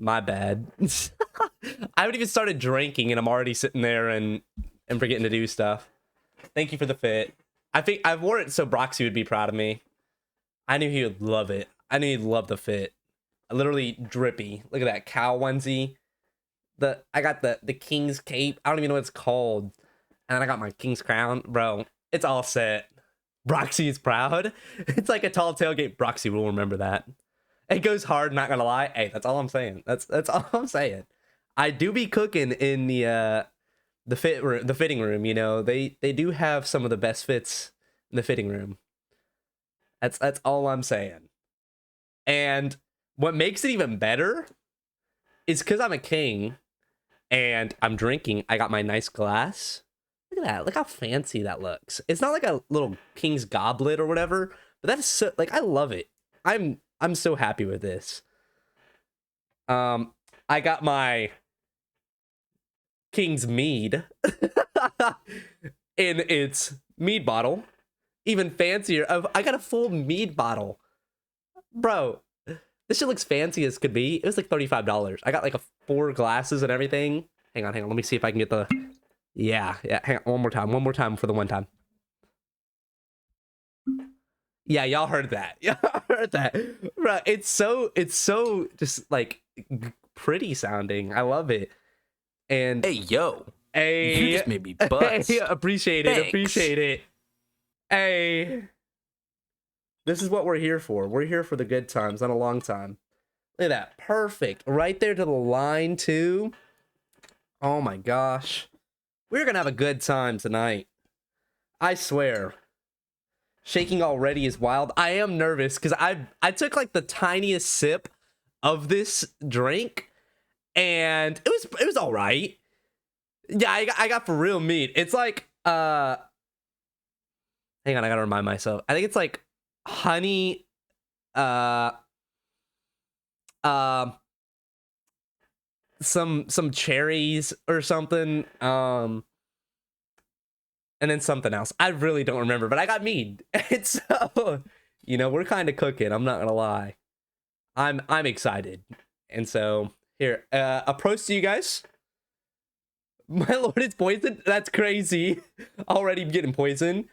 My bad. I haven't even started drinking and I'm already sitting there and forgetting to do stuff. Thank you for the fit. I think I wore it so Broxy would be proud of me. I knew he would love it. I knew he'd love the fit. Literally drippy. Look at that cow onesie. I got the king's cape. I don't even know what it's called. And then I got my king's crown. Bro, it's all set. Broxy is proud. It's like a tall tailgate. Broxy will remember that. It goes hard, not gonna lie. Hey, that's all I'm saying. That's all I'm saying. I do be cooking in the fitting room, you know. They do have some of the best fits in the fitting room. That's all I'm saying. And what makes it even better is because I'm a king and I'm drinking. I got my nice glass. Look at that. Look how fancy that looks. It's not like a little king's goblet or whatever, but that is so, like, I love it. I'm so happy with this. I got my King's Mead in its mead bottle. Even fancier. I got a full mead bottle. Bro, this shit looks fancy as could be. It was like $35. I got like 4 glasses and everything. Hang on. Let me see if I can get the... Yeah. Hang on. One more time for the one time. Yeah, y'all heard that. Y'all heard that. Bro, it's so just like pretty sounding. I love it. And hey, yo. Hey, you just made me buzz. Hey, appreciate it. Hey. This is what we're here for. We're here for the good times, not a long time. Look at that. Perfect. Right there to the line, too. Oh my gosh. We're gonna have a good time tonight. I swear. Shaking already is wild. I am nervous because I took like the tiniest sip of this drink and it was all right. Yeah, I got for real meat. It's like hang on, I gotta remind myself. I think it's like honey some cherries or something, and then something else. I really don't remember, but I got mead. It's so, you know, we're kind of cooking. I'm not gonna lie. I'm excited. And so here, a prost to you guys. My lord, it's poisoned. That's crazy. Already getting poisoned.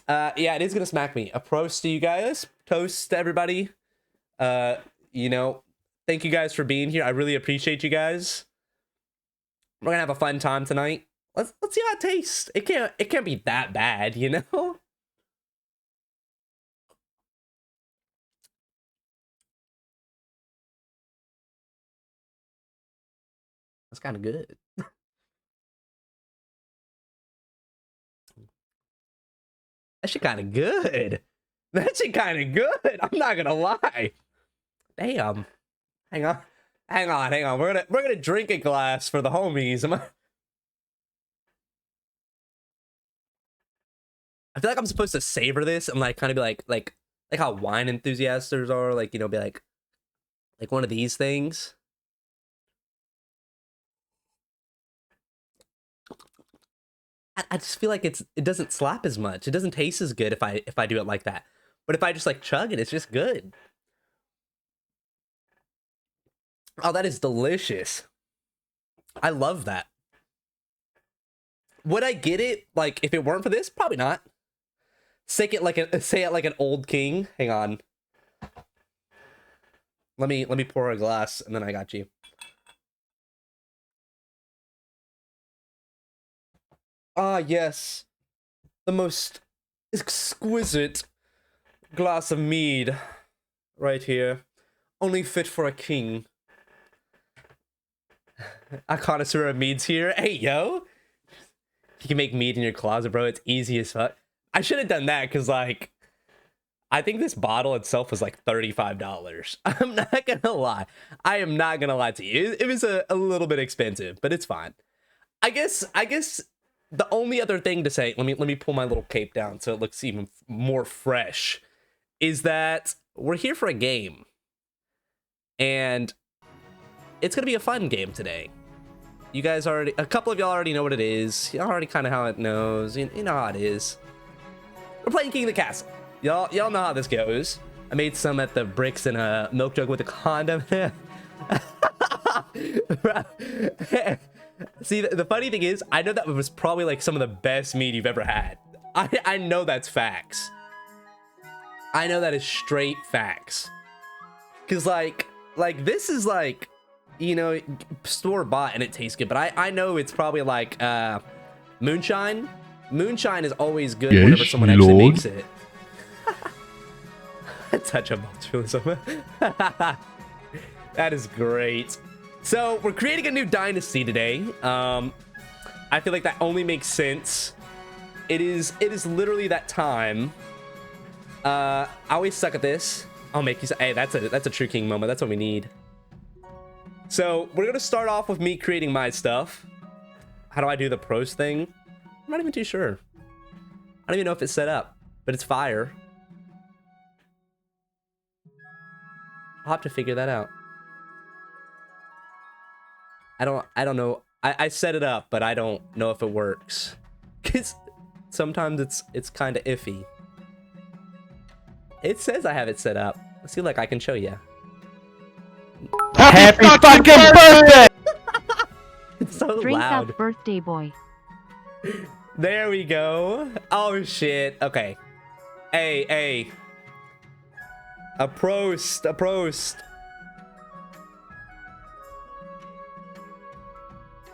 Yeah, it is gonna smack me. A prost to you guys. Toast to everybody. You know, thank you guys for being here. I really appreciate you guys. We're gonna have a fun time tonight. Let's see how it tastes. It can't be that bad, you know? That's kind of good. That shit kind of good. That shit kind of good. I'm not gonna lie. Damn. Hang on. We're gonna drink a glass for the homies. I feel like I'm supposed to savor this and like kind of be like how wine enthusiasts are, like, you know, be like one of these things. I just feel like it doesn't slap as much. It doesn't taste as good if I do it like that. But if I just like chug it, it's just good. Oh, that is delicious. I love that. Would I get it like if it weren't for this? Probably not. Say it like an old king. Hang on. Let me pour a glass and then I got you. Ah, yes. The most exquisite glass of mead right here. Only fit for a king. A connoisseur of meads here. Hey, yo. You can make mead in your closet, bro. It's easy as fuck. I should have done that because, like, I think this bottle itself was like $35. I'm not gonna lie. I am not gonna lie to you. It was a little bit expensive, but it's fine. I guess the only other thing to say, let me pull my little cape down so it looks even more fresh, is that we're here for a game. And it's gonna be a fun game today. You guys already, a couple of y'all already know what it is. You already kind of how it knows. You know how it is. We're playing King of the Castle. Y'all know how this goes. I made some at the bricks in a milk jug with a condom. See, the funny thing is, I know that was probably like some of the best meat you've ever had. I know that's facts. I know that is straight facts. Cause like this is like, you know, store bought and it tastes good, but I know it's probably like moonshine. Moonshine is always good whenever someone actually makes it. Touch of multialism. That is great. So we're creating a new dynasty today. I feel like that only makes sense. It is literally that time. I always suck at this. I'll make you say, hey, that's a true king moment. That's what we need. So we're gonna start off with me creating my stuff. How do I do the pros thing? I'm not even too sure. I don't even know if it's set up, but it's fire. I'll have to figure that out. I don't know. I set it up, but I don't know if it works. Cause sometimes it's kind of iffy. It says I have it set up. Let's see, like I can show you. Happy fucking birthday! It's so Drink loud. up, birthday boy. There we go. Oh shit. Okay. Hey. A prost.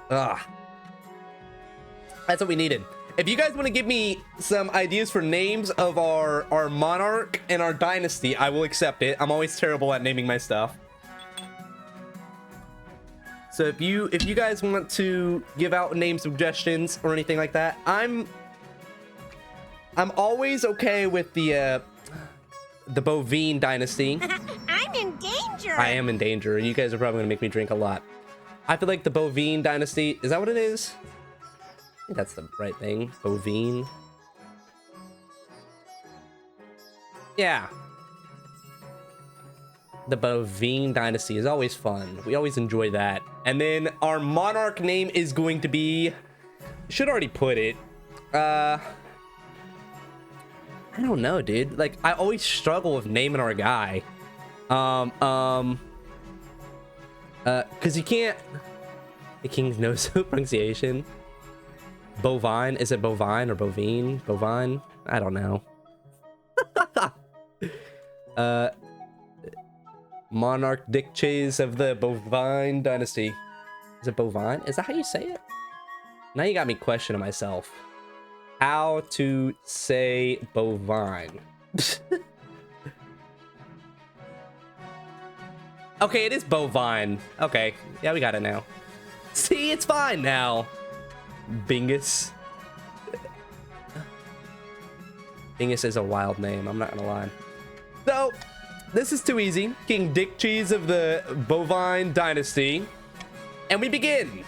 Ugh. That's what we needed. If you guys want to give me some ideas for names of our monarch and our dynasty, I will accept it. I'm always terrible at naming my stuff. So if you guys want to give out name suggestions or anything like that, I'm always okay with the bovine dynasty. I'm in danger. I am in danger. You guys are probably gonna make me drink a lot. I feel like the bovine dynasty, is that what it is? I think that's the right thing. Bovine. Yeah. The bovine dynasty is always fun. We always enjoy that. And then our monarch name is going to be, should already put it. I don't know, dude. Like, I always struggle with naming our guy. Cause you can't, the king knows pronunciation. Bovine, is it bovine or bovine? Bovine? I don't know. Monarch Dick Chase of the bovine dynasty. Is it bovine? Is that how you say it? Now you got me questioning myself. How to say bovine. Okay, it is bovine. Okay, yeah, we got it now. See, it's fine now. Bingus. Bingus is a wild name, I'm not gonna lie. So, this is too easy. King Dick Cheese of the bovine dynasty. And we begin.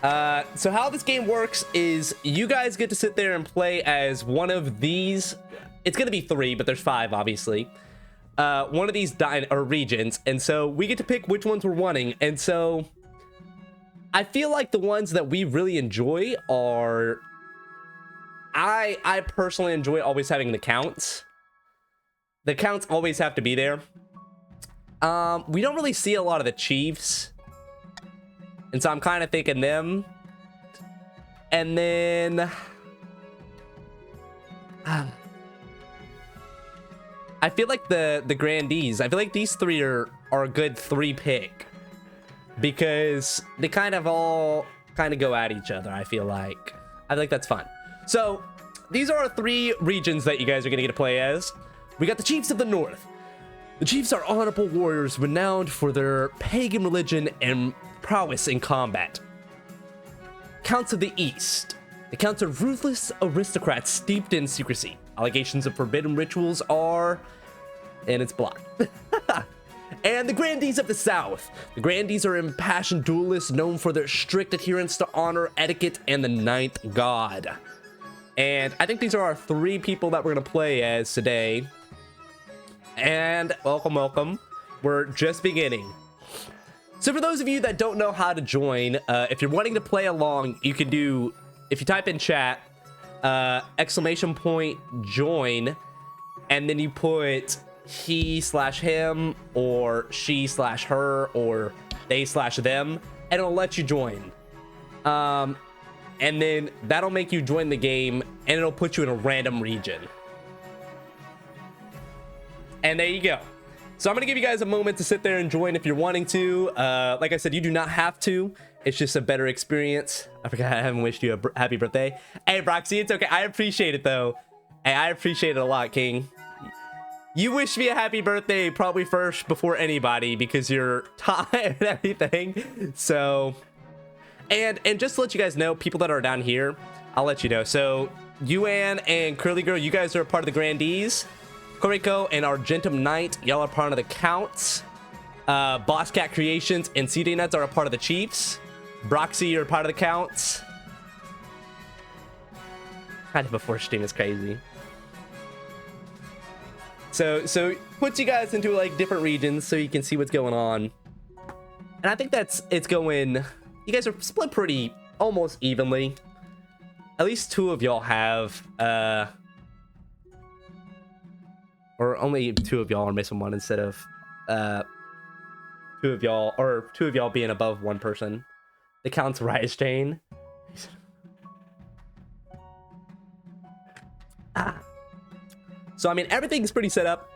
So how this game works is you guys get to sit there and play as one of these. It's gonna be 3, but there's 5, obviously. One of these regions, and so we get to pick which ones we're wanting. And so I feel like the ones that we really enjoy are, I personally enjoy always having the counts. The counts always have to be there. We don't really see a lot of the chiefs, and so I'm kind of thinking them. And then I feel like the grandees, I feel like these 3 are a good 3 pick, because they kind of all go at each other. I feel like that's fun. So these are our 3 regions that you guys are gonna get to play as. We got the chiefs of the north. The chiefs are honorable warriors renowned for their pagan religion and prowess in combat. Counts of the east. The counts are ruthless aristocrats steeped in secrecy. Allegations of forbidden rituals are, and it's blocked. And the grandees of the south. The grandees are impassioned duelists known for their strict adherence to honor, etiquette, and the 9th god. And I think these are our 3 people that we're gonna play as today. And welcome. We're just beginning. So for those of you that don't know how to join, if you're wanting to play along, you can do, if you type in chat, !join, and then you put he/him or she/her, or they/them, and it'll let you join. And then that'll make you join the game, and it'll put you in a random region. And there you go. So I'm gonna give you guys a moment to sit there and join if you're wanting to. Like I said, you do not have to. It's just a better experience. I forgot I haven't wished you a happy birthday. Hey, Broxy, it's okay. I appreciate it, though. Hey, I appreciate it a lot, King. You wish me a happy birthday probably first before anybody because you're tired and everything. So, and just to let you guys know, people that are down here, I'll let you know. So, Yuan and Curly Girl, you guys are a part of the Grandees. Koriko and Argentum Knight, y'all are part of the Counts. Boss Cat Creations and CD Nuts are a part of the Chiefs. Broxy, you're a part of the Counts. Kind of before stream is crazy. So puts you guys into like different regions so you can see what's going on. And I think it's going, you guys are split pretty almost evenly. At least two of y'all have or only two of y'all are missing one instead of two of y'all being above one person. The Count's Rise Chain. So I mean everything's pretty set up.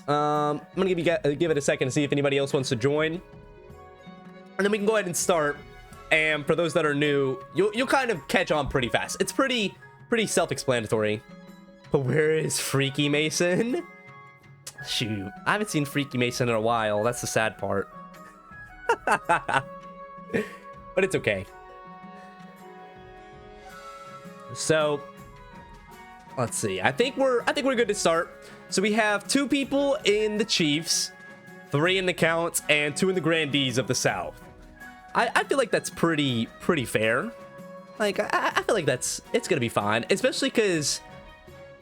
I'm gonna give it a second to see if anybody else wants to join, and then we can go ahead and start. And for those that are new, you'll kind of catch on pretty fast. It's pretty self-explanatory. But where is Freaky Mason? Shoot, I haven't seen Freaky Mason in a while. That's the sad part. But it's okay. So let's see. I think we're good to start. So we have 2 people in the Chiefs, 3 in the Counts, and 2 in the Grandees of the South. I feel like that's pretty fair. Like I feel like it's gonna be fine, especially because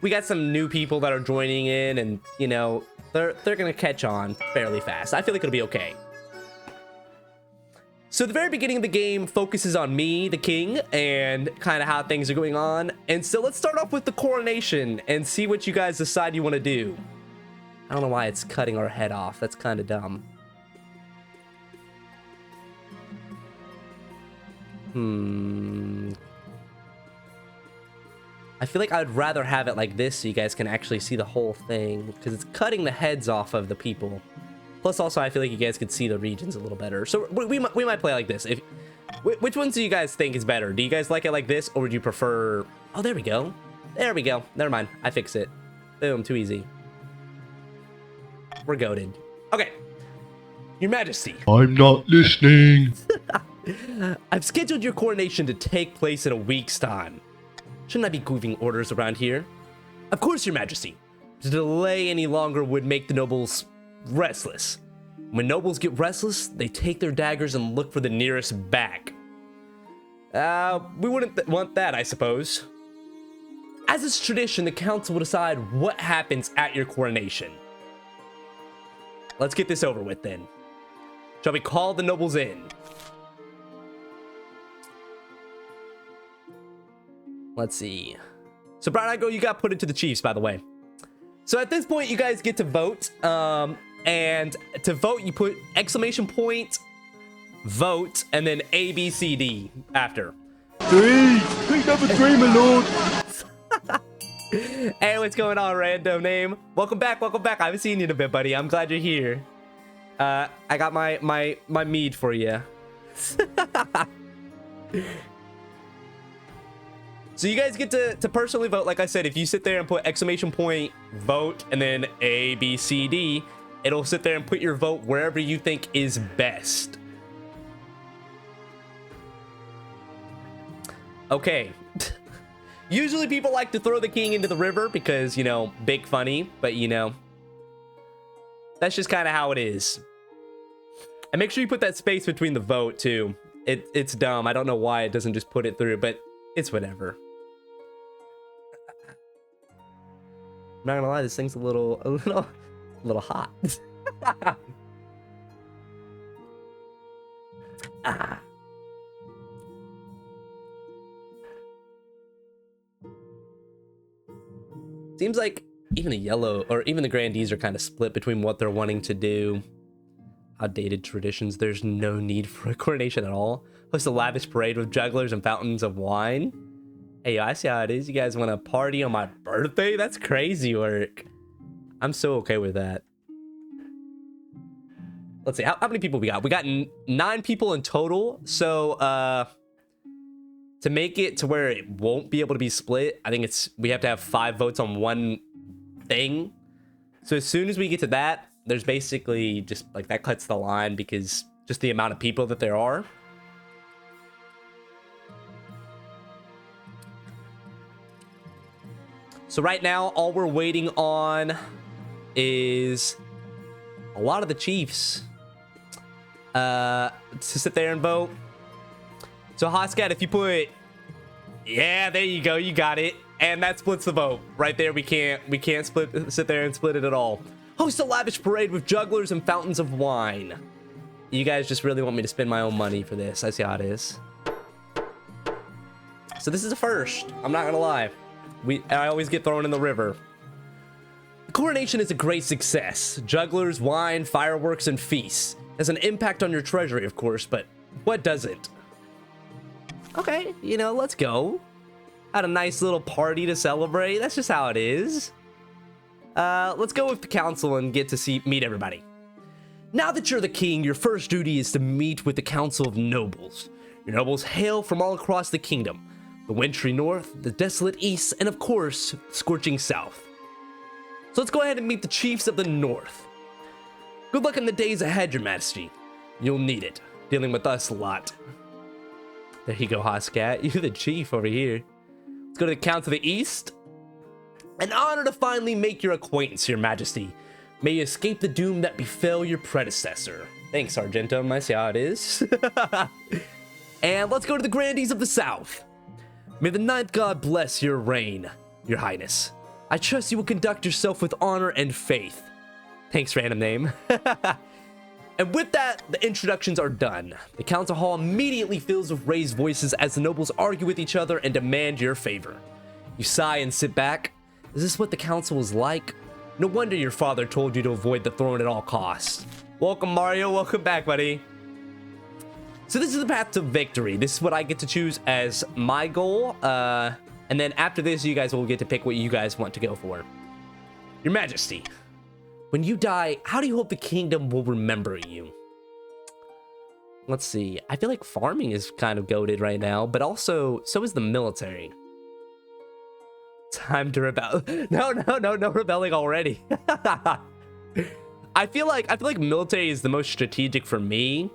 we got some new people that are joining in, and you know they're gonna catch on fairly fast. I feel like it'll be okay. So the very beginning of the game focuses on me, the king, and kind of how things are going on. And so let's start off with the coronation and see what you guys decide you want to do. I don't know why it's cutting our head off. That's kind of dumb. I feel like I'd rather have it like this so you guys can actually see the whole thing, because it's cutting the heads off of the people. Plus, also, I feel like you guys could see the regions a little better. So we might play like this. Which ones do you guys think is better? Do you guys like it like this, or would you prefer... Oh, there we go. There we go. Never mind. I fixed it. Boom. Too easy. We're goated. Okay. Your Majesty. I'm not listening. I've scheduled your coronation to take place in a week's time. Shouldn't I be giving orders around here? Of course, Your Majesty. To delay any longer would make the nobles restless. When nobles get restless, they take their daggers and look for the nearest back. We wouldn't want that, I suppose. As is tradition, the council will decide what happens at your coronation. Let's get this over with then. Shall we call the nobles in? Let's see. So Brian Igo, you got put into the Chiefs, by the way. So at this point, you guys get to vote. And to vote, you put exclamation point, vote, and then A, B, C, D after. 3! Pick number 3, my lord! Hey, what's going on, random name? Welcome back, welcome back. I haven't seen you in a bit, buddy. I'm glad you're here. I got my mead for you. So you guys get to personally vote. Like I said, if you sit there and put exclamation point, vote, and then A, B, C, D, it'll sit there and put your vote wherever you think is best. Okay. Usually people like to throw the king into the river because, you know, big funny, but you know, that's just kind of how it is. And make sure you put that space between the vote too. It's dumb. I don't know why it doesn't just put it through, but it's whatever. I'm not gonna lie, this thing's a little hot. Ah. Seems like even the yellow or even the grandees are kind of split between what they're wanting to do. Outdated traditions. There's no need for a coronation at all. Host a lavish parade with jugglers and fountains of wine. Hey, I see how it is. You guys want to party on my birthday? That's crazy work. I'm so okay with that. Let's see. How many people we got? We got 9 people in total. So, to make it to where it won't be able to be split, I think we have to have 5 votes on one thing. So as soon as we get to that, there's basically just like that cuts the line because just the amount of people that there are. So right now, all we're waiting on is a lot of the chiefs to sit there and vote. So Hoscat, if you put, yeah, there you go, you got it, and that splits the vote right there. We can't sit there and split it at all. Host a lavish parade with jugglers and fountains of wine. You guys just really want me to spend my own money for this. I see how it is. So this is a first. I'm not gonna lie. I always get thrown in the river. The coronation is a great success. Jugglers, wine, fireworks, and feasts. Has an impact on your treasury, of course, but what doesn't? Okay, you know, let's go. Had a nice little party to celebrate. That's just how it is. Let's go with the council and get to meet everybody. Now that you're the king, your first duty is to meet with the council of nobles. Your nobles hail from all across the kingdom. The wintry north, the desolate east, and of course, scorching south. So let's go ahead and meet the chiefs of the north. Good luck in the days ahead, your majesty. You'll need it, dealing with us a lot. There you go, Hoscat. You're the chief over here. Let's go to the council of the east. An honor to finally make your acquaintance, your majesty. May you escape the doom that befell your predecessor. Thanks, Argentum. I see how it is. And let's go to the grandees of the south. May the ninth god bless your reign, your highness. I trust you will conduct yourself with honor and faith. Thanks, random name. And with that, the introductions are done. The council hall immediately fills with raised voices as the nobles argue with each other and demand your favor. You sigh and sit back. Is this what the council is like? No wonder your father told you to avoid the throne at all costs. Welcome, Mario. Welcome back, buddy. So this is the path to victory. This is what I get to choose as my goal. And then after this, you guys will get to pick what you guys want to go for. Your Majesty, when you die, how do you hope the kingdom will remember you? Let's see. I feel like farming is kind of goated right now, but also so is the military. Time to rebel. No rebelling already. I feel like military is the most strategic for me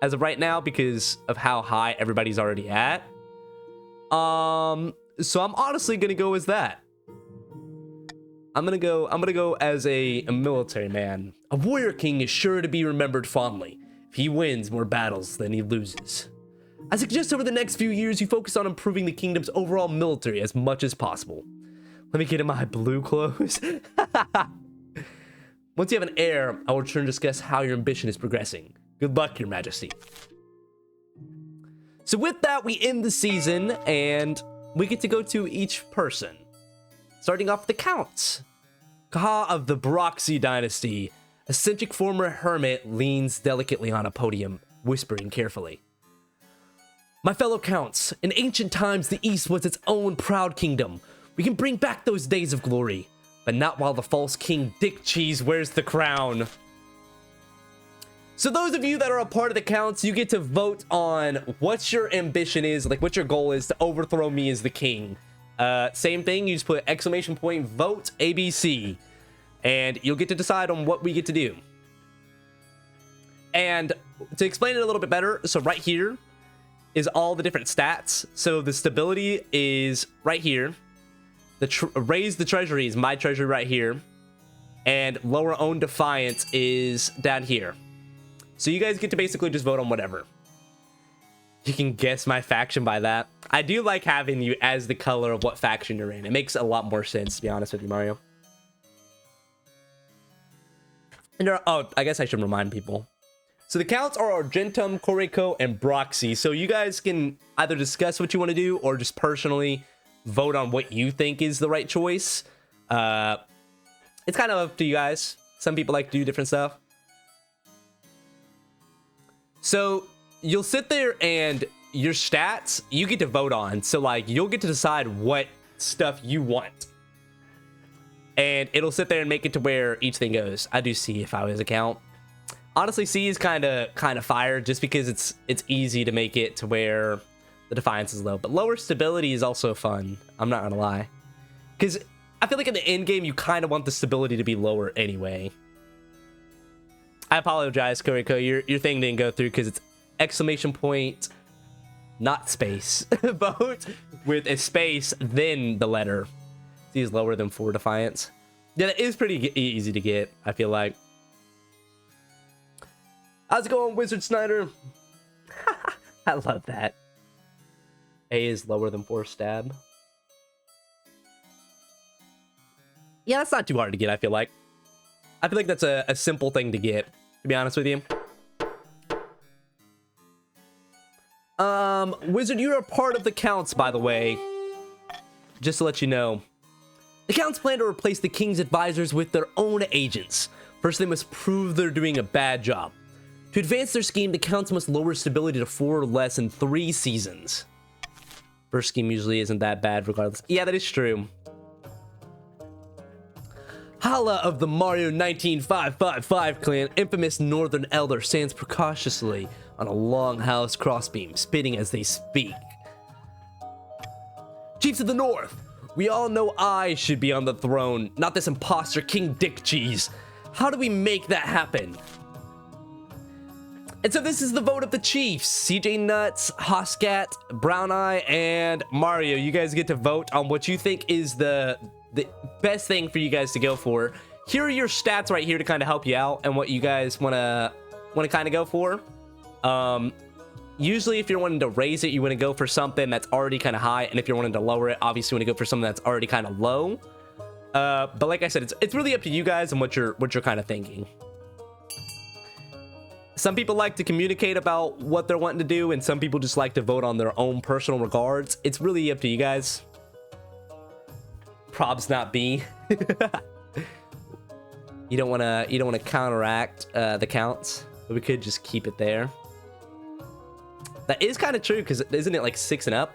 as of right now because of how high everybody's already at. So I'm honestly gonna go as that. I'm gonna go as a military man. A warrior king is sure to be remembered fondly. If he wins more battles than he loses. I suggest over the next few years you focus on improving the kingdom's overall military as much as possible. Let me get in my blue clothes. Once you have an heir, I will return to discuss how your ambition is progressing. Good luck, your majesty. So with that, we end the season and we get to go to each person. Starting off with the counts. Kaha of the Broxy dynasty. Eccentric former hermit leans delicately on a podium, whispering carefully. My fellow counts, in ancient times the East was its own proud kingdom. We can bring back those days of glory, but not while the false king Dick Cheese wears the crown. So those of you that are a part of the counts, you get to vote on what your ambition is, like what your goal is to overthrow me as the king. Same thing, you just put exclamation point vote ABC, and you'll get to decide on what we get to do. And to explain it a little bit better, so right here is all the different stats. So the stability is right here. The raise the treasury is my treasury right here. And lower own defiance is down here. So you guys get to basically just vote on whatever. You can guess my faction by that. I do like having you as the color of what faction you're in. It makes a lot more sense, to be honest with you, Mario. And oh, I guess I should remind people. So the counts are Argentum, Corico, and Broxy. So you guys can either discuss what you want to do or just personally vote on what you think is the right choice. It's kind of up to you guys. Some people like to do different stuff. So you'll sit there and your stats you get to vote on. So like you'll get to decide what stuff you want. And it'll sit there and make it to where each thing goes. I do C if I was account. Honestly, C is kind of fire just because it's easy to make it to where the defiance is low. But lower stability is also fun. I'm not gonna lie. Because I feel like in the end game, you kind of want the stability to be lower anyway. I apologize, Koriko. Your thing didn't go through because it's exclamation point, not space. Vote with a space, then the letter. C is lower than 4 defiance. Yeah, that is pretty easy to get, I feel like. How's it going, Wizard Snyder? I love that. A is lower than 4 stab. Yeah, that's not too hard to get, I feel like. I feel like that's a simple thing to get, to be honest with you. Wizard, you're a part of the Counts, by the way. Just to let you know. The Counts plan to replace the King's advisors with their own agents. First, they must prove they're doing a bad job. To advance their scheme, the Counts must lower stability to 4 or less in 3 seasons. First scheme usually isn't that bad regardless. Yeah, that is true. Hala of the Mario 19555 clan, infamous Northern Elder, stands precautiously on a longhouse crossbeam, spitting as they speak. Chiefs of the North, we all know I should be on the throne, not this imposter King Dick Cheese. How do we make that happen? And so this is the vote of the Chiefs. CJ Nuts, Hoscat, Brown Eye, and Mario. You guys get to vote on what you think is the best thing for you guys to go for. Here are your stats right here to kind of help you out and what you guys want to kind of go for. Usually if you're wanting to raise it, you want to go for something that's already kind of high, and if you're wanting to lower it, obviously you want to go for something that's already kind of low. But like I said, it's really up to you guys and what you're kind of thinking. Some people like to communicate about what they're wanting to do, and some people just like to vote on their own personal regards. It's really up to you guys. Probs not B. You don't want to counteract the counts, but we could just keep it there. That is kind of true, because isn't it like 6 and up?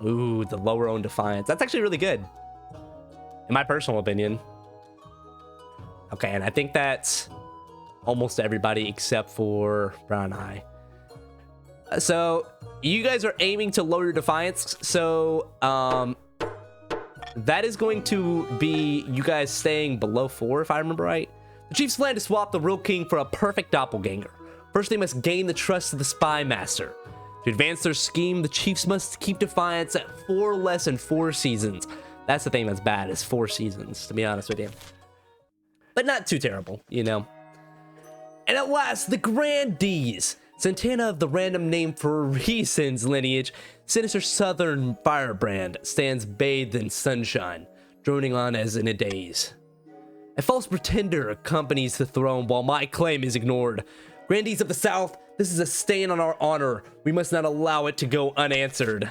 Ooh, the lower own defiance. That's actually really good, in my personal opinion. Okay, and I think that's almost everybody except for Brown Eye. So you guys are aiming to lower your defiance. So that is going to be you guys staying below 4, if I remember right. The Chiefs plan to swap the real king for a perfect doppelganger. First, they must gain the trust of the spy master. To advance their scheme, the Chiefs must keep defiance at 4 less than 4 seasons. That's the thing that's bad, is 4 seasons, to be honest with you. But not too terrible, you know. And at last, the Grandees. Santana of the random name for reasons lineage, sinister southern firebrand, stands bathed in sunshine, droning on as in a daze. A false pretender accompanies the throne while my claim is ignored. Grandees of the South, this is a stain on our honor. We must not allow it to go unanswered.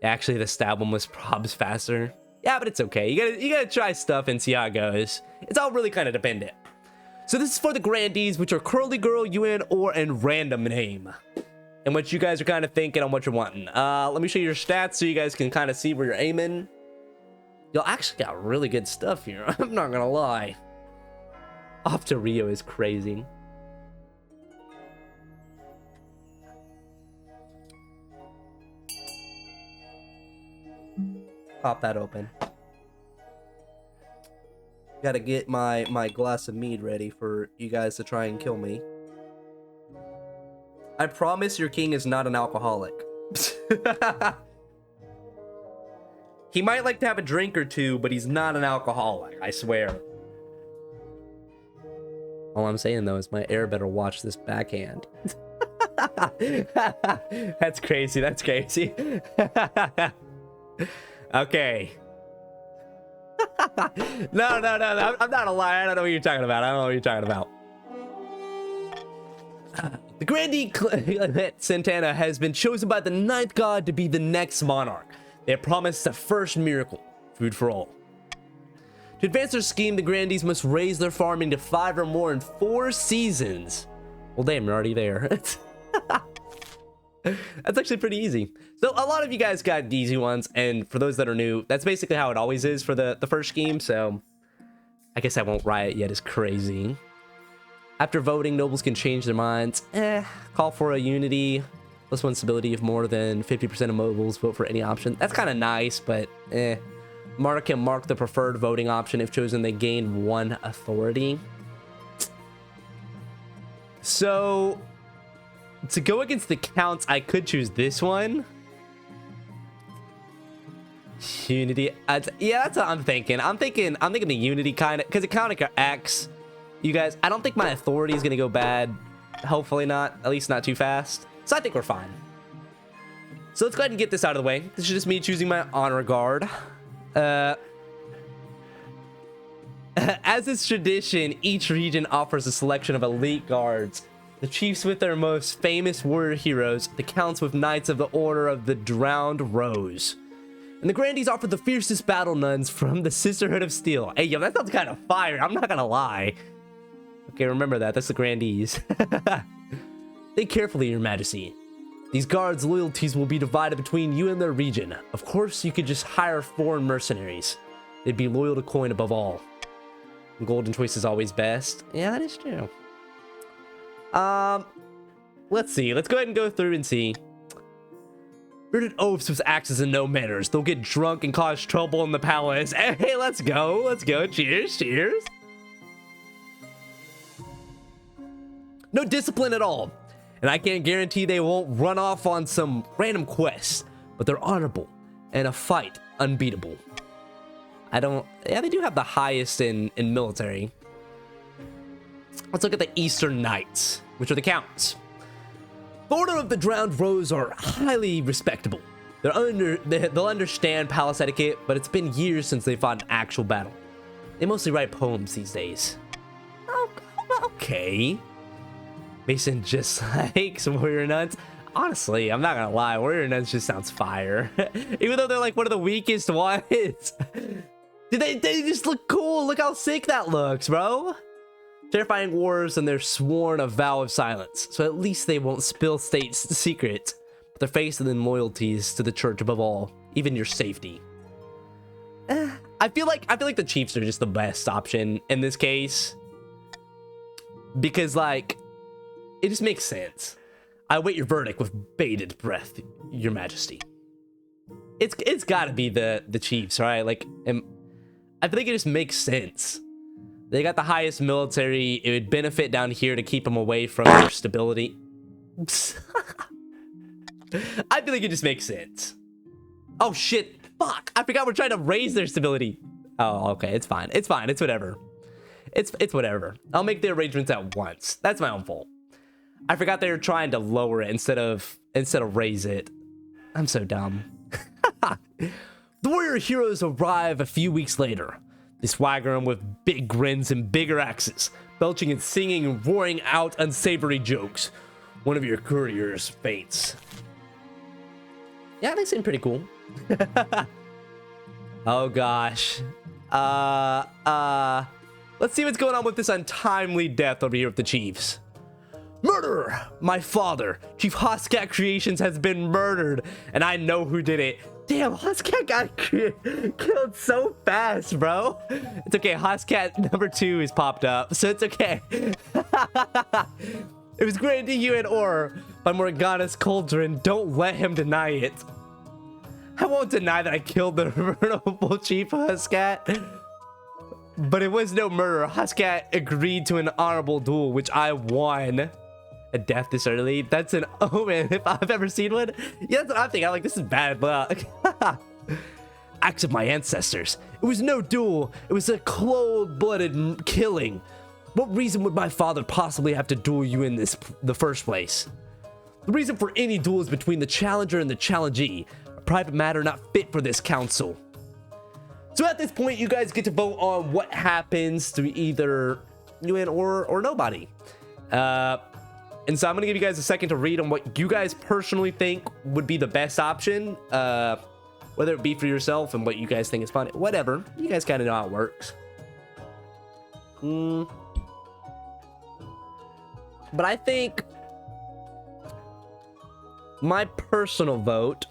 Actually, the stab one was probs faster. Yeah, but it's okay. You gotta try stuff and see how it goes. It's all really kind of dependent. So this is for the Grandees, which are Curly Girl, UN, or and random name. And what you guys are kind of thinking on what you're wanting. Let me show you your stats so you guys can kind of see where you're aiming. Y'all actually got really good stuff here. I'm not gonna lie. Off to Rio is crazy. Pop that open. Gotta get my glass of mead ready for you guys to try and kill me. I promise your king is not an alcoholic. He might like to have a drink or two, but he's not an alcoholic, I swear. All I'm saying though is my heir better watch this backhand. That's crazy, that's crazy. Okay. No, I'm not a liar. I don't know what you're talking about. I don't know what you're talking about. The Grandee Santana has been chosen by the 9th god to be the next monarch. They have promised the first miracle, food for all. To advance their scheme, the Grandees must raise their farming to 5 or more in 4 seasons. Well, damn, you're already there. That's actually pretty easy. So a lot of you guys got the easy ones, and for those that are new, that's basically how it always is for the first game, so I guess I won't riot yet is crazy. After voting, nobles can change their minds. Call for a unity. +1 stability if more than 50% of nobles vote for any option. That's kind of nice, but Monarch can mark the preferred voting option. If chosen, they gain 1 authority. So to go against the counts, I could choose this one. Unity. Yeah, that's what I'm thinking. I'm thinking the unity kind of, because it counteracts you guys. I don't think my authority is gonna go bad. Hopefully not. At least not too fast. So I think we're fine. So let's go ahead and get this out of the way. This is just me choosing my honor guard. As is tradition, each region offers a selection of elite guards. The chiefs with their most famous warrior heroes, the counts with knights of the Order of the Drowned Rose. And the grandees offer the fiercest battle nuns from the Sisterhood of Steel. Hey, yo, that sounds kind of fire. I'm not gonna lie. Okay, remember that. That's the grandees. Think carefully, Your Majesty. These guards' loyalties will be divided between you and their region. Of course, you could just hire foreign mercenaries. They'd be loyal to coin above all. Golden choice is always best. Yeah, that is true. Let's see. Let's go ahead and go through and see. Bearded oafs with axes and no manners. They'll get drunk and cause trouble in the palace. Hey, let's go. Let's go. Cheers. Cheers. No discipline at all. And I can't guarantee they won't run off on some random quest. But they're honorable. And a fight unbeatable. Yeah, they do have the highest in military. Let's look at the Eastern Knights, which are the counts. The Order of the Drowned Rose are highly respectable. They'll understand palace etiquette, but it's been years since they fought an actual battle. They mostly write poems these days. Oh, okay. Mason just likes warrior nuns. Honestly, I'm not gonna lie, warrior nuns just sounds fire. Even though they're like one of the weakest ones. They just look cool. Look how sick that looks, bro. Terrifying wars and they're sworn a vow of silence, so at least they won't spill state secrets. But their faith and loyalties to the church above all, even your safety. I feel like the Chiefs are just the best option in this case, because like it just makes sense. I await your verdict with bated breath, Your Majesty. It's got to be the Chiefs, right? Like, I think it just makes sense. They got the highest military. It would benefit down here to keep them away from their stability. I feel like it just makes sense. Oh shit, fuck. I forgot we're trying to raise their stability. Oh, okay, it's fine. It's fine, it's whatever. It's whatever. I'll make the arrangements at once. That's my own fault. I forgot they were trying to lower it instead of raise it. I'm so dumb. The warrior heroes arrive a few weeks later. They swagger in with big grins and bigger axes, belching and singing and roaring out unsavory jokes. One of your couriers faints. Yeah, they seem pretty cool. Oh gosh. Let's see what's going on with this untimely death over here with the Chiefs. Murderer! My father, Chief Hoscat Creations, has been murdered, and I know who did it. Damn, Hoscat got killed so fast, bro. It's okay, Hoscat number 2 is popped up, so it's okay. It was granted you an ore by Morgana's cauldron. Don't let him deny it. I won't deny that I killed the venerable Chief Hoscat, but it was no murder. Hoscat agreed to an honorable duel, which I won. A death this early? That's an omen if I've ever seen one. Yeah, that's what I'm thinking. I'm like, this is bad luck. Acts of my ancestors. It was no duel. It was a cold-blooded killing. What reason would my father possibly have to duel you in the first place? The reason for any duel is between the challenger and the challengee. A private matter not fit for this council. So at this point, you guys get to vote on what happens to either you win or nobody. And so I'm going to give you guys a second to read on what you guys personally think would be the best option. Whether it be for yourself and what you guys think is fun. Whatever. You guys kind of know how it works. But I think my personal vote,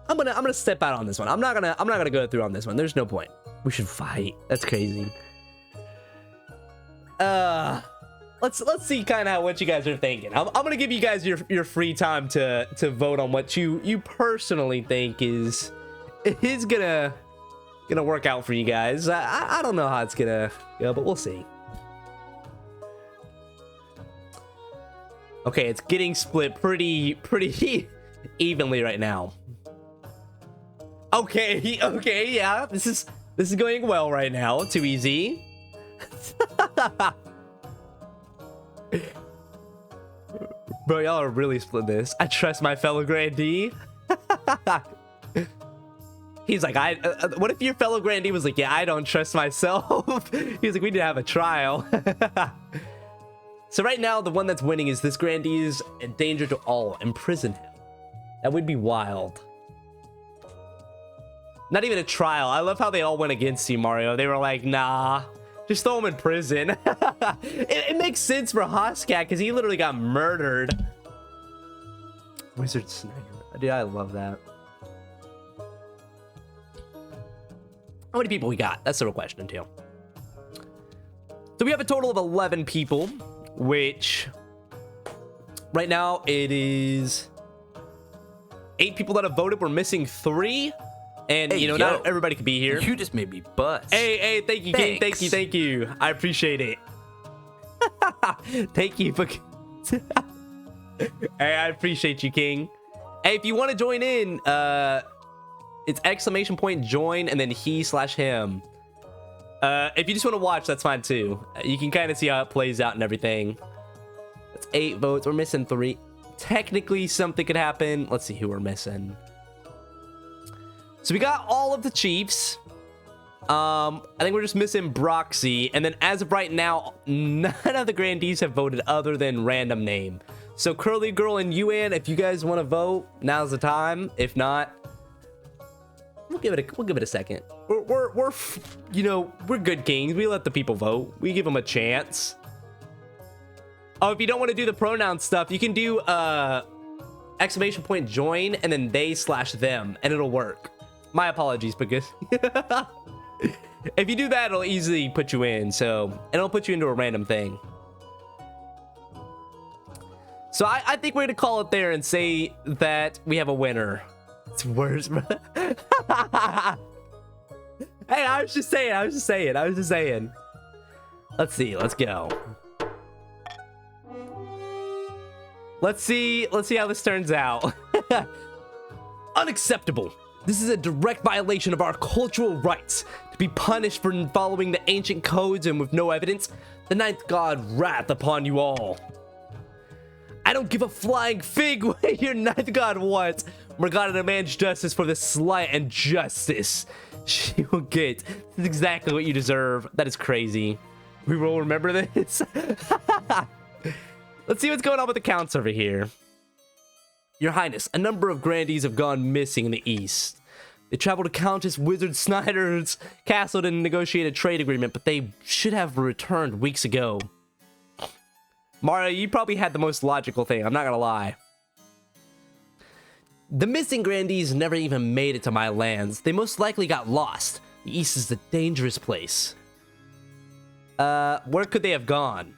I'm gonna step out on this one. I'm not gonna go through on this one. There's no point. We should fight. That's crazy. Let's see kind of what you guys are thinking. I'm gonna give you guys your free time to vote on what you personally think is gonna work out for you guys. I don't know how it's gonna go, but we'll see. Okay, it's getting split pretty evenly right now. Okay, yeah, this is going well right now. Too easy. Bro, y'all are really split this. I trust my fellow grandee. He's like, what if your fellow grandee was like, yeah, I don't trust myself. He's like, we need to have a trial. So right now, the one that's winning is this grandee is a danger to all. Imprison him. That would be wild. Not even a trial. I love how they all went against you, Mario. They were like, nah, just throw him in prison. It makes sense for Hoscat because he literally got murdered. Wizard Sniper. Dude, I love that. How many people we got? That's the real question, too. So we have a total of 11 people, which right now it is 8 people that have voted. We're missing 3. And, hey, you know, not everybody could be here. You just made me buzz. Hey, thank you, King. Thank you. I appreciate it. Thank you for... Hey, I appreciate you, King. Hey, if you want to join in, it's !join and then he/him. If you just want to watch, that's fine, too. You can kind of see how it plays out and everything. That's 8 votes. We're missing 3. Technically, something could happen. Let's see who we're missing. So we got all of the chiefs. I think we're just missing Broxy. And then as of right now, none of the grandees have voted other than random name. So Curly Girl and Yuan, if you guys want to vote, now's the time. If not, we'll give it a second. We're you know, we're good kings. We let the people vote. We give them a chance. Oh, if you don't want to do the pronoun stuff, you can do !join and then they/them, and it'll work. My apologies, because if you do that, it'll easily put you in. So, and it'll put you into a random thing. So I think we're gonna call it there and say that we have a winner. It's worse, bro. Hey, I was just saying. Let's see. Let's go. Let's see how this turns out. Unacceptable. This is a direct violation of our cultural rights. To be punished for following the ancient codes and with no evidence, the ninth god wrath upon you all. I don't give a flying fig what your ninth god wants. Regarding a man's justice for the slight and justice she will get. This is exactly what you deserve. That is crazy. We will remember this. Let's see what's going on with the counts over here. Your Highness, a number of grandees have gone missing in the east. They traveled to Countess Wizard Snyder's castle to negotiate a trade agreement, but they should have returned weeks ago. Mario, you probably had the most logical thing, I'm not gonna lie. The missing grandees never even made it to my lands. They most likely got lost. The east is a dangerous place. Where could they have gone?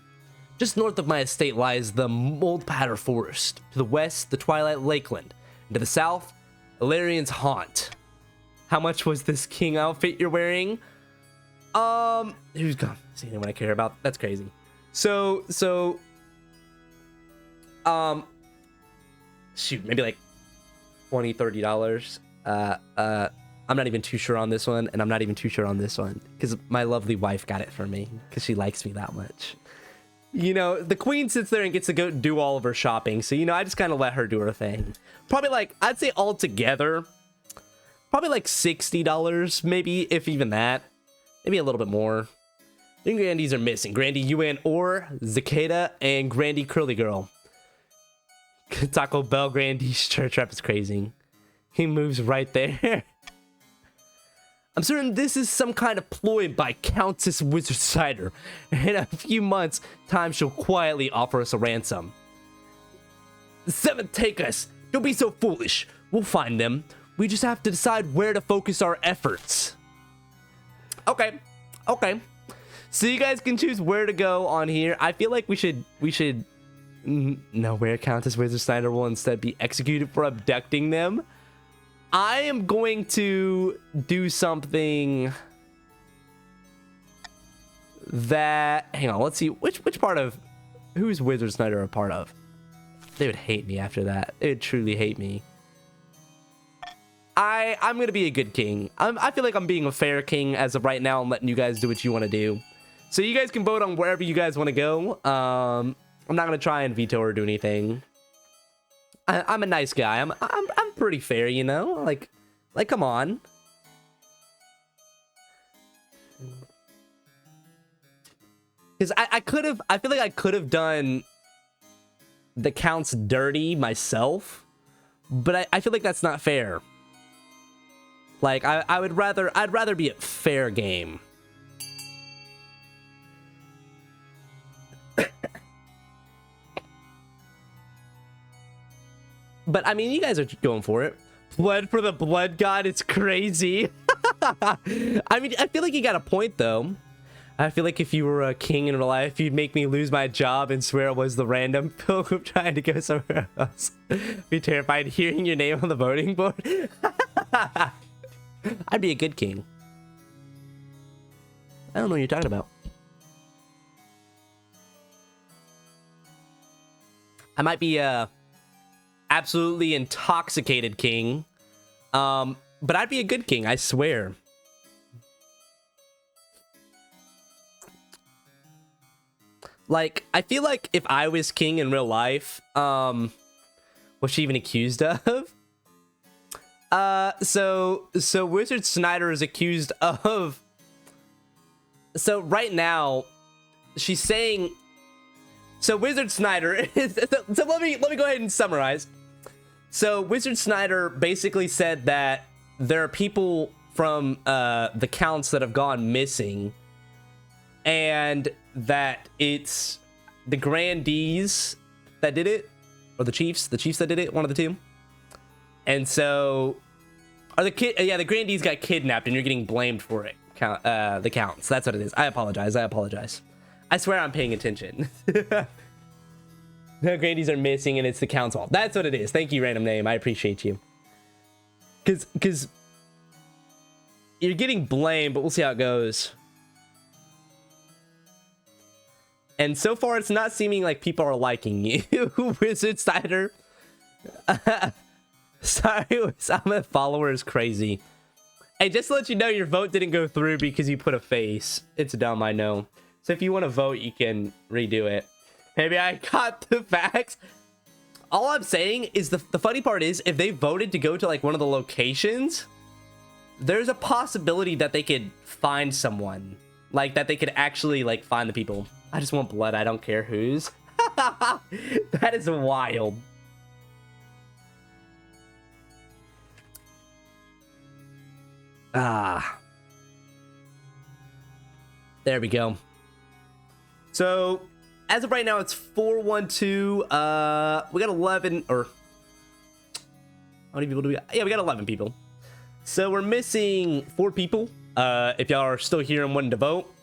Just north of my estate lies the Moldpatter Forest. To the west, the Twilight Lakeland. And to the south, Ilarian's Haunt. How much was this king outfit you're wearing? Who's gone? Is anyone I care about? That's crazy. So, shoot, maybe like $20, $30. I'm not even too sure on this one, and I'm not even too sure on this one, because my lovely wife got it for me, because she likes me that much. You know, the queen sits there and gets to go do all of her shopping, so, you know, I just kind of let her do her thing. Probably like, I'd say altogether, probably like $60, maybe, if even that. Maybe a little bit more. The grandees are missing. Grandee Yuan or Zakeda and Grandee Curly Girl. Taco Bell Grandee's church rap is crazy. He moves right there. I'm certain this is some kind of ploy by Countess Wizard Cider. In a few months, time she'll quietly offer us a ransom. Seventh, take us. Don't be so foolish. We'll find them. We just have to decide where to focus our efforts. Okay. So you guys can choose where to go on here. I feel like we should know where Countess Wizard Snyder will instead be executed for abducting them. I am going to do something that... Hang on, let's see. Which part of... Who's Wizard Snyder a part of? They would hate me after that. They would truly hate me. I'm going to be a good king. I feel like I'm being a fair king as of right now and letting you guys do what you want to do. So you guys can vote on wherever you guys want to go. I'm not going to try and veto or do anything. I'm a nice guy. I'm pretty fair, you know? Like come on. Because I feel like I could have done the counts dirty myself, but I feel like that's not fair. Like I'd rather be a fair game. But I mean, you guys are going for it. Blood for the blood god, it's crazy. I mean, I feel like you got a point though. I feel like if you were a king in real life, you'd make me lose my job and swear it was the random pilgrim trying to go somewhere else. Be terrified hearing your name on the voting board. I'd be a good king. I don't know what you're talking about. I might be a absolutely intoxicated king. But I'd be a good king, I swear. Like, I feel like if I was king in real life, what's she even accused of? So Wizard Snyder is accused of... So right now, she's saying... So Wizard Snyder is... So let me go ahead and summarize. So Wizard Snyder basically said that there are people from the counts that have gone missing, and that it's the grandees that did it, or the chiefs that did it, one of the two. And so, the grandees got kidnapped, and you're getting blamed for it. The counts. That's what it is. I apologize. I swear I'm paying attention. The grandees are missing, and it's the counts' fault. That's what it is. Thank you, random name. I appreciate you. Because you're getting blamed, but we'll see how it goes. And so far, it's not seeming like people are liking you, Wizard Snyder. Sorry, some of the followers crazy. Hey, just to let you know, your vote didn't go through because you put a face. It's dumb, I know. So if you want to vote, you can redo it. Maybe I got the facts. All I'm saying is the funny part is, if they voted to go to like one of the locations, there's a possibility that they could find someone. Like, that they could actually, like, find the people. I just want blood. I don't care whose. That is wild. Ah. There we go. So, as of right now, it's 412. We got 11, or... How many people do we got? Yeah, we got 11 people. So, we're missing 4 people. If y'all are still here and wanting to vote.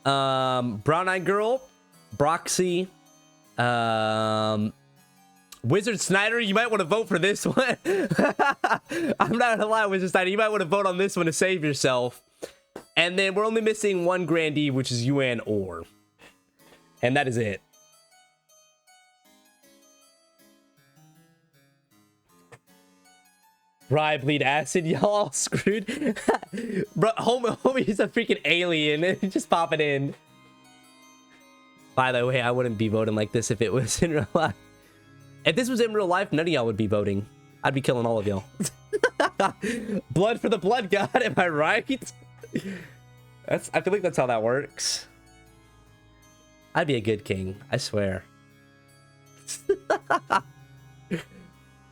Brown Eyed Girl, Broxy, Wizard Snyder, you might want to vote for this one. I'm not gonna lie, Wizard Snyder, you might want to vote on this one to save yourself. And then we're only missing one grandee, which is Yuan Orr. And that is it. Rye bleed acid, y'all screwed. Bro, homie's a freaking alien. Just pop it in. By the way, I wouldn't be voting like this if it was in real life. If this was in real life, none of y'all would be voting. I'd be killing all of y'all. Blood for the blood god, am I right? I feel like that's how that works. I'd be a good king, I swear.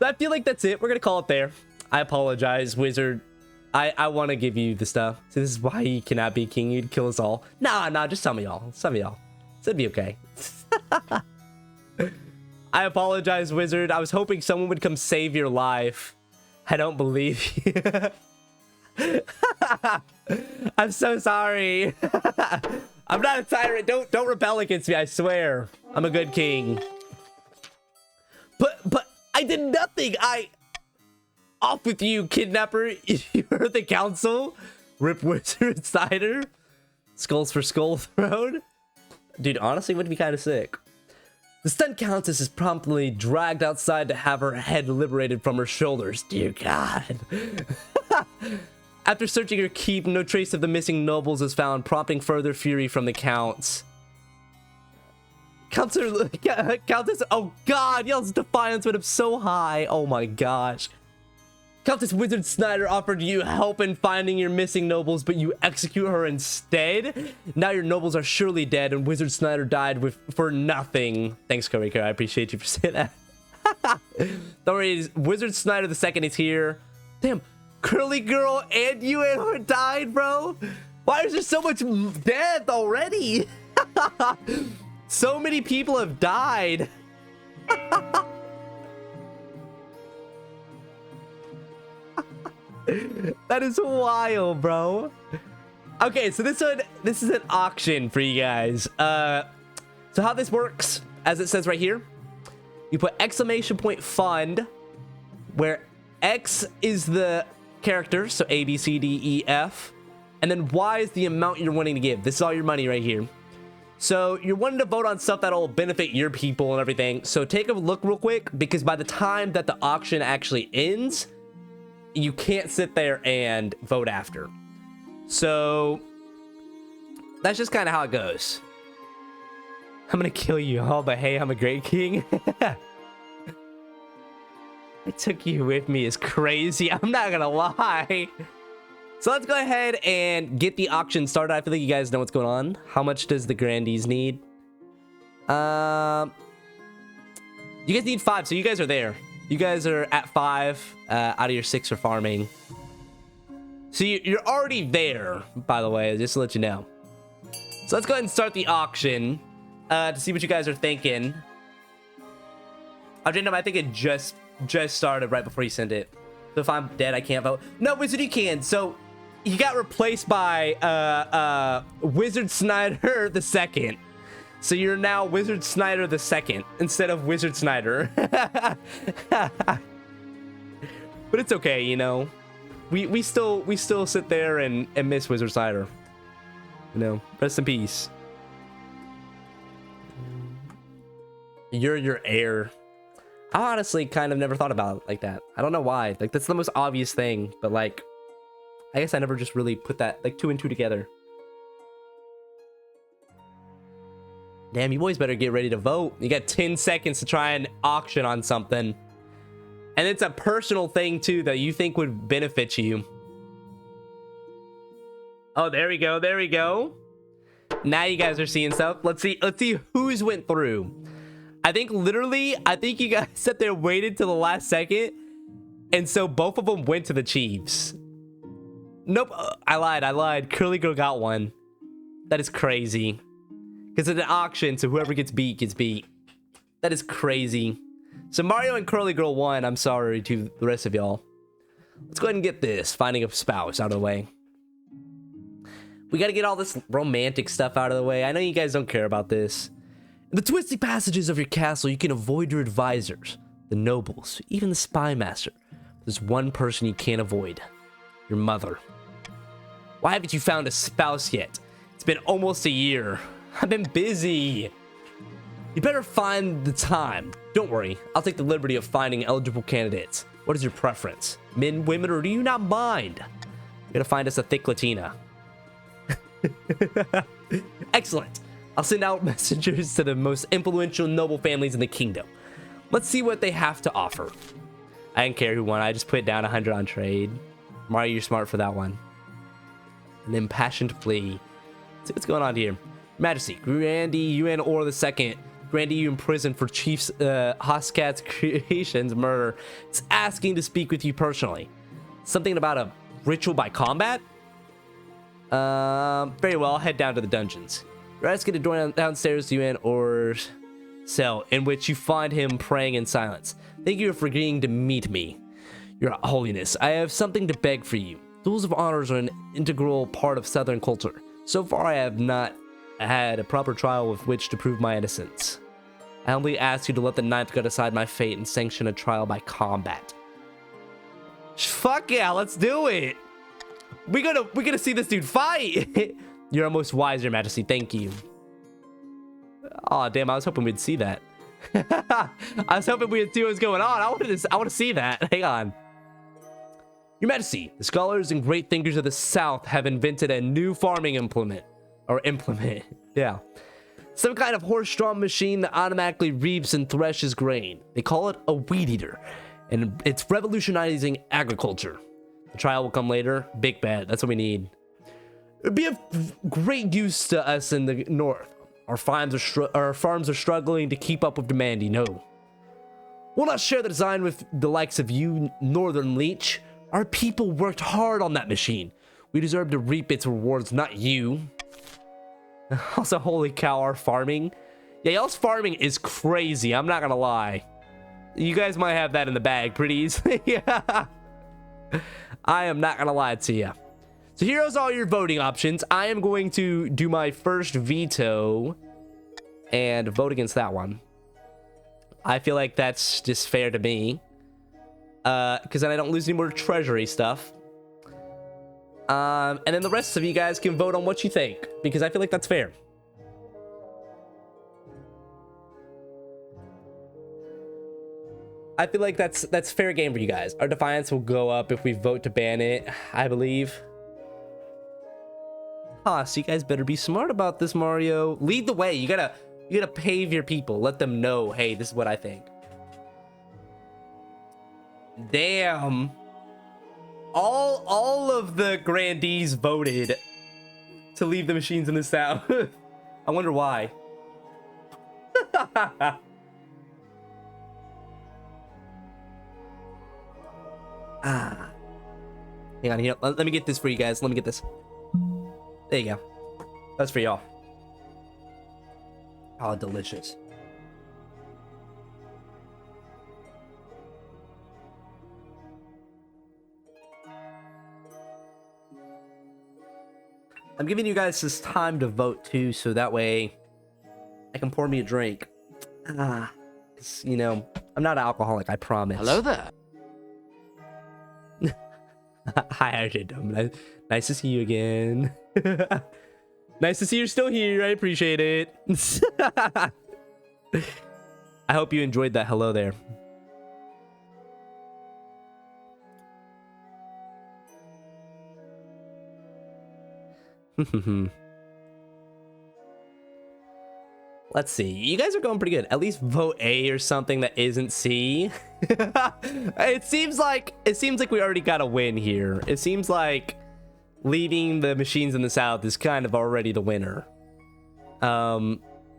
I feel like that's it. We're gonna call it there. I apologize, Wizard. I want to give you the stuff. So this is why you cannot be king. You'd kill us all. Nah, just some of y'all. Some of y'all. So it'd be okay. I apologize, wizard. I was hoping someone would come save your life. I don't believe you. I'm so sorry. I'm not a tyrant. Don't rebel against me. I swear. I'm a good king. But I did nothing. Off with you, kidnapper. You heard the council. Rip Wizard Snyder. Skulls for Skull Throne. Dude, honestly, would be kind of sick. The stunned countess is promptly dragged outside to have her head liberated from her shoulders. Dear God. After searching her keep, no trace of the missing nobles is found, prompting further fury from the counts. Countess, oh God, y'all's defiance went up so high. Oh my gosh. Countess Wizard Snyder offered you help in finding your missing nobles, but you execute her instead. Now your nobles are surely dead, and Wizard Snyder died for nothing. Thanks, Korika. I appreciate you for saying that. Don't worry, Wizard Snyder the second is here. Damn, Curly Girl and you and her died, bro. Why is there so much death already? So many people have died. That is wild, bro. Okay, so this is an auction for you guys. So how this works, as it says right here, you put exclamation point fund, where X is the character, so A, B, C, D, E, F, and then Y is the amount you're wanting to give. This is all your money right here. So you're wanting to vote on stuff that'll benefit your people and everything. So take a look real quick, because by the time that the auction actually ends, you can't sit there and vote after. So that's just kind of how it goes. I'm gonna kill you all, but hey, I'm a great king. I took you with me is crazy. I'm not gonna lie. So let's go ahead and get the auction started. I feel like you guys know what's going on. How much does the grandees need? You guys need 5, so you guys are there. You guys are at 5 out of your 6 for farming. So you're already there, by the way, just to let you know. So let's go ahead and start the auction to see what you guys are thinking. I think it just started right before you sent it. So if I'm dead, I can't vote. No, Wizard, you can. So you got replaced by Wizard Snyder the second. So you're now Wizard Snyder the second instead of Wizard Snyder. But it's okay, you know. We still sit there and miss Wizard Snyder. You know, rest in peace. You're your heir. I honestly kind of never thought about it like that. I don't know why. Like, that's the most obvious thing, but like, I guess I never just really put that like 2 and 2 together. Damn, you boys better get ready to vote. You got 10 seconds to try and auction on something. And it's a personal thing too that you think would benefit you. Oh, there we go. There we go. Now you guys are seeing stuff. Let's see who's went through. I think you guys sat there, waited till the last second, and so both of them went to the Chiefs. Nope, I lied. Curly Girl got one. That is crazy. Because it's an auction, so whoever gets beat gets beat. That is crazy. So Mario and Curly Girl won. I'm sorry to the rest of y'all. Let's go ahead and get this finding a spouse out of the way. We got to get all this romantic stuff out of the way. I know you guys don't care about this. In the twisty passages of your castle, you can avoid your advisors, the nobles, even the spy master. There's one person you can't avoid. Your mother. Why haven't you found a spouse yet? It's been almost a year. I've been busy. You better find the time. Don't worry, I'll take the liberty of finding eligible candidates. What is your preference? Men, women, or do you not mind? You're gonna find us a thick Latina. Excellent. I'll send out messengers to the most influential noble families in the kingdom. Let's see what they have to offer. I didn't care who won. I just put down 100 on trade. Mario, you're smart for that one. An impassioned plea. Let's see what's going on here. Majesty, Grandy Yuan Or II, Grandy you imprisoned for Chief Hoskat's creations murder. It's asking to speak with you personally. Something about a ritual by combat? Very well. I'll head down to the dungeons. You're asking to join downstairs to you in or cell in which you find him praying in silence. Thank you for agreeing to meet me. Your Holiness, I have something to beg for you. Duels of honors are an integral part of Southern culture. So far, I have not had a proper trial with which to prove my innocence. I humbly ask you to let the Ninth God decide my fate and sanction a trial by combat. Fuck yeah, let's do it. We're gonna see this dude fight. You're most wise, Your Majesty. Thank you. Oh damn, I was hoping we'd see that. I was hoping we'd see what's going on. I want to see that. Hang on. Your Majesty, the scholars and great thinkers of the South have invented a new farming implement. Yeah. Some kind of horse-drawn machine that automatically reaps and threshes grain. They call it a weed eater, and it's revolutionizing agriculture. The trial will come later. Big bet. That's what we need. It would be of great use to us in the north. Our farms are struggling to keep up with demand, you know. We'll not share the design with the likes of you, Northern Leech. Our people worked hard on that machine. We deserve to reap its rewards, not you. Also, holy cow, our farming. Yeah, y'all's farming is crazy. I'm not gonna lie. You guys might have that in the bag pretty easily. Yeah. I am not gonna lie to you. So here's all your voting options. I am going to do my first veto and vote against that one. I feel like that's just fair to me. Because then I don't lose any more treasury stuff. And then the rest of you guys can vote on what you think, because I feel like that's fair. I feel like that's fair game for you guys. Our defiance will go up if we vote to ban it, I believe. So you guys better be smart about this, Mario. Lead the way. You gotta pave your people. Let them know, hey, this is what I think. Damn. All of the grandees voted to leave the machines in the south. I wonder why. Hang on here. Let me get this for you guys. Let me get this. There you go. That's for y'all. Oh, delicious. I'm giving you guys this time to vote too, so that way I can pour me a drink. You know, I'm not an alcoholic, I promise. Hello there. Hi, Arjun. Nice to see you again. Nice to see you're still here. I appreciate it. I hope you enjoyed that hello there. Let's see. You guys are going pretty good. At least vote A or something that isn't C. It seems like we already got a win here. It seems like leaving the machines in the south is kind of already the winner.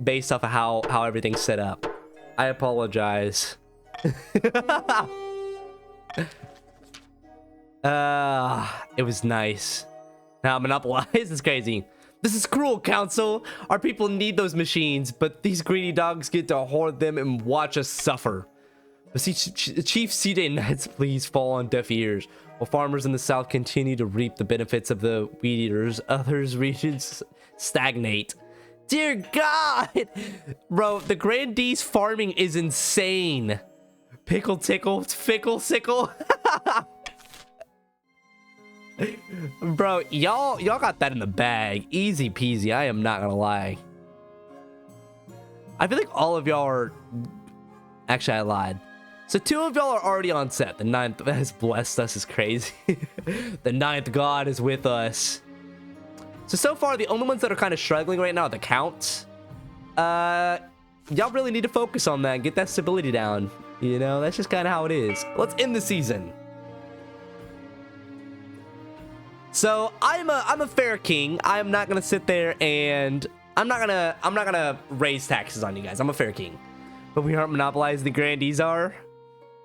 Based off of how everything's set up. I apologize. It was nice. Now monopolize is crazy. This is cruel, Council. Our people need those machines, but these greedy dogs get to hoard them and watch us suffer. But see, Chief CJ Knights, please fall on deaf ears. While farmers in the south continue to reap the benefits of the weed eaters, others regions stagnate. Dear God! Bro, the Grandee's farming is insane. Pickle tickle, fickle sickle. Bro, y'all got that in the bag. Easy peasy, I am not gonna lie. I feel like all of y'all are... Actually, I lied. So 2 of y'all are already on set. The 9th has blessed us is crazy. The 9th God is with us. So far, the only ones that are kind of struggling right now are the Counts. Y'all really need to focus on that and get that stability down. You know, that's just kind of how it is. Let's end the season. So I'm a fair king. I'm not gonna sit there and I'm not gonna raise taxes on you guys. I'm a fair king. But we aren't monopolized. The Grandees are.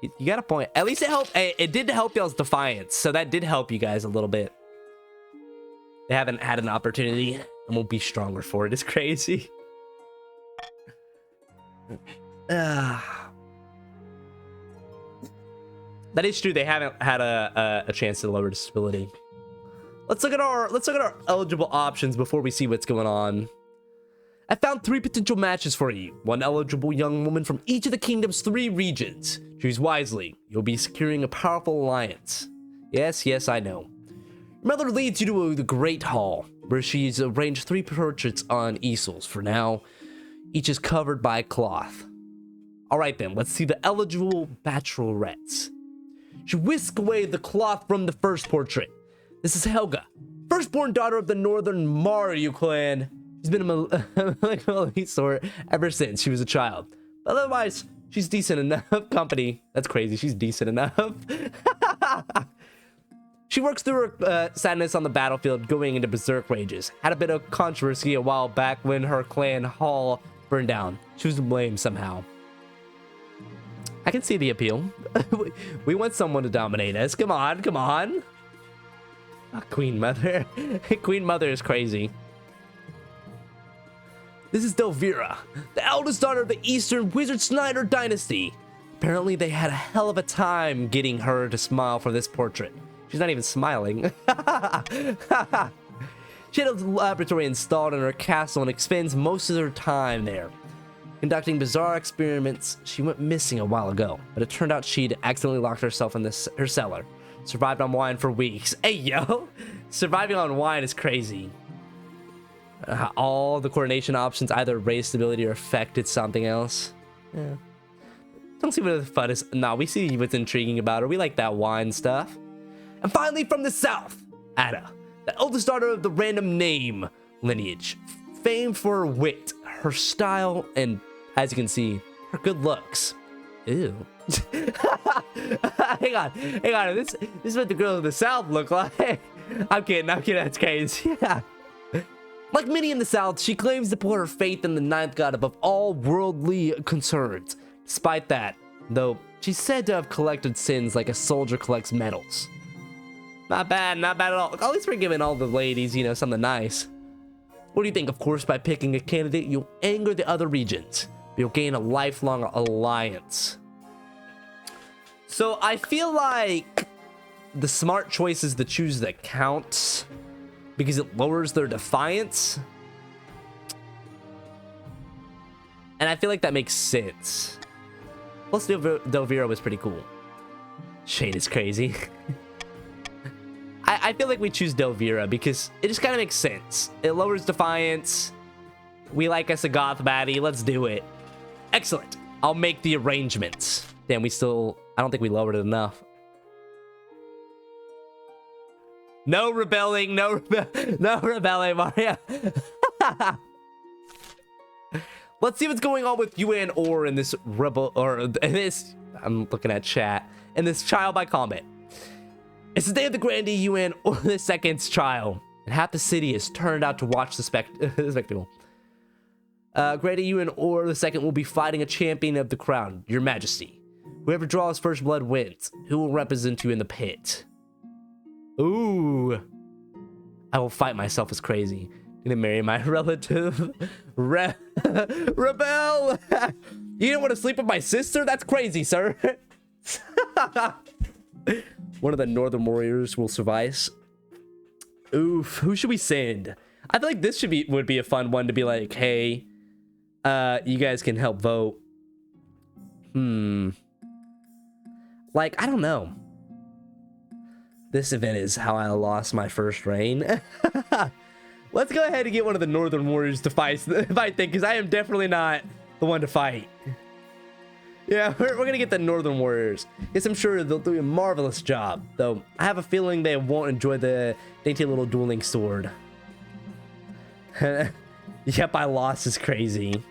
You got a point. At least it helped. It did help y'all's defiance, so that did help you guys a little bit. They haven't had an opportunity and won't be stronger for it. It's crazy. That is true. They haven't had a chance to lower disability. Let's look at our eligible options before we see what's going on. I found 3 potential matches for you. 1 eligible young woman from each of the kingdom's 3 regions. Choose wisely. You'll be securing a powerful alliance. Yes, I know. Your mother leads you to the Great Hall, where she's arranged 3 portraits on easels. For now, each is covered by cloth. Alright then, let's see the eligible bachelorettes. She whisked away the cloth from the first portrait. This is Helga, firstborn daughter of the Northern Mario clan. She's been a Malay sort ever since she was a child. But otherwise, she's decent enough company. That's crazy, she's decent enough. She works through her sadness on the battlefield, going into berserk rages. Had a bit of controversy a while back when her clan hall burned down. She was to blame somehow. I can see the appeal. We want someone to dominate us. Come on. Oh, Queen Mother. Queen Mother is crazy. This is Delvira, the eldest daughter of the Eastern Wizard Snyder dynasty. Apparently they had a hell of a time getting her to smile for this portrait. She's not even smiling. She had a laboratory installed in her castle and spends most of her time there. Conducting bizarre experiments, she went missing a while ago, but it turned out she'd accidentally locked herself in her cellar. Survived on wine for weeks. Hey, yo! Surviving on wine is crazy. All the coordination options either raised stability or affected something else. Yeah. Don't see what the fun is. Nah, we see what's intriguing about her. We like that wine stuff. And finally, from the south, Ada, the eldest daughter of the random name lineage. Famed for her wit, her style, and, as you can see, her good looks. Ew. hang on. This is what the girls of the south look like. I'm kidding, that's crazy. Yeah. Like many in the south, she claims to put her faith in the ninth god above all worldly concerns. Despite that, though, she's said to have collected sins like a soldier collects medals. Not bad at all. At least we're giving all the ladies, something nice. What do you think? Of course, by picking a candidate, you'll anger the other regions, but you'll gain a lifelong alliance. So I feel like the smart choice is to choose the count because it lowers their defiance. And I feel like that makes sense. Plus, Delvira was pretty cool. Shade is crazy. I feel like we choose Delvira because it just kind of makes sense. It lowers defiance. We like us a goth baddie. Let's do it. Excellent. I'll make the arrangements. Damn, I don't think we lowered it enough. No rebelling, no rebelling, Mario. Let's see what's going on with Yuan Or in this I'm looking at chat, in this trial by combat. It's the day of the grandee Yuan Or II's trial, and half the city is turned out to watch the spectacle. Grandee Yuan Or II will be fighting a champion of the crown, your majesty. Whoever draws first blood wins. Who will represent you in the pit? Ooh. I will fight myself as crazy. Gonna marry my relative. Rebel! You didn't want to sleep with my sister? That's crazy, sir. One of the northern warriors will suffice. Oof. Who should we send? I feel like this would be a fun one to be like, hey, you guys can help vote. Like, I don't know. This event is how I lost my first reign. Let's go ahead and get one of the northern warriors to fight because I am definitely not the one to fight. Yeah, we're gonna get the northern warriors. Yes, I'm sure they'll do a marvelous job, though I have a feeling they won't enjoy the dainty little dueling sword. Yep, I lost is crazy.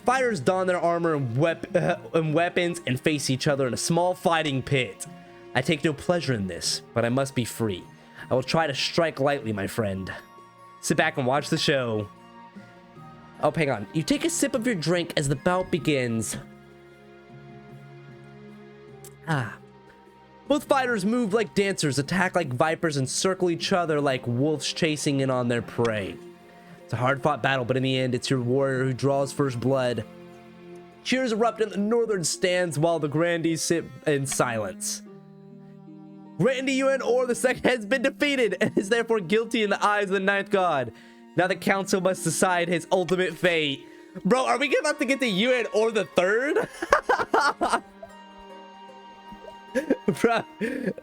Fighters don their armor and weapons and face each other in a small fighting pit. I take no pleasure in this, but I must be free. I will try to strike lightly, my friend. Sit back and watch the show. Oh, hang on. You take a sip of your drink as the bout begins. Both fighters move like dancers, attack like vipers, and circle each other like wolves chasing in on their prey. It's a hard-fought battle, but in the end, it's your warrior who draws first blood. Cheers erupt in the northern stands while the grandees sit in silence. Grandee Yuan Or II has been defeated and is therefore guilty in the eyes of the ninth god. Now the council must decide his ultimate fate. Bro, are we about to get to Yuan Or III? Bro,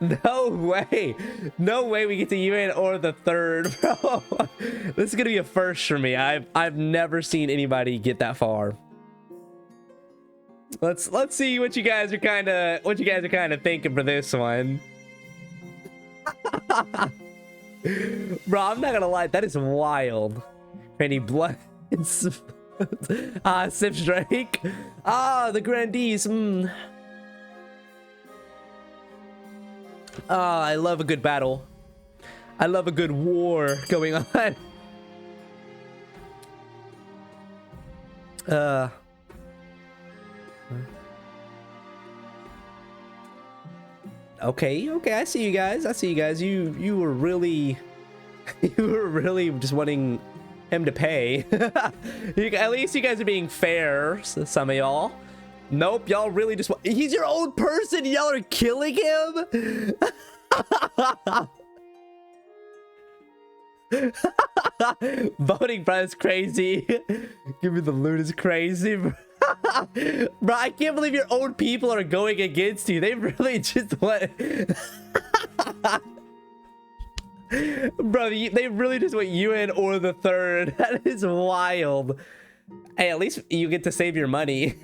no way. No way we get to Yuan Or III, bro. This is gonna be a first for me. I've never seen anybody get that far. Let's see what you guys are kind of thinking for this one. Bro, I'm not gonna lie, that is wild. Randy Blood. Sips Drake. The grandees. I love a good battle. I love a good war going on. Okay, I see you guys. You were really just wanting him to pay. At least you guys are being fair, some of y'all. Nope, y'all really just want... He's your own person, y'all are killing him? Voting, bro, is crazy. Give me the loot is crazy, bro. Bro, I can't believe your own people are going against you. They really just want... Bro, they really just want Yuan Or III. That is wild. Hey, at least you get to save your money.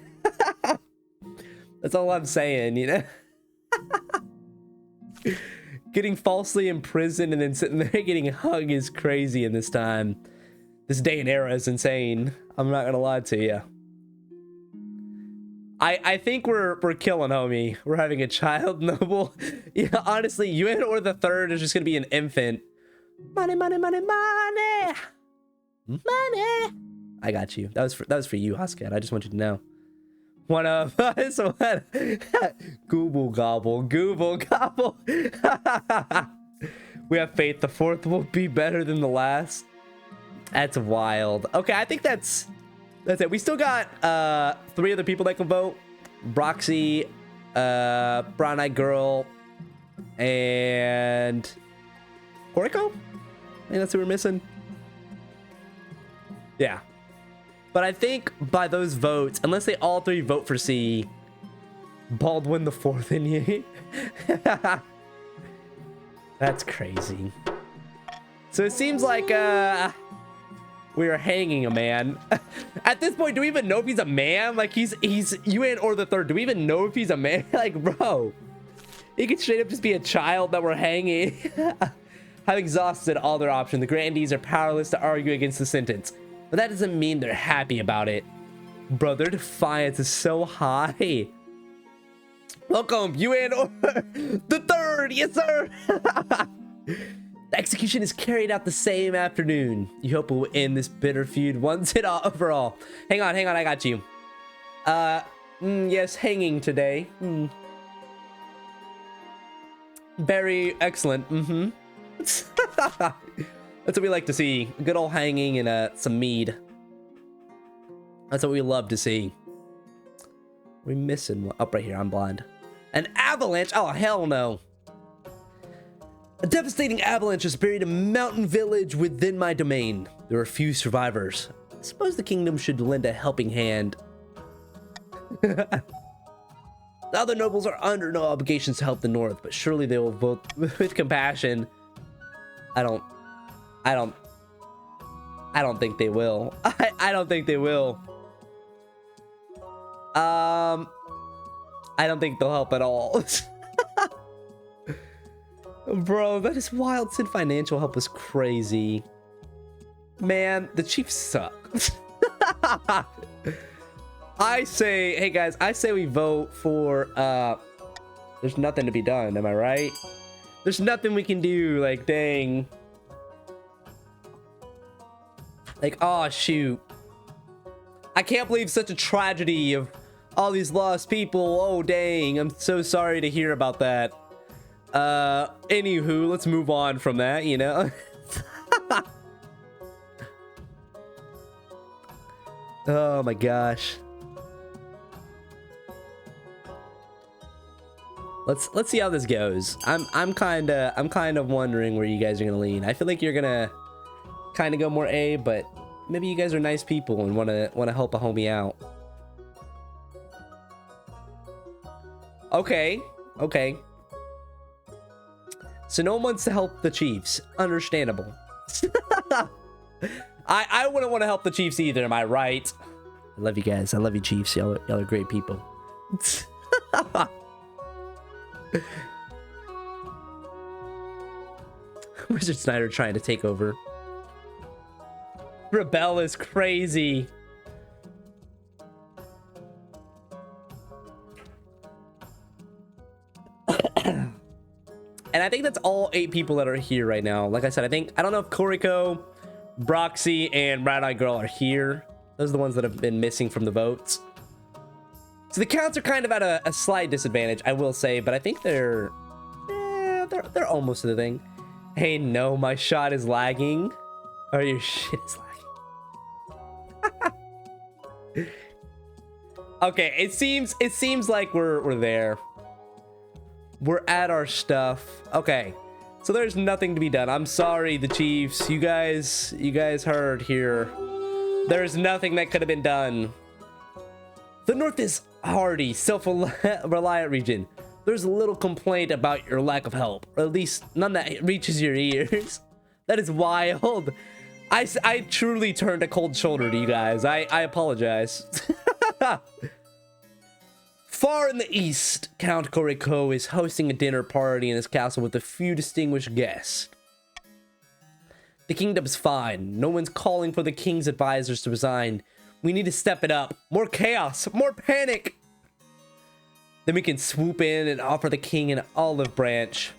That's all I'm saying, you know? Getting falsely imprisoned and then sitting there getting hung is crazy in this time. This day and era is insane. I'm not gonna lie to you. I think we're killing, homie. We're having a child noble. Yeah, honestly, Yuan Or III is just gonna be an infant. Money, money, money, money, money. I got you. That was for you, Hoscat. I just want you to know. One of us. Gooble gobble, gooble gobble. We have faith the fourth will be better than the last. That's wild. Okay, I think that's it. We still got 3 other people that can vote. Broxy, Brown Eyed Girl, and Koriko? I think that's who we're missing. Yeah. But I think by those votes, unless they all 3 vote for C, Baldwin the fourth in you. That's crazy. So it seems like we are hanging a man. At this point, do we even know if he's a man? Like he's Yuan Or III. Do we even know if he's a man? Like, bro, he could straight up just be a child that we're hanging. Have exhausted all their options. The grandees are powerless to argue against the sentence. But that doesn't mean they're happy about it. Bro, their defiance is so high. Welcome, Yuan Or III. Yes, sir. The execution is carried out the same afternoon. You hope it will end this bitter feud once and for all. Hang on, I got you. Yes, hanging today. Very excellent. That's what we like to see. Good old hanging and some mead. That's what we love to see. We're missing one. Up right here, I'm blind. An avalanche? Oh, hell no. A devastating avalanche has buried a mountain village within my domain. There are few survivors. I suppose the kingdom should lend a helping hand. The other nobles are under no obligations to help the north, but surely they will vote with compassion. I don't think they will. I don't think they will. I don't think they'll help at all. Bro, that is wild. Sin Financial help is crazy. Man, the Chiefs suck. I say, hey guys, I say we vote for, there's nothing to be done, am I right? There's nothing we can do, like, dang. Like, oh, shoot. I can't believe such a tragedy of All these lost people. Oh, dang. I'm so sorry to hear about that. Anywho, let's move on from that, you know? Oh my gosh. Let's see how this goes. I'm kind of wondering where you guys are gonna lean. I feel like you're gonna kind of go more A, but maybe you guys are nice people and wanna help a homie out. Okay. So no one wants to help the Chiefs. Understandable. I wouldn't want to help the Chiefs either, am I right? I love you guys. I love you, Chiefs. Y'all are great people. Wizard Snyder trying to take over. Rebel is crazy. And I think that's all 8 people that are here right now. Like I said, I don't know if Koriko, Broxy, and Rat Eye Girl are here. Those are the ones that have been missing from the votes. So the counts are kind of at a slight disadvantage, I will say, but I think they're almost to the thing. Hey, no, my shot is lagging. Or your shit is lagging. Okay, it seems like we're there. We're at our stuff. Okay, so there's nothing to be done. I'm sorry, the Chiefs. You guys heard here. There's nothing that could have been done. The North is hardy, self-reliant region. There's little complaint about your lack of help, or at least none that reaches your ears. That is wild. I truly turned a cold shoulder to you guys. I apologize. Far in the east, Count Koriko is hosting a dinner party in his castle with a few distinguished guests. The kingdom's fine. No one's calling for the king's advisors to resign. We need to step it up. More chaos, more panic. Then we can swoop in and offer the king an olive branch.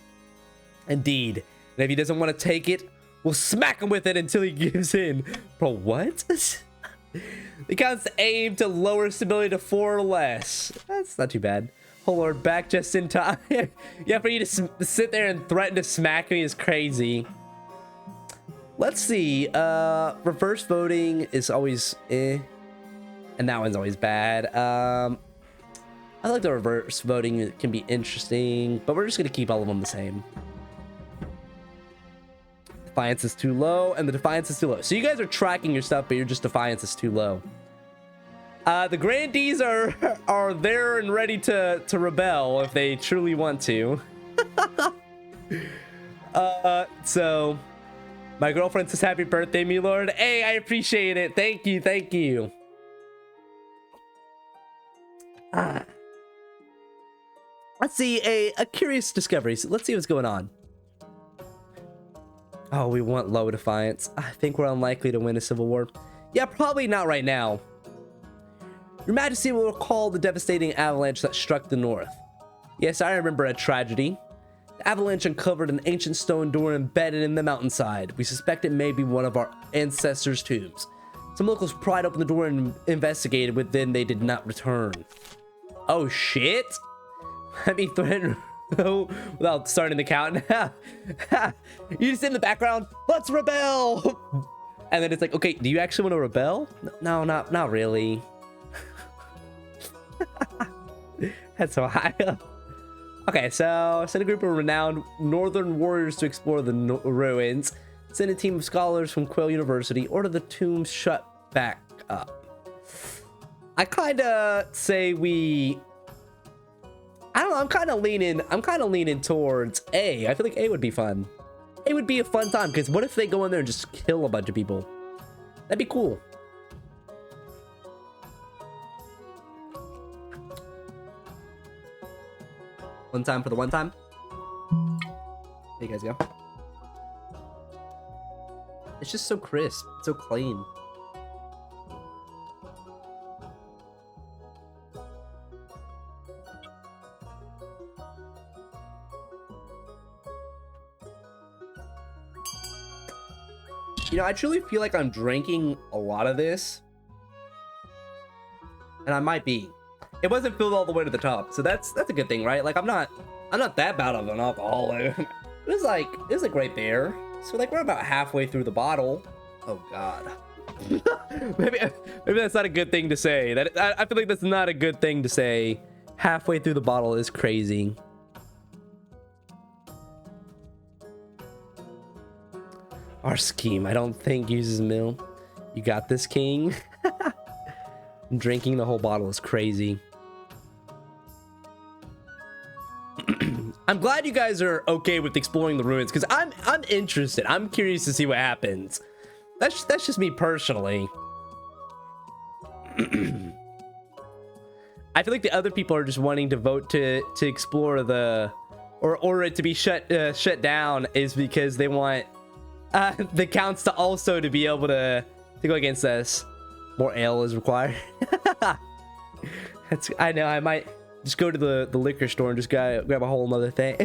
Indeed. And if he doesn't want to take it, we'll smack him with it until he gives in. Bro, what? The count's aim to lower stability to 4 or less. That's not too bad. Oh lord, back just in time. Yeah, for you to sit there and threaten to smack me is crazy. Let's see. Reverse voting is always eh. And that one's always bad. I like the reverse voting. It can be interesting, but we're just gonna keep all of them the same. Defiance is too low, and the defiance is too low. So you guys are tracking your stuff, but your just defiance is too low. The grandees are there and ready to rebel if they truly want to. So my girlfriend says happy birthday, me lord. Hey, I appreciate it. Thank you, thank you. Let's see a curious discovery. So let's see what's going on. Oh, we want low defiance. I think we're unlikely to win a civil war. Yeah, probably not right now. Your Majesty will recall the devastating avalanche that struck the north. Yes, I remember a tragedy. The avalanche uncovered an ancient stone door embedded in the mountainside. We suspect it may be one of our ancestors' tombs. Some locals pried open the door and investigated, but then they did not return. Oh shit! Let me threaten without starting the count. You just in the background, let's rebel! And then it's like, okay, do you actually want to rebel? No, not really. That's so high. Okay, so send a group of renowned northern warriors to explore the ruins. Send a team of scholars from Quail University. Order the tombs shut back up. I kind of say we... I don't know, I'm kind of leaning towards A. I feel like A would be fun. A would be a fun time, because what if they go in there and just kill a bunch of people? That'd be cool. One time for the one time. There you guys go. It's just so crisp, so clean. You know, I truly feel like I'm drinking a lot of this. And I might be. It wasn't filled all the way to the top, so that's a good thing, right? Like I'm not that bad of an alcoholic. It was like right there. So like we're about halfway through the bottle. Oh God. maybe that's not a good thing to say. I feel like that's not a good thing to say. Halfway through the bottle is crazy. Our scheme, I don't think, uses mill. You got this, king. Drinking the whole bottle is crazy. I'm glad you guys are okay with exploring the ruins because I'm interested. I'm curious to see what happens. That's just me personally. I feel like the other people are just wanting to vote to explore the or it to be shut down is because they want the counts to also to be able to go against us. More ale is required. I know I might just go to the liquor store and just grab a whole nother thing.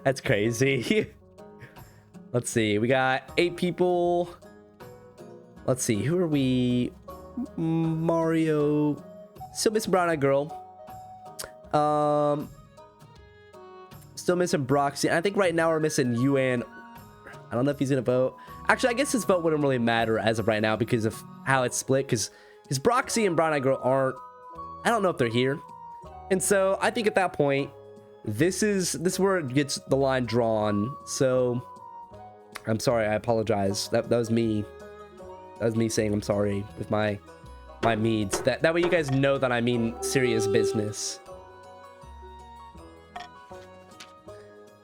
That's crazy. Let's see. We got 8 people. Let's see. Who are we? Mario. Still missing Brown Eyed Girl. Still missing Broxy. I think right now we're missing Yuan. I don't know if he's gonna vote. Actually, I guess his vote wouldn't really matter as of right now because of how it's split. Because Broxy and Brown Eyed Girl aren't. I don't know if they're here. And so I think at that point, this is where it gets the line drawn. So I'm sorry. I apologize. That was me. That was me saying I'm sorry with my meads. That way you guys know that I mean serious business.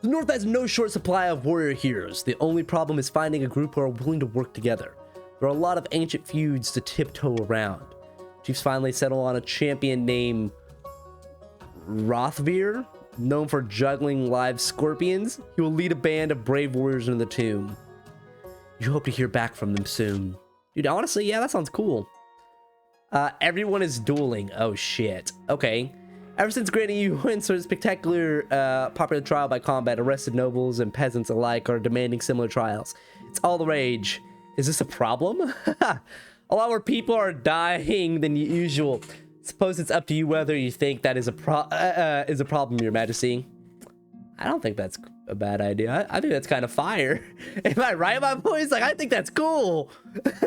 The North has no short supply of warrior heroes. The only problem is finding a group who are willing to work together. There are a lot of ancient feuds to tiptoe around. Chiefs finally settle on a champion named Rothveer, known for juggling live scorpions. He will lead a band of brave warriors into the tomb. You hope to hear back from them soon. Dude, honestly, yeah, that sounds cool. Everyone is dueling. Oh, shit. Okay. Ever since granting you wins for a spectacular popular trial by combat, arrested nobles and peasants alike are demanding similar trials. It's all the rage. Is this a problem? A lot more people are dying than usual. Suppose it's up to you whether you think that is a problem, Your Majesty. I don't think that's a bad idea. I think that's kind of fire. Am I right, my boys? Like, I think that's cool.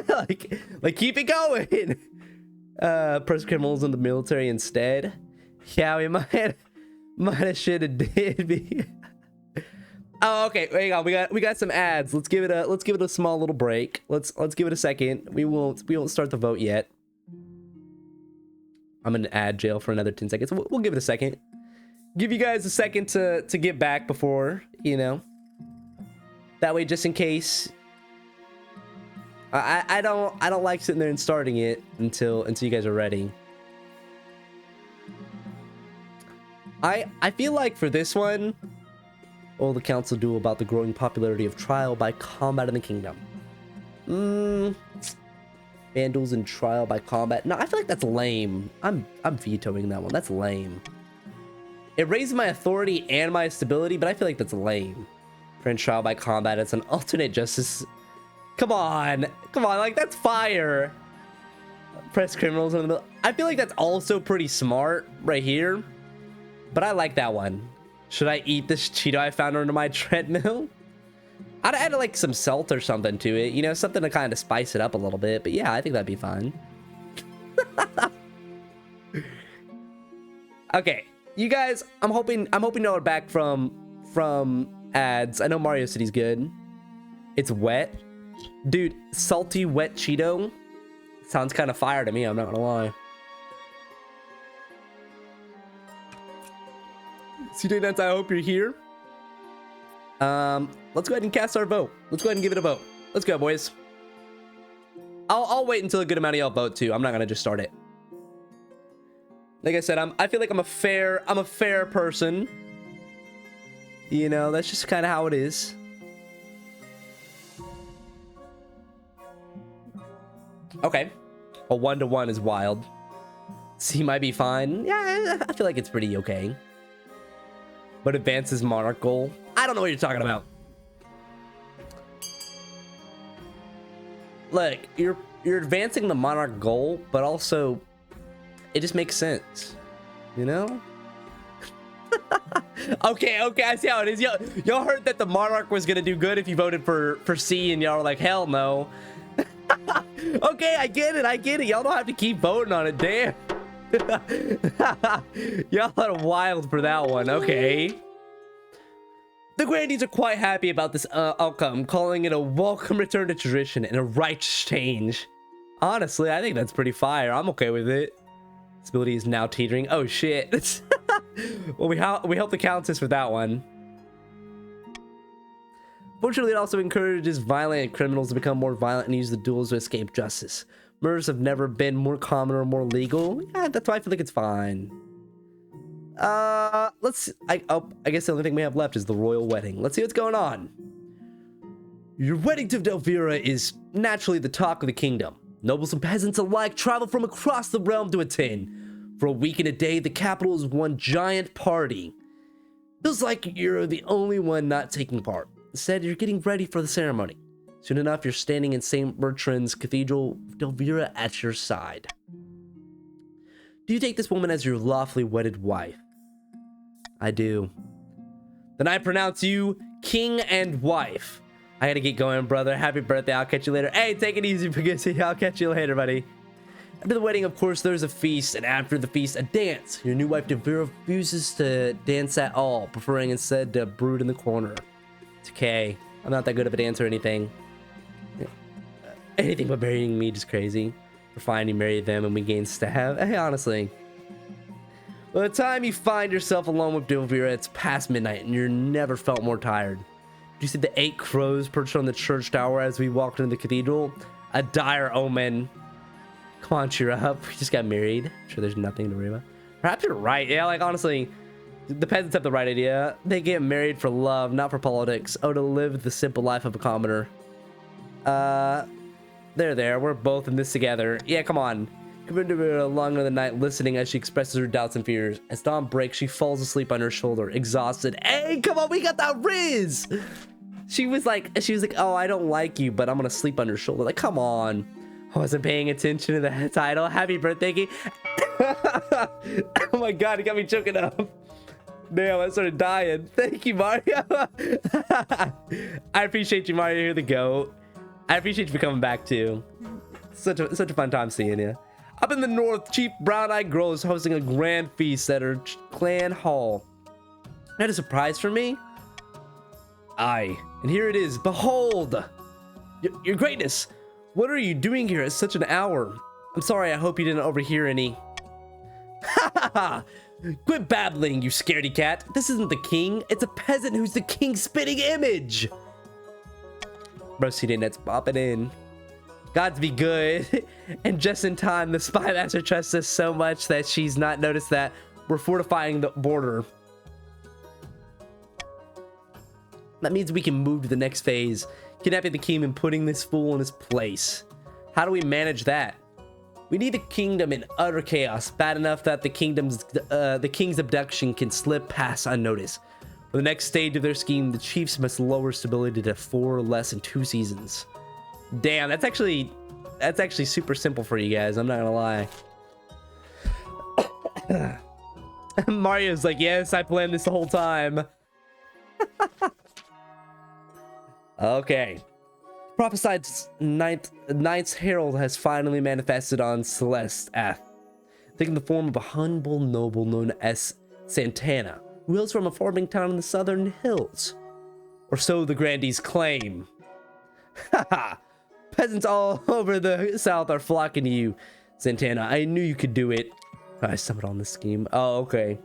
like keep it going. Press criminals in the military instead. Yeah, we might have should have did be. Oh, okay. Hang on. We got some ads. Let's give it a small little break. Let's give it a second. We won't start the vote yet. I'm in ad jail for another 10 seconds. We'll give it a second. Give you guys a second to get back before, you know. That way, just in case. I don't like sitting there and starting it until you guys are ready. I feel like for this one, all the council duel about the growing popularity of trial by combat in the kingdom. Vandals and trial by combat. No, I feel like that's lame. I'm vetoing that one. That's lame. It raises my authority and my stability, but I feel like that's lame. Friend trial by combat. It's an alternate justice. Come on, like that's fire. Press criminals in the middle. I feel like that's also pretty smart right here. But I like that one. Should I eat this Cheeto I found under my treadmill? I'd add like some salt or something to it, you know, something to kind of spice it up a little bit. But yeah, I think that'd be fine. Okay, you guys, I'm hoping y'all are back from ads. I know Mario City's good. It's wet, dude. Salty wet Cheeto sounds kind of fire to me. I'm not gonna lie. CJ Nets, I hope you're here. Let's go ahead and cast our vote. Let's go ahead and give it a vote. Let's go, boys. I'll wait until a good amount of y'all vote too. I'm not gonna just start it. Like I said, I feel like I'm a fair person. You know, that's just kind of how it is. Okay. A 1-to-1 is wild. C might be fine. Yeah, I feel like it's pretty okay. But advances monarch goal. I don't know what you're talking about. Look, you're advancing the monarch goal, but also it just makes sense, you know? Okay, I see how it is. Y'all heard that the monarch was gonna do good if you voted for C, and y'all were like, hell no. Okay, I get it. Y'all don't have to keep voting on it, damn. Y'all are wild for that one. Okay. The Grandies are quite happy about this outcome, calling it a welcome return to tradition and a righteous change. Honestly, I think that's pretty fire. I'm okay with it. Stability is now teetering. Oh shit. Well, we help the Countess with that one. Fortunately, it also encourages violent criminals to become more violent and use the duels to escape justice. Murders have never been more common or more legal. Yeah, that's why I feel like it's fine. I guess the only thing we have left is the royal wedding. Let's see what's going on. Your wedding to Delvira is naturally the talk of the kingdom. Nobles and peasants alike travel from across the realm to attend. For a week and a day, the capital is one giant party. Feels like you're the only one not taking part. Instead, you're getting ready for the ceremony. Soon enough, you're standing in St. Bertrand's Cathedral, Delvira at your side. Do you take this woman as your lawfully wedded wife? I do. Then I pronounce you king and wife. I gotta get going, brother. Happy birthday. I'll catch you later. Hey, take it easy, Pagasi. I'll catch you later, buddy. After the wedding, of course, there's a feast, and after the feast, a dance. Your new wife, Delvira, refuses to dance at all, preferring instead to brood in the corner. It's okay. I'm not that good of a dancer or anything. Anything but marrying me is crazy. We're fine, you marry them and we gain staff. Hey, honestly. By the time you find yourself alone with Delvira, it's past midnight and you're never felt more tired. Do you see the 8 crows perched on the church tower as we walked into the cathedral? A dire omen. Come on, cheer up. We just got married. I'm sure there's nothing to worry about. Perhaps you're right. Yeah, like, honestly, the peasants have the right idea. They get married for love, not for politics. Oh, to live the simple life of a commoner. There. We're both in this together. Yeah, come on. Come into her along in the night, listening as she expresses her doubts and fears. As dawn breaks, she falls asleep on her shoulder, exhausted. Hey, come on, we got that Riz! She was like, oh, I don't like you, but I'm gonna sleep on your shoulder. Like, come on. I wasn't paying attention to the title. Happy birthday, Key. Oh my god, it got me choking up. Damn, I started dying. Thank you, Mario. I appreciate you, Mario. You're the GOAT. I appreciate you for coming back too. Such a fun time seeing you. Up in the north, Chief Brown-Eyed Girl is hosting a grand feast at her clan hall. That is a surprise for me. Aye, and here it is. Behold, your greatness. What are you doing here at such an hour? I'm sorry. I hope you didn't overhear any. Ha ha ha! Quit babbling, you scaredy cat. This isn't the king. It's a peasant who's the king's spitting image. Bro, CDNet's popping in. Gods be good. And just in time, the spy master trusts us so much that she's not noticed that we're fortifying the border. That means we can move to the next phase, kidnapping the king and putting this fool in his place. How do we manage that? We need the kingdom in utter chaos, bad enough that the king's abduction can slip past unnoticed. For the next stage of their scheme, the chiefs must lower stability to 4 or less in 2 seasons. Damn, that's actually super simple for you guys. I'm not gonna lie. Mario's like, yes, I planned this the whole time. Okay. Prophesied Knight's Herald has finally manifested on Celeste F, taking the form of a humble noble known as Santana, who hails from a farming town in the southern hills. Or so the Grandies claim. Haha! Peasants all over the south are flocking to you, Santana. I knew you could do it. I stumbled on this scheme. Oh, okay.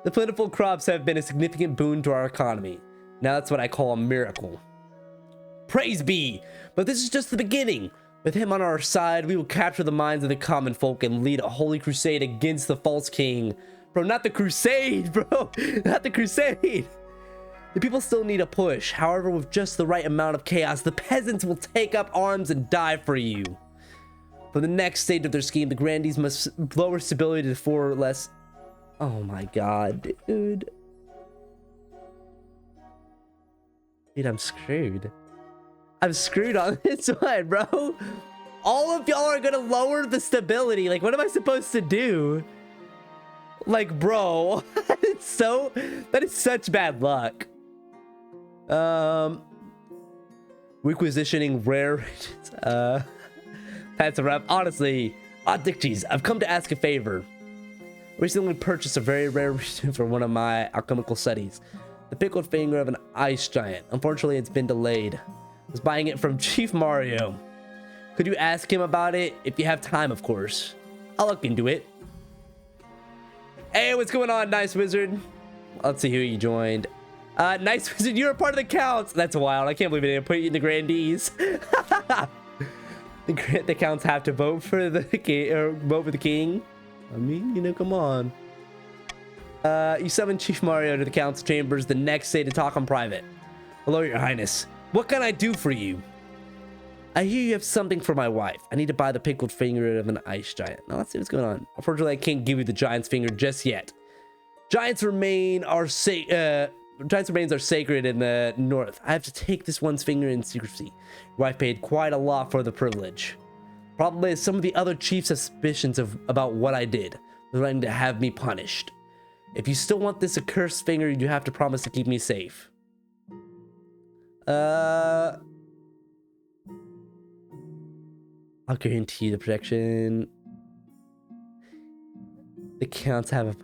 The plentiful crops have been a significant boon to our economy. Now that's what I call a miracle. Praise be! But this is just the beginning. With him on our side, we will capture the minds of the common folk and lead a holy crusade against the false king. Bro, not the crusade, bro! Not the crusade! The people still need a push. However, with just the right amount of chaos, the peasants will take up arms and die for you. For the next stage of their scheme, the Grandies must lower stability to 4 or less. Oh my god, dude. Dude, I'm screwed. I'm screwed on this one, bro. All of y'all are gonna lower the stability. Like, what am I supposed to do? Like, bro, that is such bad luck. Requisitioning rare regions. That's a wrap. Honestly, Dick Cheese, I've come to ask a favor. Recently purchased a very rare region for one of my alchemical studies. The pickled finger of an ice giant. Unfortunately, it's been delayed. I was buying it from Chief Mario. Could you ask him about it? If you have time, of course. I'll look into it. Hey, what's going on, Nice Wizard? Let's see who you joined. Nice Wizard, you're a part of the counts. That's wild. I can't believe they didn't put you in the grandees. The counts have to vote for the king, or vote for the king. I mean, you know, come on. You summon Chief Mario to the council chambers the next day to talk on private. Hello, Your Highness. What can I do for you? I hear you have something for my wife. I need to buy the pickled finger of an ice giant. Now let's see what's going on. Unfortunately, I can't give you the giant's finger just yet. Giants remains are sacred in the north. I have to take this one's finger in secrecy. Your wife paid quite a lot for the privilege. Problem is, some of the other chiefs have suspicions about what I did. They're trying to have me punished. If you still want this accursed finger, you have to promise to keep me safe. I'll guarantee the protection. The counts have a...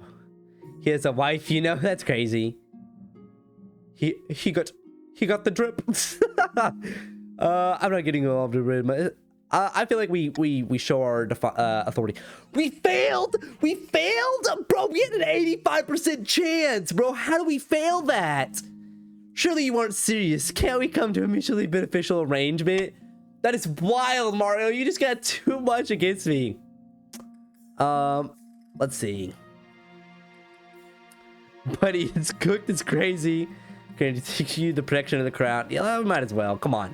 He has a wife, you know? That's crazy. He got the drip. I'm not getting involved in my... I feel like we show our authority. We failed! We failed! Bro, we had an 85% chance! Bro, how do we fail that? Surely you aren't serious. Can't we come to a mutually beneficial arrangement? That is wild, Mario. You just got too much against me. Let's see. Buddy, it's cooked. It's crazy. Going to teach you the protection of the crown. Yeah, we might as well. Come on.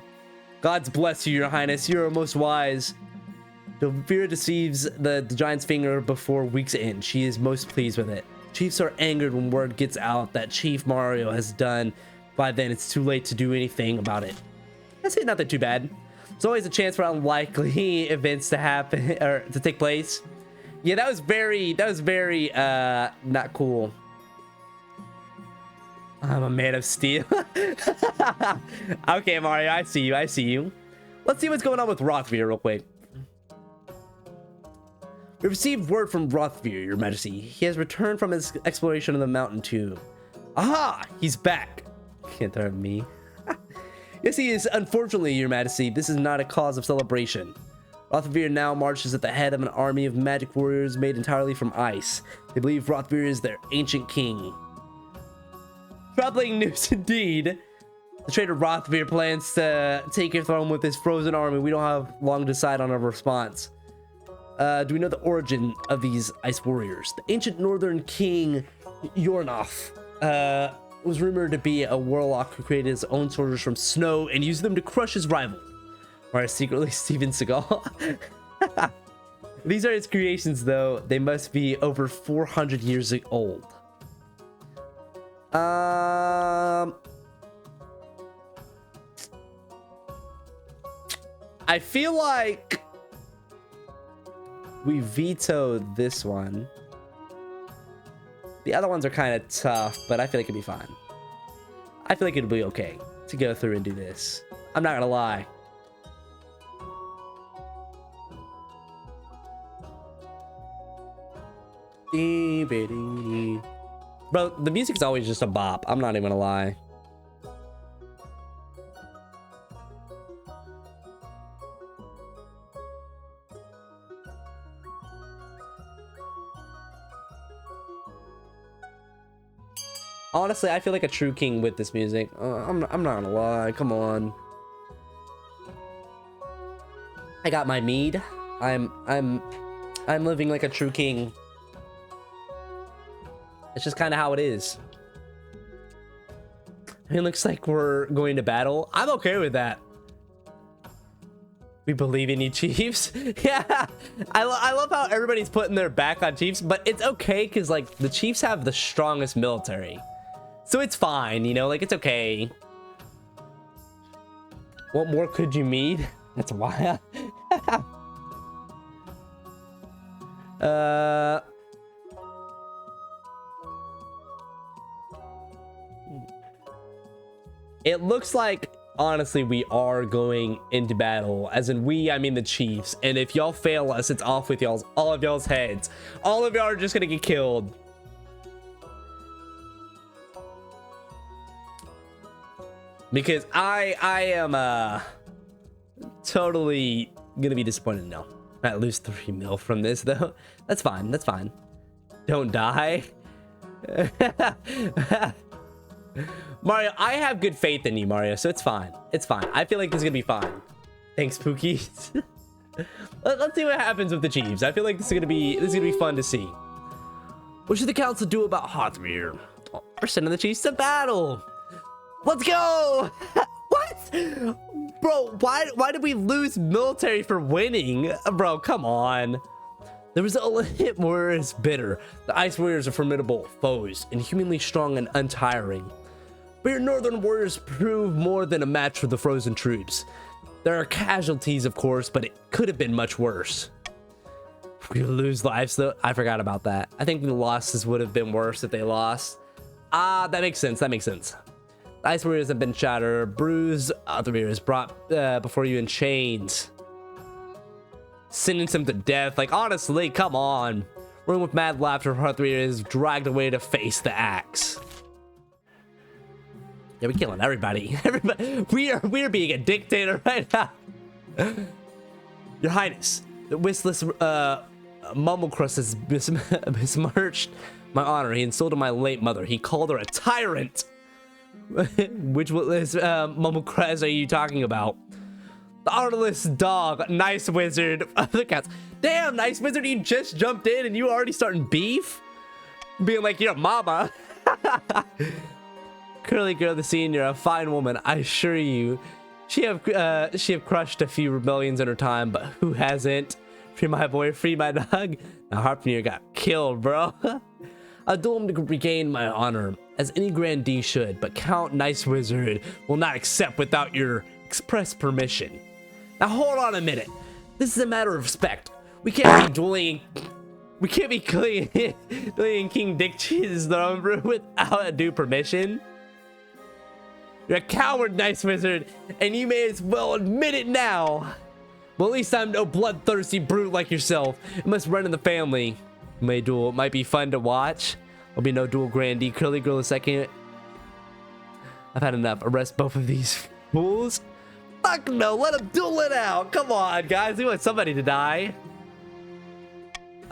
God's bless you, Your Highness. You are most wise. Delphira deceives the giant's finger before week's end. She is most pleased with it. Chiefs are angered when word gets out that Chief Mario has done. By then, it's too late to do anything about it. That's not that too bad. There's always a chance for unlikely events to happen or to take place. Yeah, that was very not cool. I'm a man of steel. Okay, Mario, I see you. Let's see what's going on with Rothveer real quick. We received word from Rothveer, Your Majesty. He has returned from his exploration of the mountain too. Aha! He's back. Can't throw me. Yes, he is. Unfortunately, Your Majesty, this is not a cause of celebration. Rothveer now marches at the head of an army of magic warriors made entirely from ice. They believe Rothveer is their ancient king. Troubling news indeed. The traitor Rothveer plans to take your throne with his frozen army. We don't have long to decide on a response. Do we know the origin of these ice warriors? The ancient northern king Yornoth was rumored to be a warlock who created his own soldiers from snow and used them to crush his rival. Or secretly Steven Seagal. These are his creations, though. They must be over 400 years old. I feel like we vetoed this one. The other ones are kind of tough, but I feel like it'd be fine. I feel like it'd be okay to go through and do this. I'm not gonna lie. Bro, the music's always just a bop. I'm not even gonna lie. Honestly, I feel like a true king with this music. I'm not gonna lie. Come on. I got my mead. I'm living like a true king. It's just kind of how it is. It looks like we're going to battle. I'm okay with that. We believe in you, Chiefs. Yeah, I love how everybody's putting their back on Chiefs, but it's okay because like the Chiefs have the strongest military, so it's fine. You know, like it's okay. What more could you need? That's wild. Uh, it looks like, honestly, we are going into battle. As in we, I mean the Chiefs. And if y'all fail us, it's off with all of y'all's heads. All of y'all are just gonna get killed. Because I am totally gonna be disappointed. No, I might lose 3 mil from this though. That's fine. That's fine. Don't die. Mario, I have good faith in you, Mario, so it's fine. It's fine. I feel like this is gonna be fine. Thanks, Pookie. Let's see what happens with the Chiefs. I feel like this is gonna be fun to see. What should the council do about Hothmere? We're sending the Chiefs to battle. Let's go. What? Bro, why did we lose military for winning? Bro, come on. The result was bitter. The Ice Warriors are formidable foes, inhumanly strong and untiring. But your Northern Warriors prove more than a match for the frozen troops. There are casualties, of course, but it could have been much worse. We lose lives, though. I forgot about that. I think the losses would have been worse if they lost. Ah, that makes sense. That makes sense. The Ice Warriors have been shattered, bruised. Othermere is brought before you in chains. Sentence him to death. Like, honestly, come on. Roaring with mad laughter, Othermere is dragged away to face the axe. Yeah, we're killing everybody. We are being a dictator right now. Your Highness, the wistless Mumblecrust has besmirched my honor. He insulted my late mother. He called her a tyrant. Which Mumblecrust are you talking about? The honorless dog, Nice Wizard. Other cats. Damn, Nice Wizard, you just jumped in and you already starting beef? Being like your mama. Curly Girl the Senior, a fine woman, I assure you. She have crushed a few rebellions in her time, but who hasn't? Free my boy, free my dog. Now Harpneer got killed, bro. I'll do him to regain my honor, as any grandee should, but Count Nice Wizard will not accept without your express permission. Now hold on a minute. This is a matter of respect. We can't be dueling. We can't be dueling King Dick Cheese's throne room without a due permission. You're a coward, Nice Wizard, and you may as well admit it now. Well, at least I'm no bloodthirsty brute like yourself. It must run in the family. May duel. It might be fun to watch. There'll be no duel grandee. Curly Girl a second. I've had enough. Arrest both of these fools. Fuck no. Let them duel it out. Come on, guys. We want somebody to die.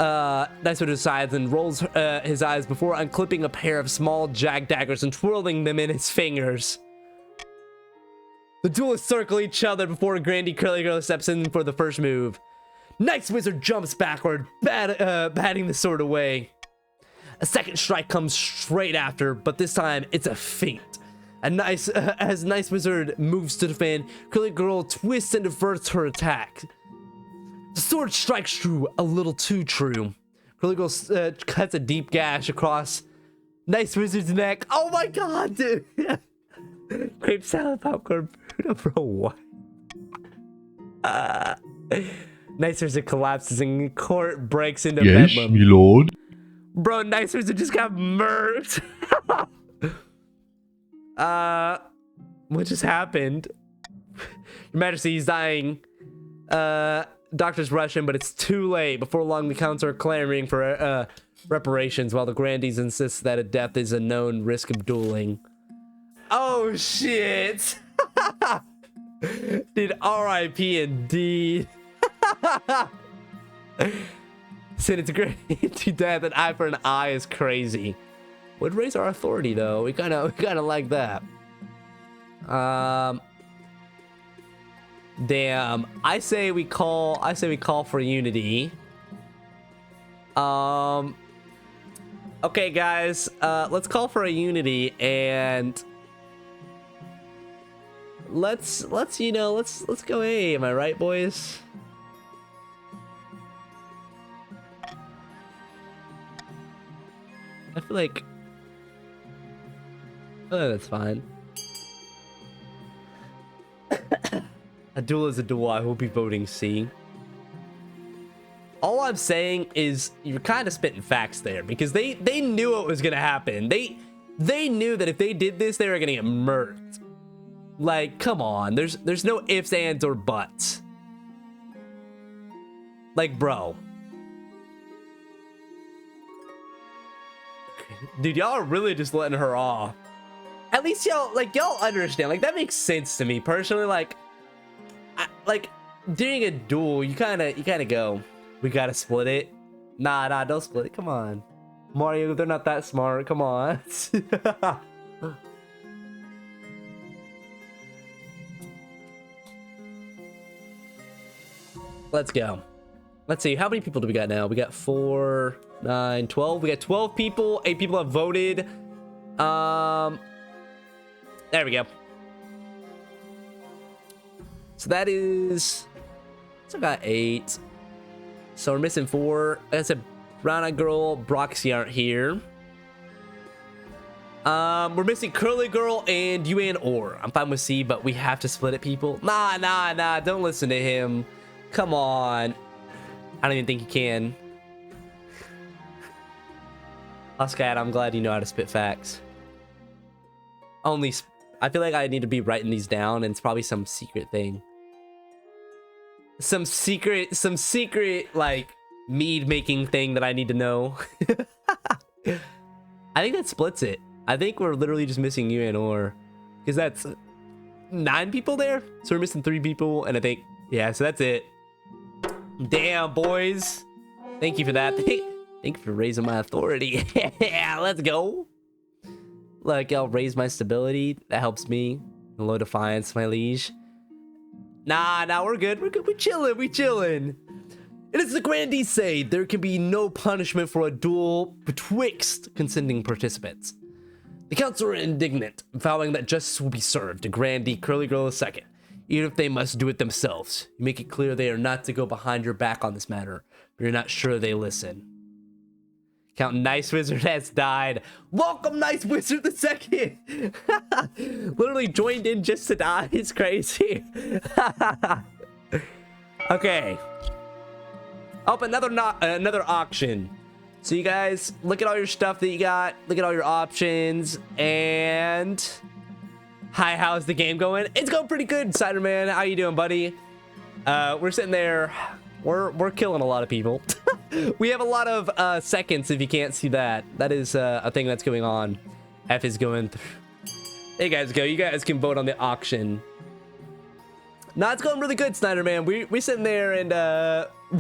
Nice Wizard decides and rolls his eyes before unclipping a pair of small jag daggers and twirling them in his fingers. The duelists circle each other before Grandee Curly Girl steps in for the first move. Nice Wizard jumps backward, batting the sword away. A second strike comes straight after, but this time it's a feint. As Nice Wizard moves to defend, Curly Girl twists and diverts her attack. The sword strikes true, a little too true. Curly Girl cuts a deep gash across Nice Wizard's neck. Oh my god, dude! Grape salad, popcorn, bro, what? Nice Wizard collapses and court breaks into Yes, bedlam. my lord. Bro, Nice Wizard just got murked. What just happened? Your Majesty, he's dying. Doctors rush him, but it's too late. Before long, the counts are clamoring for reparations, while the grandees insist that a death is a known risk of dueling. Oh shit! Dude, R.I.P. indeed. Sentence to death, an eye for an eye is crazy. Would raise our authority though. We kind of like that. Damn. I say we call for unity. Okay, guys. Let's call for a unity and let's go. Hey, am I right, boys? I feel like that's fine. A duel is a duel. I will be voting C. all I'm saying is you're kind of spitting facts there, because they knew what was gonna happen. They knew that if they did this, they were gonna get murked. Like, come on, there's no ifs, ands, or buts. Like, bro. Dude, y'all are really just letting her off. At least y'all understand. Like, that makes sense to me personally. Like, during a duel, you kind of go, we gotta split it. Nah, don't split it. Come on, Mario. They're not that smart. Come on. Let's go. Let's see. How many people do we got now? We got 4, 9, 12. We got 12 people. 8 people have voted. There we go. So that is... So I got 8. So we're missing 4. Like I said, Brown-Eyed Girl, Broxy aren't here. We're missing Curly Girl and Yuan Or. I'm fine with C, but we have to split it, people. Nah. Don't listen to him. Come on. I don't even think you can. Oscar, I'm glad you know how to spit facts. I feel like I need to be writing these down, and it's probably some secret thing. Some secret, like, mead making thing that I need to know. I think that splits it. I think we're literally just missing you and Or. Because that's 9 people there. So we're missing 3 people, and I think, yeah, so that's it. Damn, boys. Thank you for that. Thank you for raising my authority. Yeah, let's go. Like, I'll raise my stability. That helps me. Low defiance, my liege. Nah, we're good. We're good. We chilling. It is the grandees say there can be no punishment for a duel betwixt consenting participants. The council are indignant, vowing that justice will be served to Grandee Curly Girl II, even if they must do it themselves. You make it clear they are not to go behind your back on this matter, but you're not sure they listen. Count Nice Wizard has died. Welcome, Nice Wizard II. Literally joined in just to die. It's crazy. Okay. Up another auction. So you guys look at all your stuff that you got. Look at all your options. And hi, how's the game going? It's going pretty good, Ciderman. How you doing, buddy? We're sitting there. We're killing a lot of people. We have a lot of seconds, if you can't see that. That is a thing that's going on. F is going through. There you guys go. You guys can vote on the auction. No, it's going really good, Snyderman. We're sitting there, and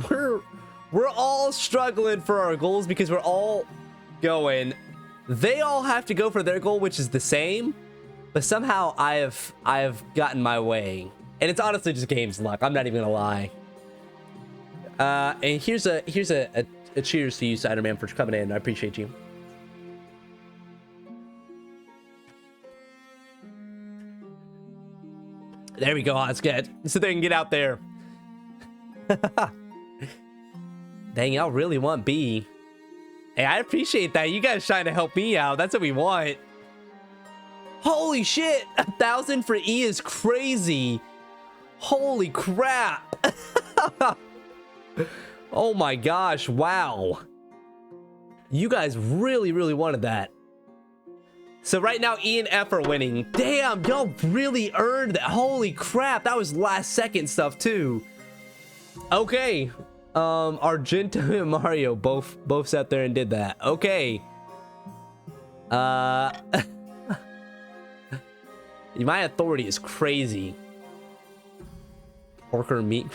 we're all struggling for our goals because we're all going. They all have to go for their goal, which is the same, but somehow I have gotten my way, and it's honestly just game's luck. I'm not even gonna lie. And here's a cheers to you, Ciderman, for coming in. I appreciate you. There we go. That's good. So they can get out there. Dang, y'all really want B. Hey, I appreciate that. You guys trying to help me out. That's what we want. Holy shit. 1,000 for E is crazy. Holy crap. Oh my gosh. Wow. You guys really wanted that. So right now E and F are winning. Damn, y'all really earned that. Holy crap. That was last second stuff too. Okay. Argento and Mario both sat there and did that. Okay. My authority is crazy. Porker meat.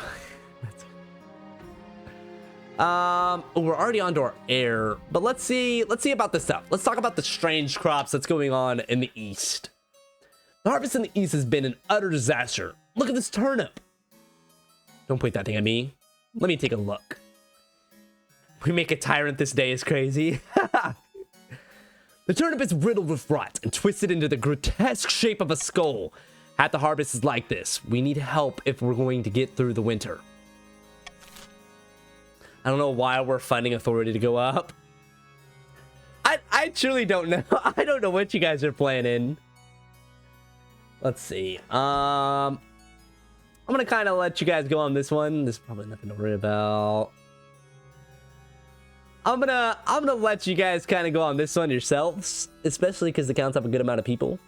We're already onto our air, but let's see about this stuff. Let's talk about the strange crops that's going on in the east. The harvest in the east has been an utter disaster. Look at this turnip. Don't point that thing at me. Let me take a look. We make a tyrant this day is crazy. The turnip is riddled with rot and twisted into the grotesque shape of a skull. Half the harvest is like this. We need help if we're going to get through the winter. I don't know why we're finding authority to go up. I truly don't know. I don't know what you guys are planning. Let's see. I'm gonna kind of let you guys go on this one. There's probably nothing to worry about. I'm gonna let you guys kind of go on this one yourselves, especially because the counts have a good amount of people.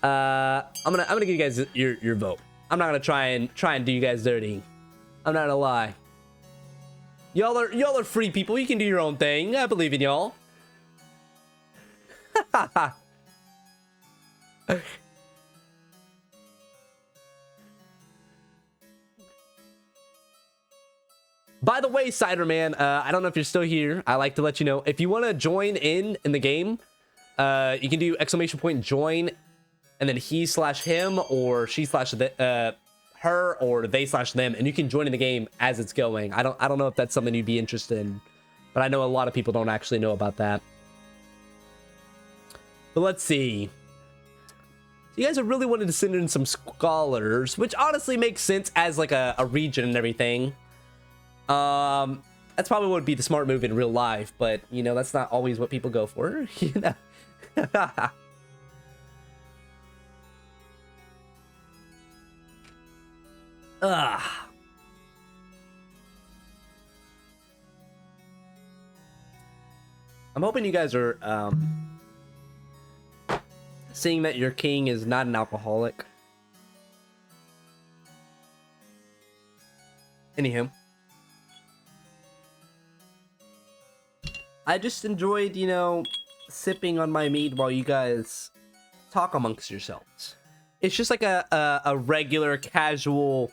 I'm gonna give you guys your vote. I'm not gonna try and do you guys dirty. I'm not gonna lie. Y'all are free people. You can do your own thing. I believe in y'all. By the way, Cider Man, I don't know if you're still here. I like to let you know, if you want to join in the game, you can do !join, and then he/him, or her, or they/them, and you can join in the game as it's going. I don't know if that's something you'd be interested in, but I know a lot of people don't actually know about that. But let's see. You guys are really wanting to send in some scholars, which honestly makes sense as like a region and everything. That's probably what would be the smart move in real life, but you know, that's not always what people go for. You know. I'm hoping you guys are seeing that your king is not an alcoholic. Anywho, I just enjoyed, you know, sipping on my mead while you guys talk amongst yourselves. It's just like a regular casual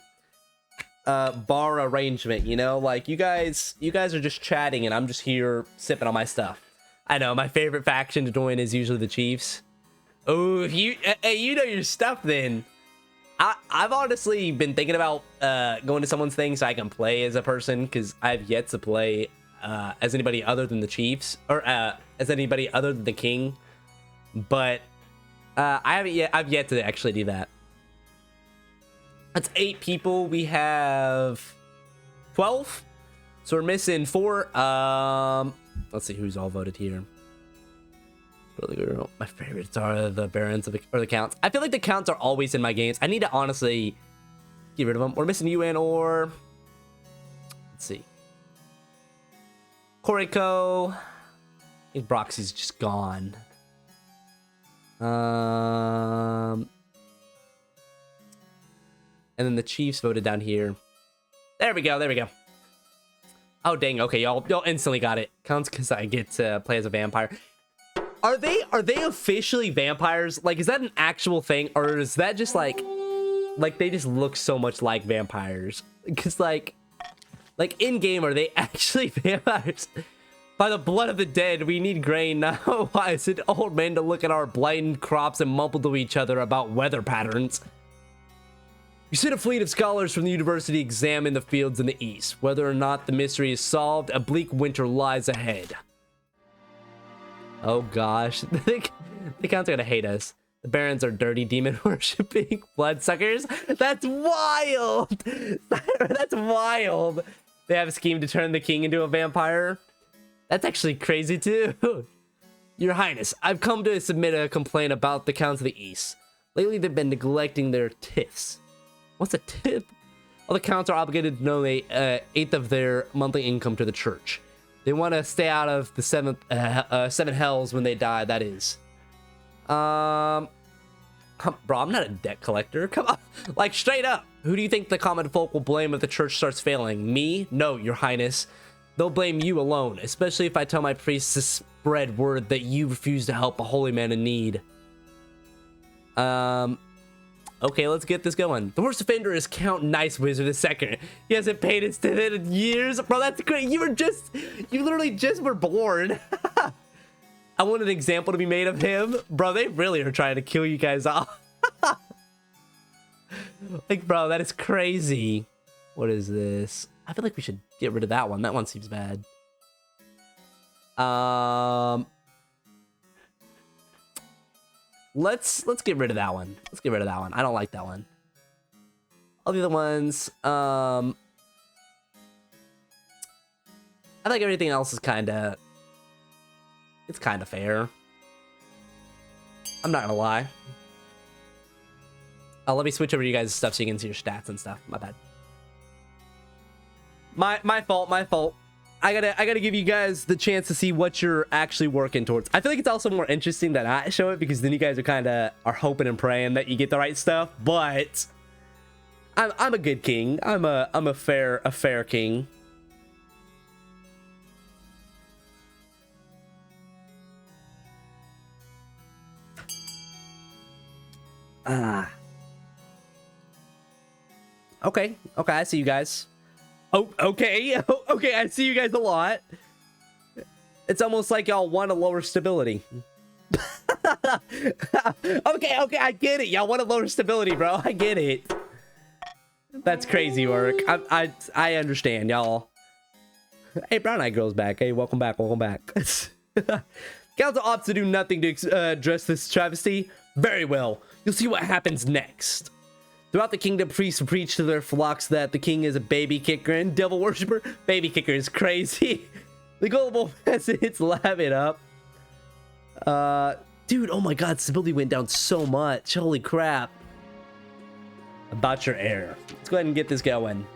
bar arrangement, you know, like you guys are just chatting and I'm just here sipping on my stuff. I know my favorite faction to join is usually the Chiefs. Oh, if you know your stuff, then I've honestly been thinking about going to someone's thing so I can play as a person, because I've yet to play as anybody other than the Chiefs, or as anybody other than the King. But I've yet to actually do that. That's 8 people. We have 12, so we're missing 4. Let's see who's all voted here. My favorites are the Barons or the Counts. I feel like the Counts are always in my games. I need to honestly get rid of them. We're missing UN or, let's see, Koriko. I think Broxy's just gone. And then the Chiefs voted down here. There we go. There we go. Oh dang. Okay, y'all instantly got it. Counts because I get to play as a vampire. Are they officially vampires? Like, is that an actual thing, or is that just like they just look so much like vampires? Because like in game, are they actually vampires? By the blood of the dead, we need grain now. Why is it old men to look at our blighted crops and mumble to each other about weather patterns? You sent a fleet of scholars from the university to examine the fields in the east. Whether or not the mystery is solved, a bleak winter lies ahead. Oh gosh, the Counts are gonna hate us. The Barons are dirty demon worshipping bloodsuckers. That's wild. That's wild. They have a scheme to turn the king into a vampire. That's actually crazy too. Your Highness, I've come to submit a complaint about the Counts of the East. Lately, they've been neglecting their tiffs. What's a tip? All the Counts are obligated to donate 1/8 of their monthly income to the church. They want to stay out of the seven hells when they die, that is. Bro, I'm not a debt collector. Come on. Like, straight up. Who do you think the common folk will blame if the church starts failing? Me? No, Your Highness. They'll blame you alone, especially if I tell my priests to spread word that you refuse to help a holy man in need. Okay, let's get this going. The worst offender is Count Nice Wizard II. He hasn't paid his dividend in years. Bro, that's great. You literally just were born. I want an example to be made of him. Bro, they really are trying to kill you guys off. Like, bro, that is crazy. What is this? I feel like we should get rid of that one. That one seems bad. Let's get rid of that one. Let's get rid of that one. I don't like that one. All the other ones, I think everything else is it's kind of fair. I'm not gonna lie. Let me switch over to you guys' stuff so you can see your stats and stuff. My bad. My fault. I gotta give you guys the chance to see what you're actually working towards. I feel like it's also more interesting that I show it, because then you guys are hoping and praying that you get the right stuff. But I'm a good king. I'm a fair king. Okay, I see you guys. Oh, okay, okay, I see you guys a lot. It's almost like y'all want a lower stability. Okay, I get it. Y'all want a lower stability, bro. I get it. That's crazy work. I understand, y'all. Hey, Brown Eyed Girl's back. Hey, welcome back. Council opts to do nothing to address this travesty. Very well. You'll see what happens next. Throughout the kingdom, priests preach to their flocks that the king is a baby kicker and devil worshiper. Baby kicker is crazy. The gullible peasants laugh it up. Dude, oh my god, stability went down so much. Holy crap. About your heir. Let's go ahead and get this going.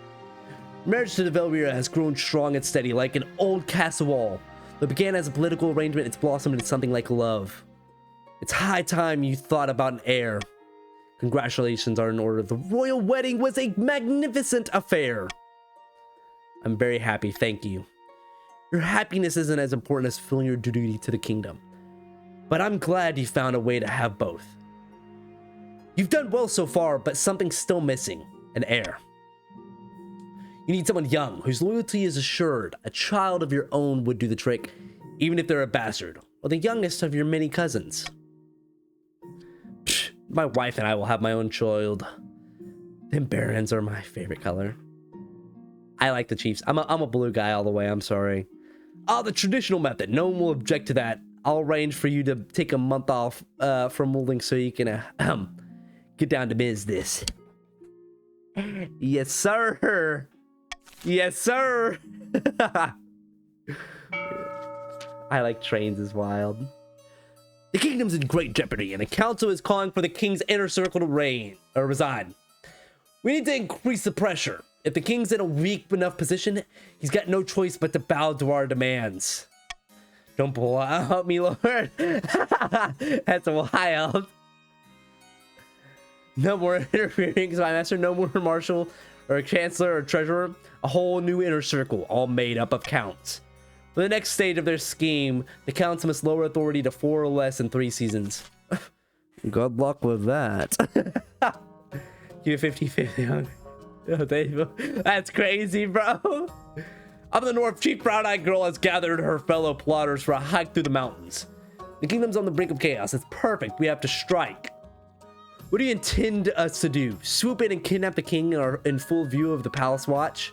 Marriage to the Velvira has grown strong and steady, like an old castle wall. What began as a political arrangement, it's blossomed into something like love. It's high time you thought about an heir. Congratulations are in order. The royal wedding was a magnificent affair. I'm very happy, thank you. Your happiness isn't as important as fulfilling your duty to the kingdom. But I'm glad you found a way to have both. You've done well so far, but something's still missing. An heir. You need someone young, whose loyalty is assured. A child of your own would do the trick, even if they're a bastard, or the youngest of your many cousins. Psh, my wife and I will have my own child. Them barons are my favorite color. I like the Chiefs. I'm a blue guy all the way, I'm sorry. Oh, the traditional method. No one will object to that. I'll arrange for you to take a month off from molding so you can get down to business. Yes, sir. Yes, sir. I like trains as wild. The kingdom's in great jeopardy, and the council is calling for the king's inner circle to resign. We need to increase the pressure. If the king's in a weak enough position, he's got no choice but to bow to our demands. Don't pull out me, Lord. That's wild. No more interfering, my master. No more marshal or chancellor or treasurer. A whole new inner circle, all made up of counts. For the next stage of their scheme, the counts must lower authority to 4 or less in 3 seasons. Good luck with that. You 50-50. That's crazy, bro. Up in the north, Chief Brown Eyed Girl has gathered her fellow plotters for a hike through the mountains. The kingdom's on the brink of chaos. It's perfect. We have to strike. What do you intend us to do? Swoop in and kidnap the king in full view of the palace watch?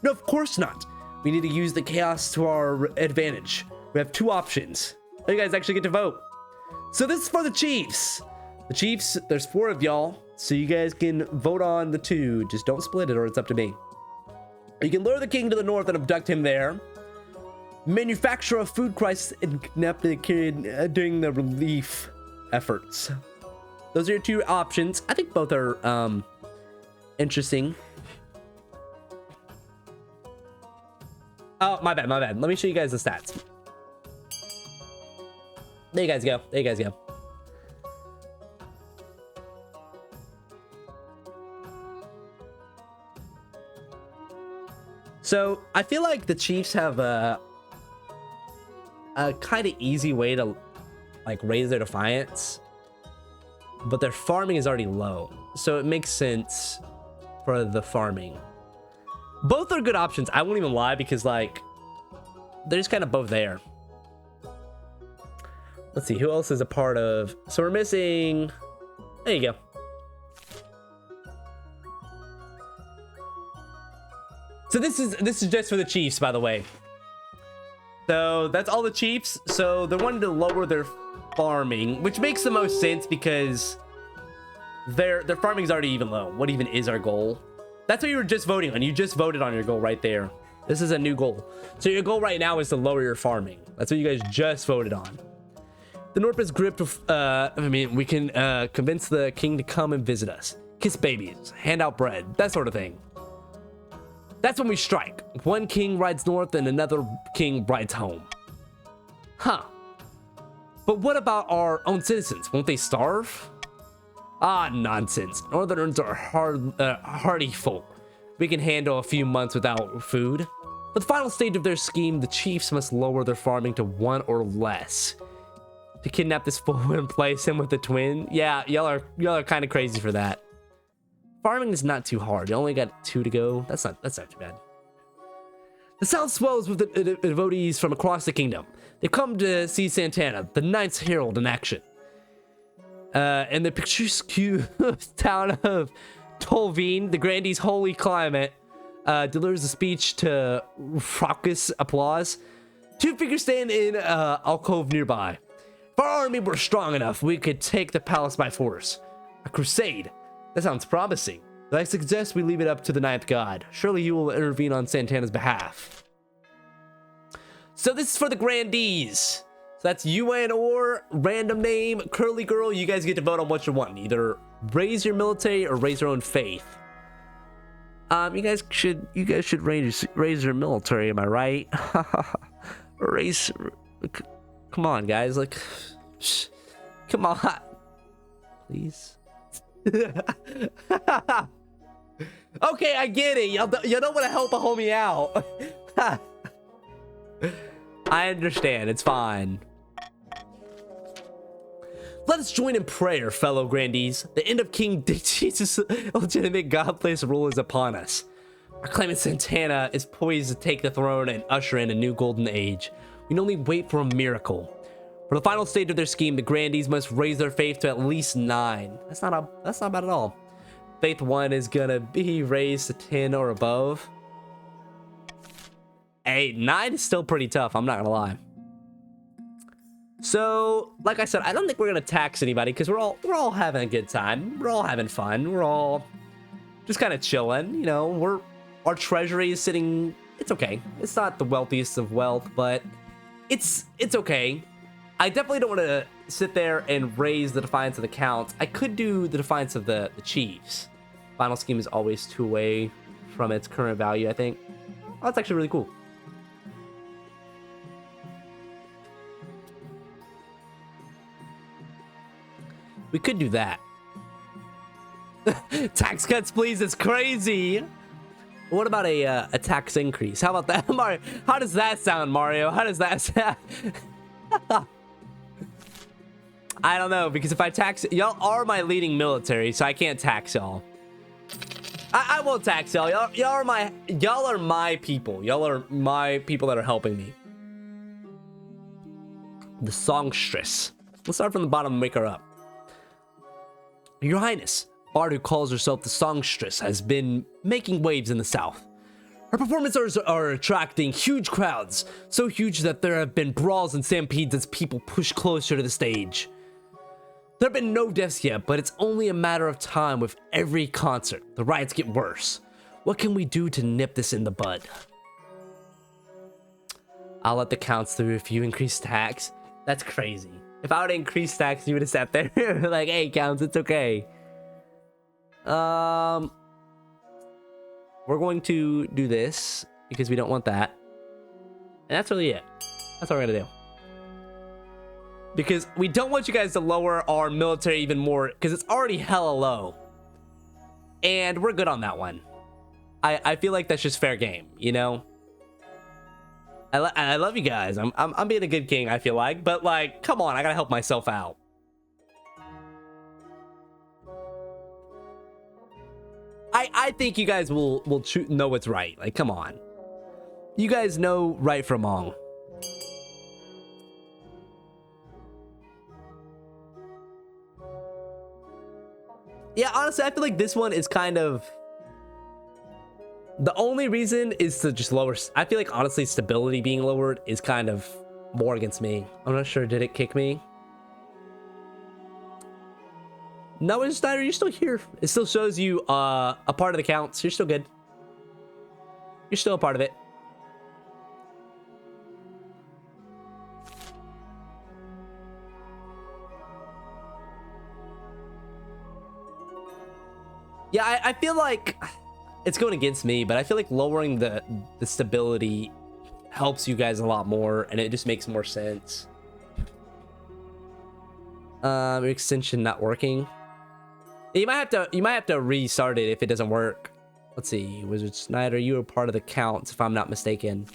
No, of course not. We need to use the chaos to our advantage. We have 2 options. Oh, you guys actually get to vote. So this is for the Chiefs. The Chiefs, there's 4 of y'all, so you guys can vote on the 2. Just don't split it or it's up to me. You can lure the king to the north and abduct him there. Manufacture a food crisis and kidnap the kid during the relief efforts. Those are your 2 options. I think both are interesting. Oh, my bad. Let me show you guys the stats. There you guys go. So I feel like the Chiefs have a kind of easy way to like raise their defiance, but their farming is already low, so it makes sense for the farming. Both are good options. I won't even lie, because like they're just kind of both there. Let's see who else is a part of. So we're missing. There you go. So this is just for the Chiefs, by the way. So that's all the Chiefs. So they're wanting to lower their farming, which makes the most sense because their farming is already even low. What even is our goal? That's what you were just voting on. You just voted on your goal right there. This is a new goal. So your goal right now is to lower your farming. That's what you guys just voted on. The North is gripped with, we can convince the king to come and visit us. Kiss babies, hand out bread, that sort of thing. That's when we strike. One king rides north and another king rides home. Huh. But what about our own citizens? Won't they starve? Ah, nonsense. Northerners are hardy folk. We can handle a few months without food. For the final stage of their scheme, the chiefs must lower their farming to 1 or less. To kidnap this fool and place him with the twin? Yeah, y'all are kind of crazy for that. Farming is not too hard. You only got 2 to go. That's not too bad. The south swells with the devotees from across the kingdom. They've come to see Santana, the Ninth Herald, in action. In the picturesque town of Tolveen, the Grandee's holy climate delivers a speech to raucous applause. 2 figures stand in alcove nearby. If our army were strong enough, we could take the palace by force. A crusade. That sounds promising. But I suggest we leave it up to the Ninth God. Surely he will intervene on Santana's behalf. So this is for the Grandees. So that's UN or random name, curly girl. You guys get to vote on what you want. Either raise your military or raise your own faith. You guys should raise your military. Am I right? Raise. Come on, guys. Like, come on, please. Okay, I get it. Y'all don't want to help a homie out. I understand. It's fine. Let us join in prayer, fellow Grandees. The end of King Jesus' legitimate God-placed rule is upon us. Our claimant Santana is poised to take the throne and usher in a new golden age. We can only wait for a miracle. For the final stage of their scheme, the Grandees must raise their faith to at least 9. That's not bad at all. Faith 1 is gonna be raised to 10 or above. Hey, 9 is still pretty tough, I'm not gonna lie. So, like I said, I don't think we're gonna tax anybody because we're all having a good time. We're all having fun. We're all just kind of chilling. You know, our treasury is sitting. It's okay. It's not the wealthiest of wealth, but it's okay. I definitely don't want to sit there and raise the defiance of the counts. I could do the defiance of the chiefs. Final scheme is always 2 away from its current value, I think. Oh, that's actually really cool. We could do that. Tax cuts, please. It's crazy. What about a tax increase? How about that, Mario? How does that sound, Mario? How does that sound? I don't know, because if I tax y'all are my leading military, so I can't tax y'all. I won't tax y'all. Y'all are my people. Y'all are my people that are helping me. The songstress. Let's start from the bottom and make her up. Your Highness, Bard who calls herself the songstress has been making waves in the south. Her performances are attracting huge crowds, so huge that there have been brawls and stampedes as people push closer to the stage. There have been no deaths yet, but it's only a matter of time with every concert. The riots get worse. What can we do to nip this in the bud? I'll let the counts through if you increase tax. That's crazy. If I would increase tax, you would have sat there like, hey, counts, it's okay. We're going to do this because we don't want that. And that's really it. That's what we're going to do. Because we don't want you guys to lower our military even more, because it's already hella low. And we're good on that one. I feel like that's just fair game, you know? I love you guys. I'm being a good king, I feel like. But, like, come on, I gotta help myself out. I think you guys will know what's right. Like, come on. You guys know right from wrong. Yeah, honestly, I feel like this one is kind of... The only reason is to just lower... I feel like, honestly, stability being lowered is kind of more against me. I'm not sure. Did it kick me? No, Snyder, you're still here. It still shows you a part of the counts. You're still good. You're still a part of it. Yeah, I feel like it's going against me, but I feel like lowering the stability helps you guys a lot more, and it just makes more sense. Extension not working. You might have to restart it if it doesn't work. Let's see, Wizard Snyder, you were part of the counts, if I'm not mistaken.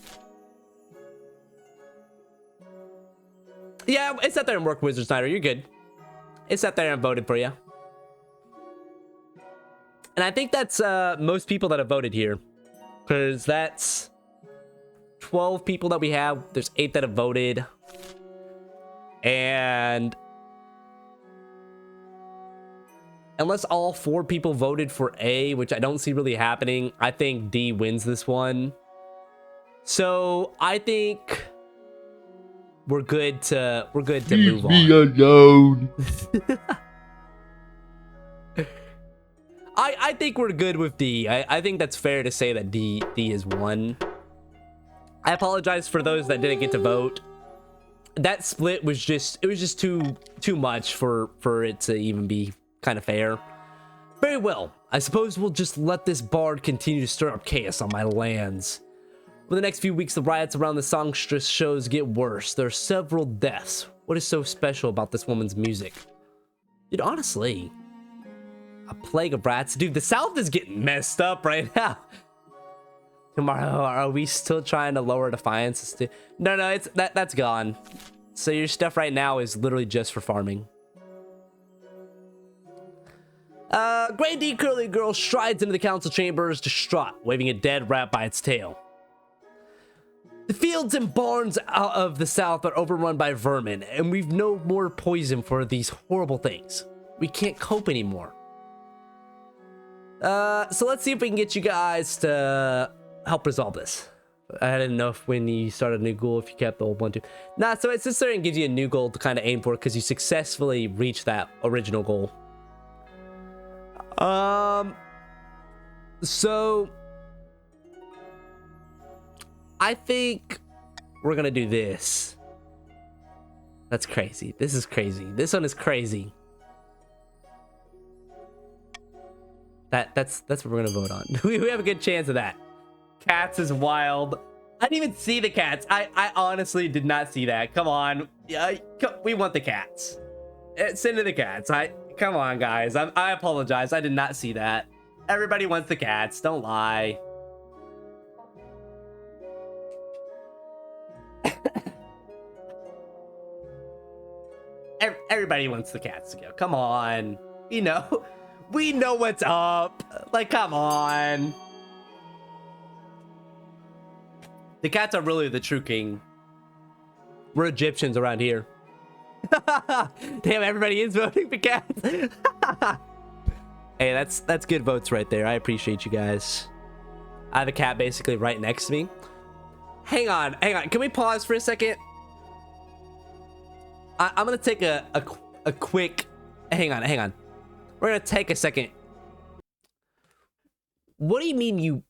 Yeah, it sat there and worked, Wizard Snyder. You're good. It sat there and voted for you. And I think that's most people that have voted here, because that's 12 people that we have. There's 8 that have voted, and unless all 4 people voted for A, which I don't see really happening, I think D wins this one. So I think we're good to Leave move me on. alone. I think we're good with D. I think that's fair to say that D is 1. I apologize for those that didn't get to vote. That split was just too much for it to even be kind of fair. Very well. I suppose we'll just let this bard continue to stir up chaos on my lands. Over the next few weeks, the riots around the songstress shows get worse. There are several deaths. What is so special about this woman's music? Dude, honestly, a plague of rats. Dude, the South is getting messed up right now. Tomorrow, are we still trying to lower defiance? No, it's that's gone. So your stuff right now is literally just for farming. Grey D Curly Girl strides into the council chambers, distraught, waving a dead rat by its tail. The fields and barns out of the South are overrun by vermin, and we've no more poison for these horrible things. We can't cope anymore. So let's see if we can get you guys to help resolve this. I didn't know if when you started a new goal, if you kept the old one too. Nah, so it's just there and gives you a new goal to kind of aim for, because you successfully reached that original goal. So I think we're gonna do this. That's crazy. This is crazy. This one is crazy. That's what we're gonna vote on. We have a good chance of that. Cats is wild. I didn't even see the cats. I honestly did not see that. Come on. Yeah, we want the cats. Send to the cats. Come on, guys. I apologize. I did not see that. Everybody wants the cats. Don't lie. Everybody wants the cats to go. Come on. We know what's up. Like, come on. The cats are really the true king. We're Egyptians around here. Damn, everybody is voting for cats. Hey, that's good votes right there. I appreciate you guys. I have a cat basically right next to me. Hang on. Can we pause for a second? I'm gonna take a quick. Hang on. We're gonna take a second. What do you mean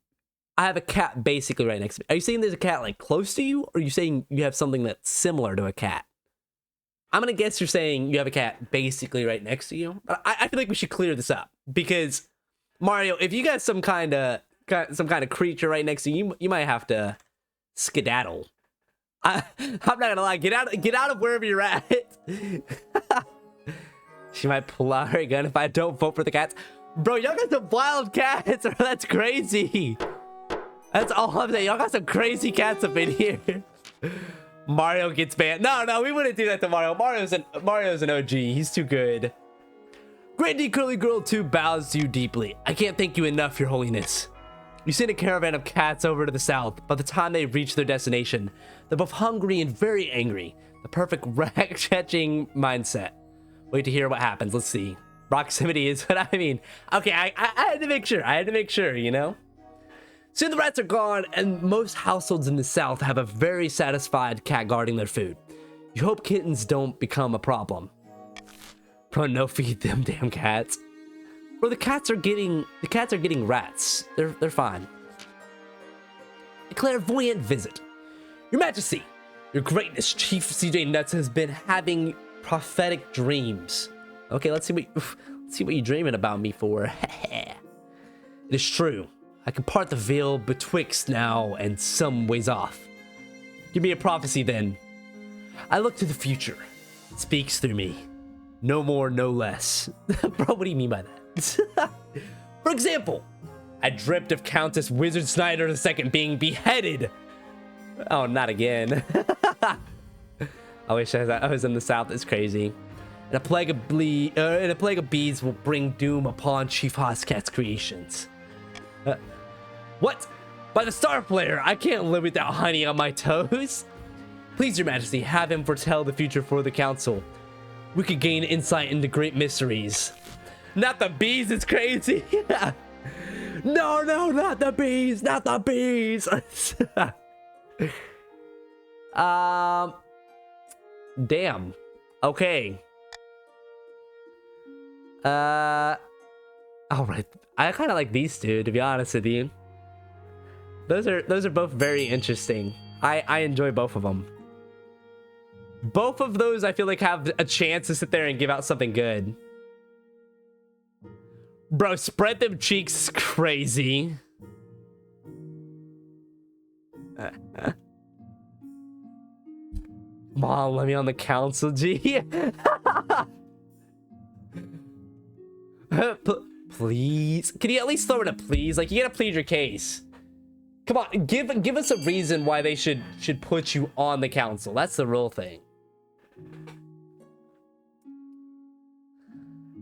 I have a cat basically right next to me? Are you saying there's a cat like close to you, or are you saying you have something that's similar to a cat? I'm gonna guess you're saying you have a cat basically right next to you. But I feel like we should clear this up, because Mario, if you got some kind of creature right next to you, you might have to skedaddle. I'm not gonna lie. Get out of wherever you're at. She might pull out her gun if I don't vote for the cats. Bro, y'all got some wild cats. That's crazy. That's all I'm saying. Y'all got some crazy cats up in here. Mario gets banned. No, we wouldn't do that to Mario. Mario's an OG. He's too good. Great D Curly Girl 2 bows to you deeply. I can't thank you enough, Your Holiness. You sent a caravan of cats over to the south. By the time they reach their destination, they're both hungry and very angry. The perfect rat-catching mindset. Wait to hear what happens. Let's see. Proximity is what I mean. Okay, I had to make sure, you know? Soon the rats are gone, and most households in the south have a very satisfied cat guarding their food. You hope kittens don't become a problem. Bro, no, feed them damn cats. Bro, the cats are getting rats. They're fine. A clairvoyant visit. Your Majesty, Your Greatness, Chief CJ Nuts has been having prophetic dreams. Okay, let's see what you're dreaming about me for. It is true. I can part the veil betwixt now and some ways off. Give me a prophecy then. I look to the future. It speaks through me. No more, no less. Bro, what do you mean by that? For example, I dreamt of Countess Wizard Snyder II being beheaded. Oh, not again. I wish I was in the South. It's crazy. And a plague of bees will bring doom upon Chief Hoskat's creations. What? By the Star Player, I can't live without honey on my toes. Please, Your Majesty, have him foretell the future for the council. We could gain insight into great mysteries. Not the bees, it's crazy. No, not the bees, not the bees. Damn. Okay. All right. I kind of like these two, to be honest with you. Those are both very interesting. I enjoy both of them. Both of those I feel like have a chance to sit there and give out something good. Bro, spread them cheeks is crazy. Come on, let me on the council, G. Please, can you at least throw in a please? Like, you gotta plead your case. Come on, give us a reason why they should put you on the council. That's the real thing.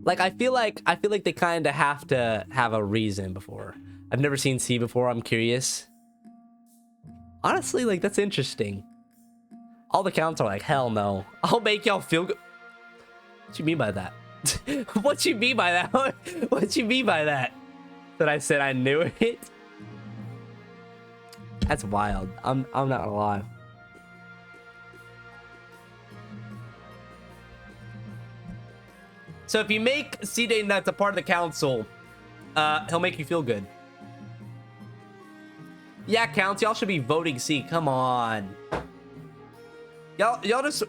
Like, I feel like they kind of have to have a reason before. I've never seen C before. I'm curious. Honestly, like, that's interesting. All the counts are like, hell no. I'll make y'all feel good. What you mean by that? What you mean by that? What you mean by that? That I said I knew it? That's wild. I'm not gonna lie. So if you make C-Day Nuts a part of the council, he'll make you feel good. Yeah, counts. Y'all should be voting C. Come on. Y'all just...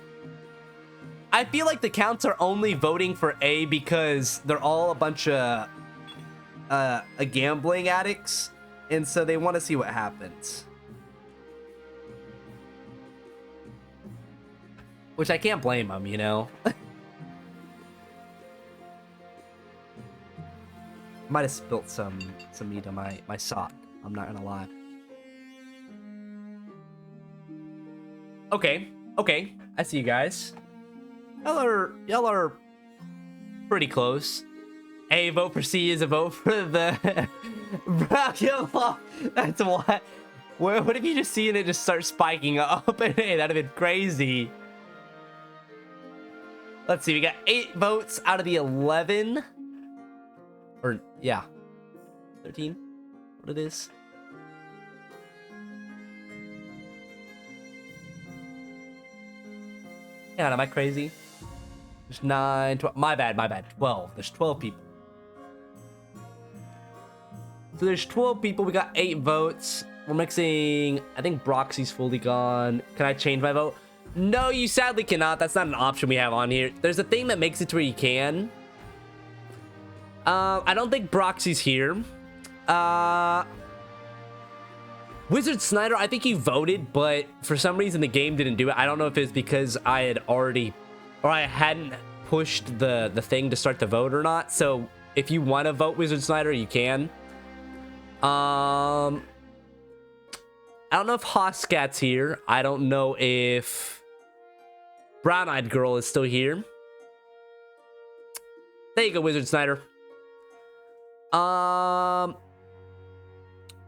I feel like the counts are only voting for A because they're all a bunch of gambling addicts, and so they want to see what happens. Which I can't blame them, you know? Might have spilt some meat on my sock. I'm not gonna lie. Okay, I see you guys. Y'all are pretty close. A vote for C is a vote for the. Bro, that's what. What if you just see and it just starts spiking up? Hey, that'd have been crazy. Let's see, we got 8 votes out of the 11. Or, yeah. 13? What it is? Yeah, am I crazy? There's 9, 12. My bad. 12. There's 12 people. So there's 12 people. We got 8 votes. We're mixing. I think Broxy's fully gone. Can I change my vote? No, you sadly cannot. That's not an option we have on here. There's a thing that makes it to where you can. I don't think Broxy's here. Wizard Snyder, I think he voted, but for some reason the game didn't do it. I don't know if it's because I had already, or I hadn't pushed the thing to start the vote or not. So if you want to vote Wizard Snyder, you can. I don't know if Hoskat's here. I don't know if Brown Eyed Girl is still here. There you go, Wizard Snyder.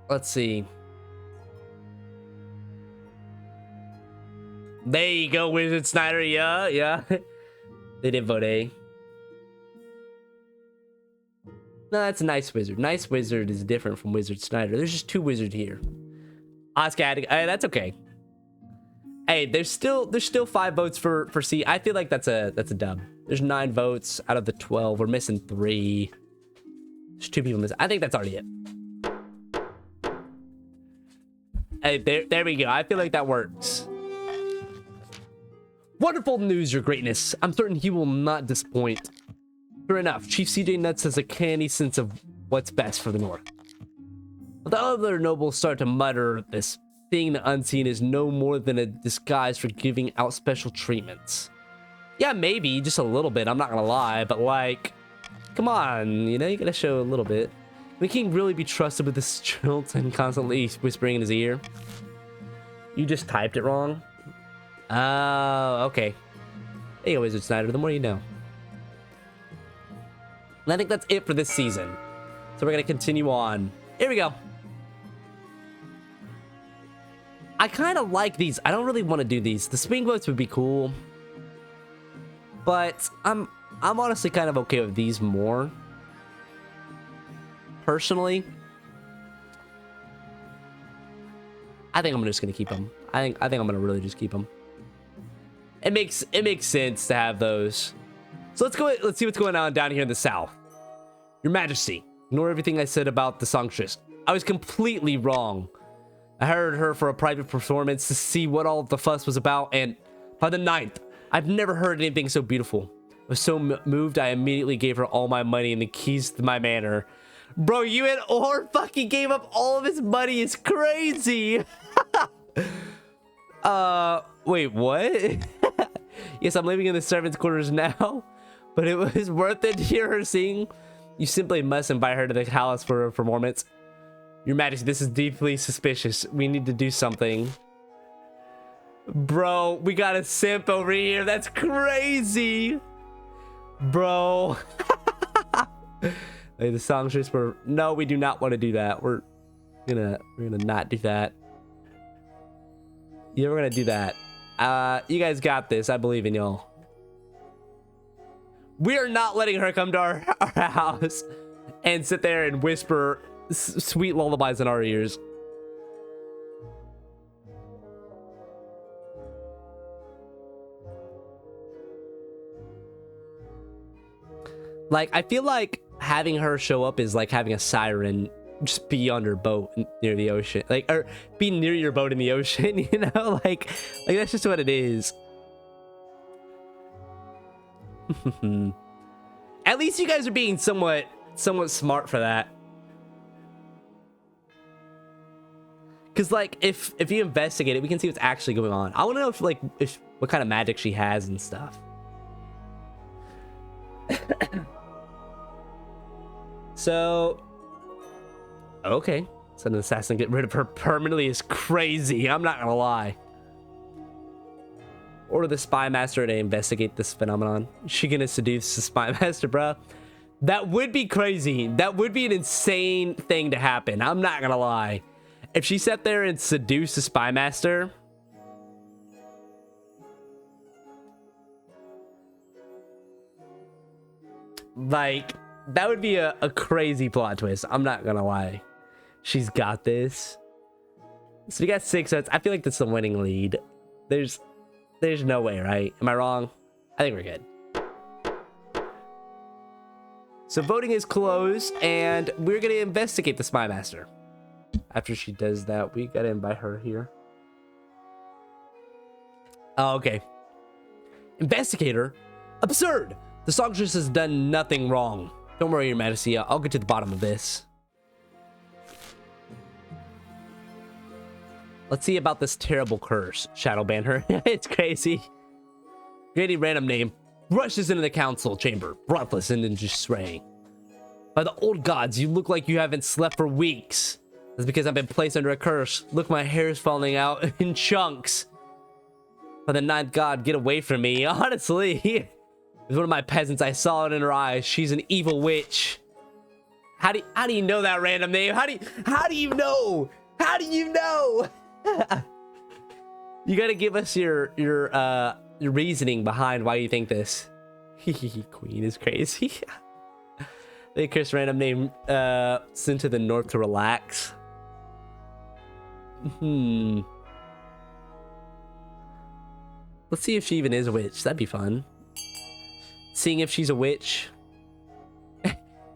Let's see. There you go, Wizard Snyder. Yeah. They did vote A. No, that's a nice wizard. Nice wizard is different from Wizard Snyder. There's just 2 wizards here. Oscar, that's okay. Hey, there's still 5 votes for C. I feel like that's a dub. There's 9 votes out of the 12. We're missing 3. There's 2 people missing. I think that's already it. Hey, there we go. I feel like that works. Wonderful news, Your Greatness. I'm certain he will not disappoint. Sure enough, Chief CJ Nuts has a canny sense of what's best for the North. The other nobles start to mutter this. Seeing the unseen is no more than a disguise for giving out special treatments. Yeah, maybe, just a little bit, I'm not gonna lie, but like, come on, you know, you gotta show a little bit. Can the king really be trusted with this trilt and constantly whispering in his ear? You just typed it wrong? Oh, okay. Hey, Wizard Snyder, the more you know. And I think that's it for this season. So we're gonna continue on. Here we go. I kind of like these. I don't really want to do these. The swing votes would be cool. But I'm honestly kind of okay with these more. Personally. I think I'm just going to keep them. I think I'm going to really just keep them. It makes sense to have those. So let's see what's going on down here in the south. Your Majesty, ignore everything I said about the songstress. I was completely wrong. I hired her for a private performance to see what all the fuss was about, and by the 9th, I've never heard anything so beautiful. I was so moved, I immediately gave her all my money and the keys to my manor. Bro, you and Or fucking gave up all of his money. It's crazy. Wait, what? Yes, I'm living in the servants' quarters now, but it was worth it to hear her sing. You simply must invite her to the palace for a performance. Your Majesty, this is deeply suspicious. We need to do something. Bro, we got a simp over here. That's crazy. Bro. Like the songstress were... No, we do not want to do that. We're gonna not do that. Yeah, we're gonna do that. You guys got this. I believe in y'all. We are not letting her come to our house and sit there and whisper sweet lullabies in our ears. Like, I feel like having her show up is like having a siren just be on your boat near the ocean, like, or be near your boat in the ocean, you know, like that's just what it is. At least you guys are being somewhat smart for that. Because like if you investigate it, we can see what's actually going on. I want to know if what kind of magic she has and stuff. So okay, so an assassin get rid of her permanently is crazy. I'm not gonna lie. Order the spy master to investigate this phenomenon. Is she gonna seduce the spy master, bro? That would be crazy. That would be an insane thing to happen. I'm not gonna lie. If she sat there and seduced the spy master, like, that would be a crazy plot twist. I'm not gonna lie. She's got this. So we got 6 votes. I feel like that's the winning lead. There's no way, right? Am I wrong? I think we're good. So voting is closed, and we're gonna investigate the spy master. After she does that, we gotta invite her here. Oh, okay. Investigator? Absurd! The songstress has done nothing wrong. Don't worry, Your Majesty. I'll get to the bottom of this. Let's see about this terrible curse. Shadow ban her. It's crazy. Any random name rushes into the council chamber, breathless and just swaying. By the old gods, you look like you haven't slept for weeks. That's because I've been placed under a curse. Look, my hair is falling out in chunks. By the 9th god, get away from me. Honestly, it was one of my peasants. I saw it in her eyes. She's an evil witch. How do you know that random name? How do you know? How do you know? You gotta give us your reasoning behind why you think this. Queen is crazy. They curse random name sent to the north to relax. Let's see if she even is a witch. That'd be fun. Seeing if she's a witch.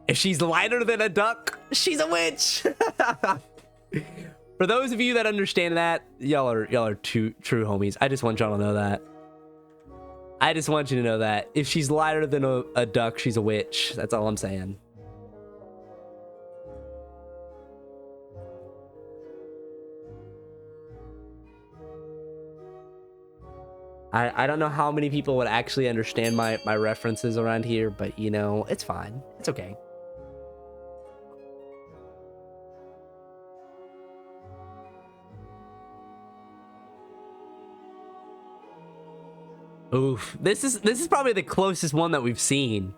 If she's lighter than a duck, she's a witch. For those of you that understand that, y'all are true homies. I just want y'all to know that. I just want you to know that. If she's lighter than a duck, she's a witch. That's all I'm saying. I don't know how many people would actually understand my references around here, but you know, it's fine. It's okay. Oof. This is probably the closest one that we've seen.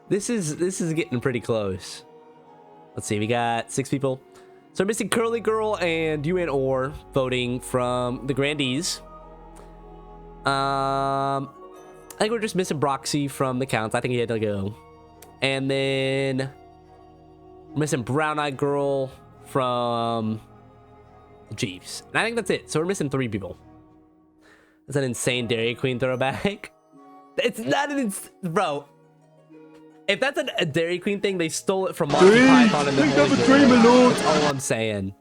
This is getting pretty close. Let's see, we got 6 people. So we're missing Curly Girl and you and Or voting from the Grandees. I think we're just missing Broxy from the counts. I think he had to go. And then we're missing Brown Eyed Girl from the Chiefs. And I think that's it. So we're missing 3 people. That's an insane Dairy Queen throwback. It's not an bro. If that's a Dairy Queen thing, they stole it from Monty Python and the Holy Grail. That's all I'm saying.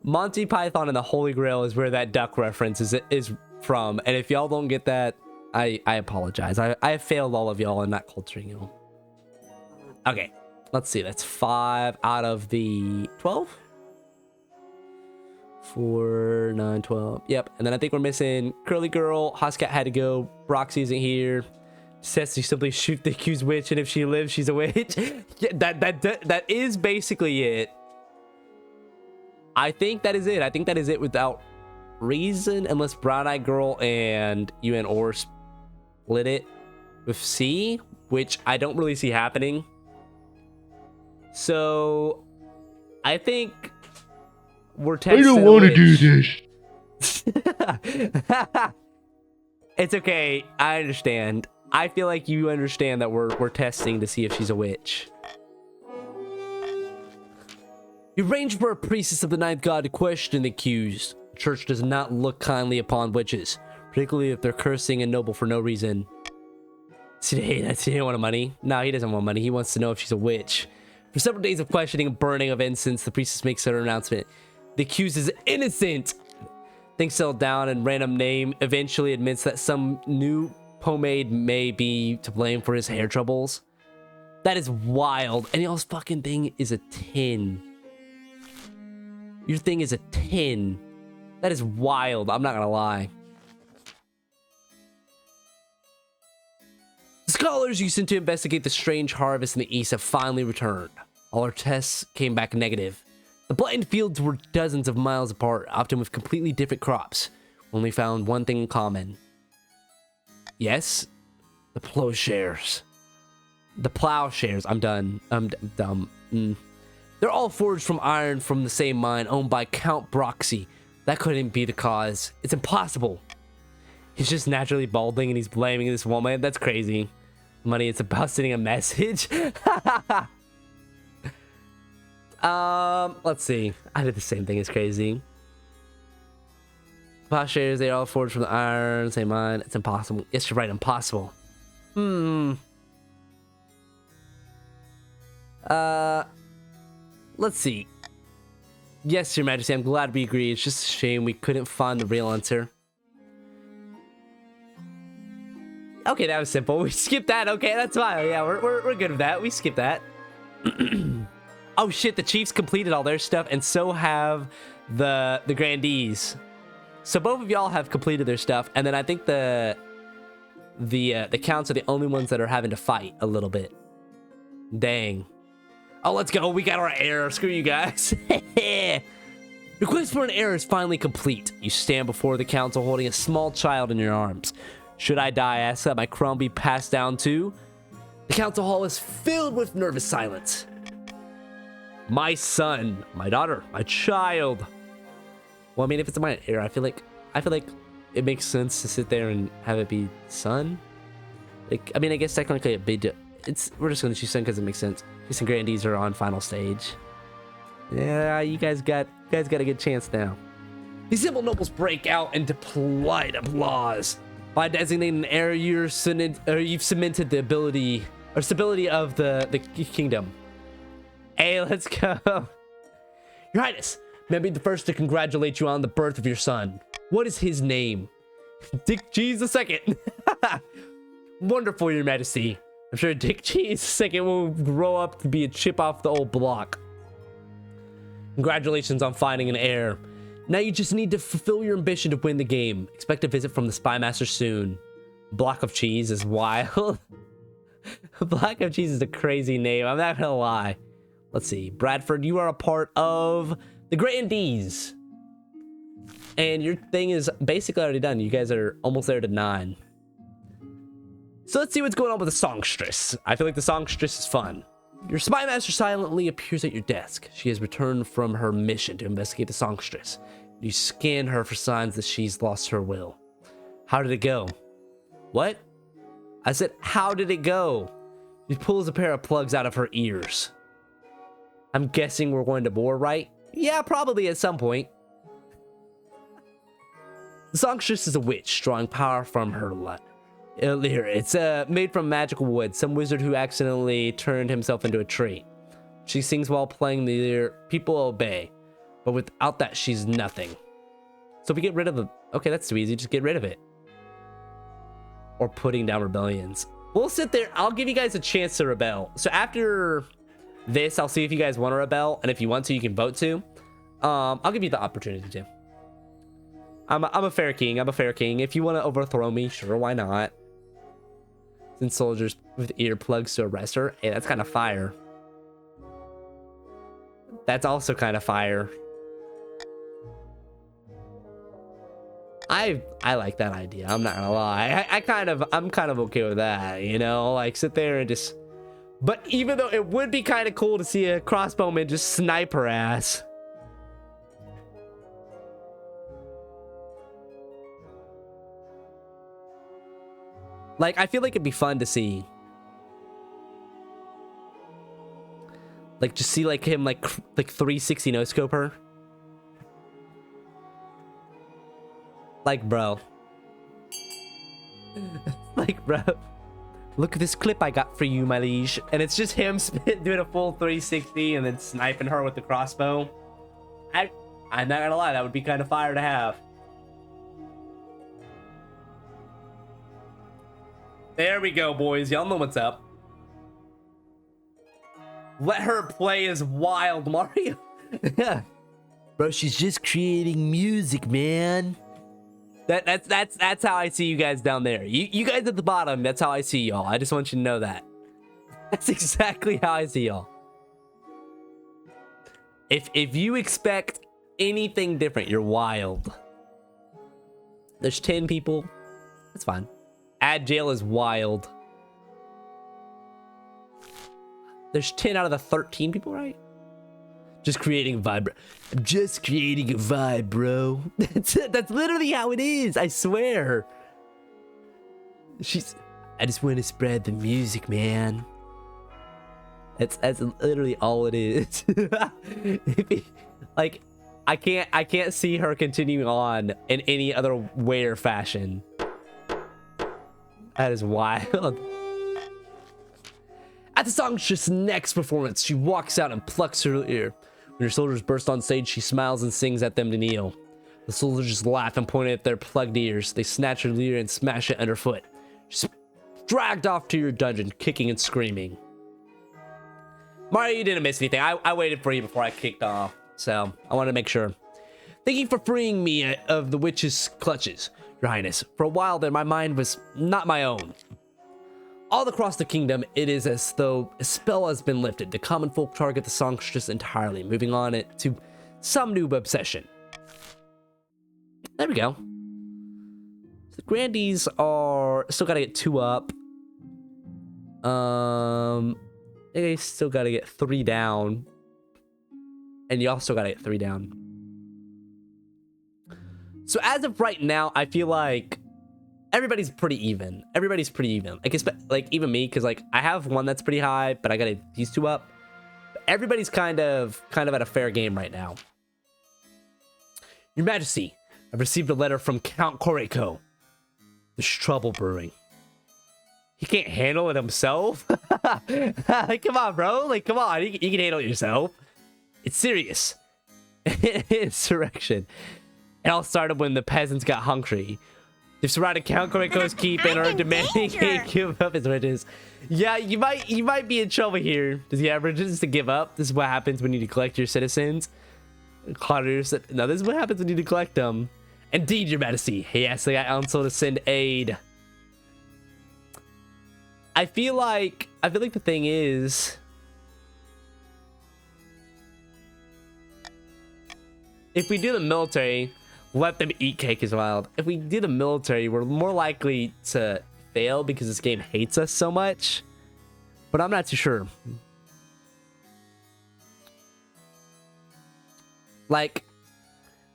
Monty Python and the Holy Grail is where that duck reference is from. And if y'all don't get that, I apologize. I have failed all of y'all in not culturing you. Okay, let's see. That's 5 out of the 12. 4, 9, 12. Yep. And then I think we're missing Curly Girl. Hoscat had to go. Broxy isn't here. Says to simply shoot the accused witch, and if she lives, she's a witch. Yeah, that is basically it. I think that is it. I think that is it without reason, unless Brown Eyed Girl and you and Or split it with C, which I don't really see happening. So I think we're testing. I don't want to do this. It's okay. I understand. I feel like you understand that we're testing to see if she's a witch. You arranged for a priestess of the ninth god to question the accused. The church does not look kindly upon witches, particularly if they're cursing and noble for no reason. See, he didn't want money. No, he doesn't want money. He wants to know if she's a witch. For several days of questioning and burning of incense, the priestess makes her announcement. The accused is innocent. Things settle down, and random name eventually admits that some new pomade may be to blame for his hair troubles. That is wild. And y'all's fucking thing is a 10. Your thing is a 10. That is wild. I'm not gonna lie. The scholars you sent to investigate the strange harvest in the east have finally returned. All our tests came back negative. The blighted fields were dozens of miles apart, often with completely different crops. Only found one thing in common. Yes, the plowshares. The plowshares. I'm done. I'm dumb. They're all forged from iron from the same mine owned by Count Broxy. That couldn't be the cause. It's impossible. He's just naturally balding and he's blaming this woman. That's crazy. Money, it's about sending a message. Let's see. I did the same thing. It's crazy. Plowshares, they are all forged from the iron, same mine. It's impossible. Yes, you're right, impossible. Let's see. Yes, Your Majesty, I'm glad we agree. It's just a shame we couldn't find the real answer. Okay, that was simple. We skipped that. Okay, that's fine. Yeah, we're good with that. We skipped that. Oh shit, the Chiefs completed all their stuff, and so have the Grandees. So both of y'all have completed their stuff, and then I think the counts are the only ones that are having to fight a little bit. Dang. Oh, let's go. We got our heir. Screw you guys. Your quest for an heir is finally complete. You stand before the council holding a small child in your arms. Should I die, I ask that my crown be passed down too? The council hall is filled with nervous silence. My son, my daughter, my child. Well, I mean, if it's my heir, I feel like it makes sense to sit there and have it be son. Like, I mean, I guess technically a big. We're just gonna choose son because it makes sense. These Grandees are on final stage. Yeah, you guys got a good chance now. These simple nobles break out into polite applause. By designating an heir, you've cemented the ability or stability of the kingdom. Hey, let's go. Your Highness, may I be the first to congratulate you on the birth of your son. What is his name? Dick Cheese II. Wonderful, Your Majesty. I'm sure Dick Cheese II will grow up to be a chip off the old block. Congratulations on finding an heir. Now you just need to fulfill your ambition to win the game. Expect a visit from the Spy Master soon. Block of Cheese is wild. Block of Cheese is a crazy name. I'm not gonna lie. Let's see. Bradford, you are a part of the Grandees. And your thing is basically already done. You guys are almost there to 9. So let's see what's going on with the songstress. I feel like the songstress is fun. Your spy master silently appears at your desk. She has returned from her mission to investigate the songstress. You scan her for signs that she's lost her will. How did it go? What? I said, how did it go? She pulls a pair of plugs out of her ears. I'm guessing we're going to war, right? Yeah, probably at some point. The songstress is a witch, drawing power from her lyre. It's made from magical wood. Some wizard who accidentally turned himself into a tree. She sings while playing the lyre. People obey. But without that, she's nothing. So if we get rid of the... Okay, that's too easy. Just get rid of it. Or putting down rebellions. We'll sit there. I'll give you guys a chance to rebel. So after this, I'll see if you guys want to rebel. And if you want to, you can vote to. I'll give you the opportunity to. I'm a fair king. I'm a fair king. If you want to overthrow me, sure, why not? Send soldiers with earplugs to arrest her. Hey, that's kind of fire. That's also kind of fire. I like that idea. I'm not gonna lie. I'm kind of okay with that, you know? Like, sit there and just... But even though it would be kind of cool to see a crossbowman just snipe her ass. Like, I feel like it'd be fun to see. Like, just see, like, him, like 360 no-scope her. Like, bro. Like, bro. Look at this clip I got for you, my liege. And it's just him doing a full 360 and then sniping her with the crossbow. I'm not gonna lie, that would be kind of fire to have. There we go, boys. Y'all know what's up. Let her play as wild Mario. Bro, she's just creating music, man. That's how I see you guys down there. You guys at the bottom, that's how I see y'all. I just want you to know that. That's exactly how I see y'all. If you expect anything different, you're wild. There's 10 people. That's fine. Add jail is wild. There's 10 out of the 13 people, right? Just creating a vibe. I'm just creating a vibe, bro. That's literally how it is. I swear. I just want to spread the music, man. That's literally all it is. Like, I can't see her continuing on in any other way or fashion. That is wild. At the songstress' next performance, she walks out and plucks her ear. When her soldiers burst on stage, she smiles and sings at them to kneel. The soldiers laugh and point at their plugged ears. They snatch her lyre and smash it underfoot. She's dragged off to your dungeon, kicking and screaming. Mario, you didn't miss anything. I waited for you before I kicked off, so I wanted to make sure. Thank you for freeing me of the witch's clutches, Your Highness. For a while there, my mind was not my own. All across the kingdom, it is as though a spell has been lifted. The common folk target the songstress entirely, moving on it to some new obsession. There we go. So the Grandees are still gotta get 2 up. They still gotta get 3 down. And you also gotta get 3 down. So as of right now, I feel like everybody's pretty even. Everybody's pretty even. Like even me, because like I have one that's pretty high, but I got these 2 up. But everybody's kind of at a fair game right now. Your Majesty, I've received a letter from Count Koreko. There's trouble brewing. He can't handle it himself? Like, come on, bro. Like, come on. You can handle it yourself. It's serious. Insurrection. It all started when the peasants got hungry. They've surrounded Count Koreko's keep and are demanding he give up his riches. Yeah, you might be in trouble here. Does he have riches to give up? This is what happens when you neglect your citizens. Carters. Now this is what happens when you neglect them. Indeed, Your Majesty. Yes, I got council to send aid. I feel like the thing is, if we do the military, let them eat cake is wild. If we do the military, we're more likely to fail because this game hates us so much. But I'm not too sure. Like,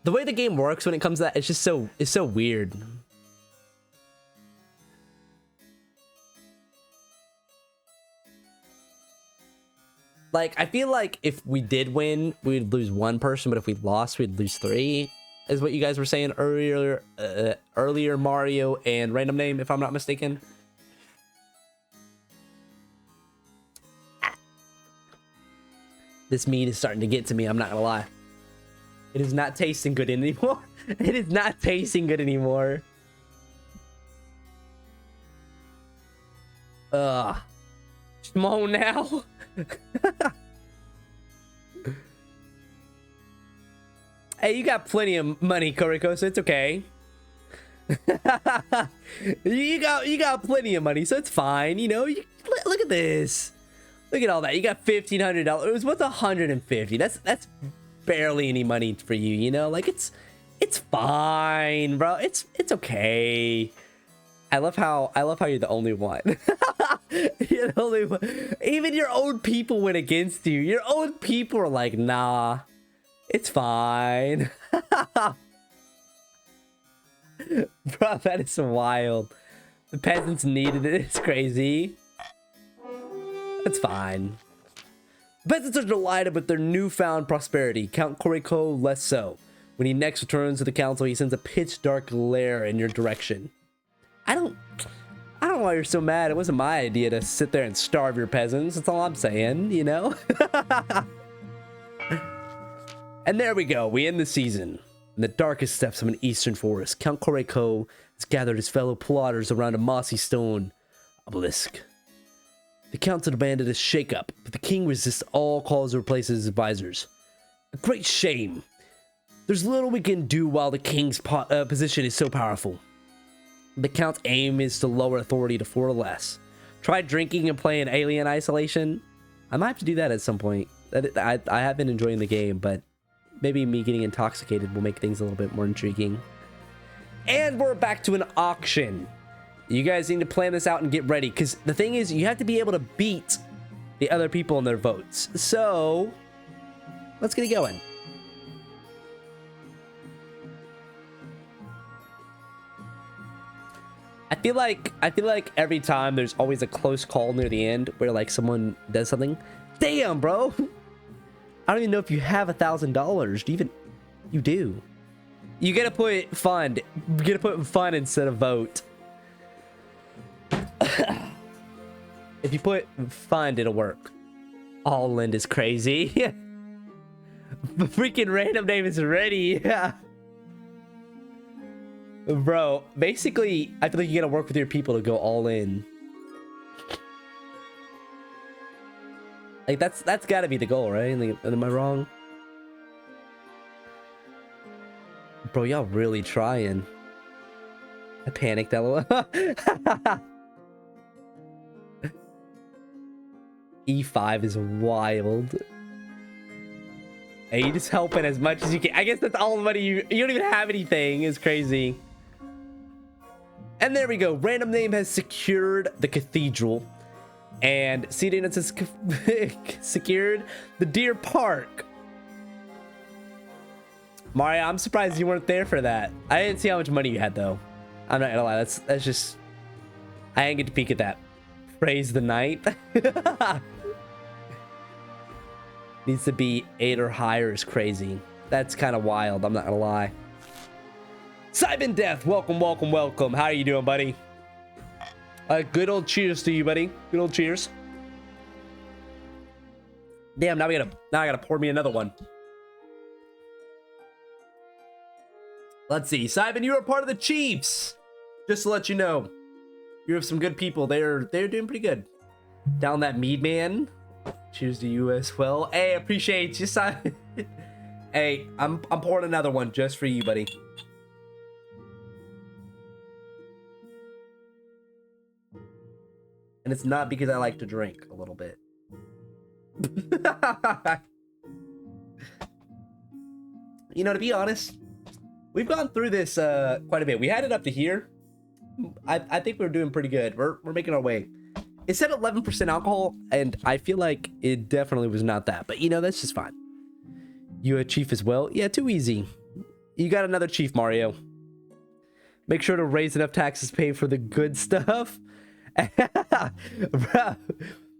the way the game works when it comes to that, it's so weird. Like, I feel like if we did win, we'd lose one person, but if we lost, we'd lose 3, is what you guys were saying earlier, Mario and Random Name, if I'm not mistaken. This meat is starting to get to me, I'm not gonna lie. It is not tasting good anymore. It is not tasting good anymore. Come on now. Hey, you got plenty of money, Koriko, so it's okay. you got plenty of money, so it's fine. You know, look at this. Look at all that. You got $1,500. It was worth $150. That's barely any money for you. You know, like it's fine, bro. It's okay. I love how you're the only one. You're the only one. Even your own people went against you. Your own people are like, nah, it's fine. Bro, that is wild. The peasants needed it. It's crazy. It's fine. The peasants are delighted with their newfound prosperity. Count Koriko less so. When he next returns to the council, he sends a pitch dark glare in your direction. I don't know why you're so mad. It wasn't my idea to sit there and starve your peasants. That's all I'm saying, you know? And there we go. We end the season. In the darkest steps of an eastern forest, Count Koriko has gathered his fellow plotters around a mossy stone obelisk. The council demanded a shakeup, but the king resists all calls to replace his advisors. A great shame. There's little we can do while the king's position is so powerful. The count's aim is to lower authority to 4 or less. Try drinking and playing Alien Isolation. I might have to do that at some point. I have been enjoying the game, but maybe me getting intoxicated will make things a little bit more intriguing. And we're back to an auction. You guys need to plan this out and get ready, because the thing is, you have to be able to beat the other people in their votes. So, let's get it going. I feel like every time there's always a close call near the end where like someone does something. Damn, bro. I don't even know if you have $1,000. Do you even? You do. You gotta put fund. You gotta put fund instead of vote. If you put fund, it'll work. All in is crazy. The freaking Random Name is ready. Yeah. Bro, basically, I feel like you gotta work with your people to go all in. Like, that's gotta be the goal, right? Like, am I wrong? Bro, y'all really trying. I panicked, lol. E5 is wild. Hey, you just helping as much as you can. I guess that's all the money you don't even have anything. It's crazy. And there we go. Random Name has secured the cathedral. And Cedar has secured the Deer Park. Mario, I'm surprised you weren't there for that. I didn't see how much money you had, though. I'm not gonna lie. That's just... I didn't get to peek at that. Praise the night. Needs to be 8 or higher is crazy. That's kind of wild. I'm not gonna lie. Simon Death, welcome, welcome, welcome. How are you doing, buddy? Good old cheers to you, buddy. Good old cheers. Damn, now I gotta pour me another one. Let's see. Simon, you are part of the Chiefs. Just to let you know. You have some good people. They're doing pretty good. Down that mead man. Cheers to you as well. Hey, appreciate you, Simon. Hey, I'm pouring another one just for you, buddy. And it's not because I like to drink a little bit. You know, to be honest, we've gone through this quite a bit. We had it up to here. I think we're doing pretty good. We're making our way. It said 11% alcohol, and I feel like it definitely was not that. But, you know, that's just fine. You a chief as well? Yeah, too easy. You got another chief, Mario. Make sure to raise enough taxes to pay for the good stuff. Bro,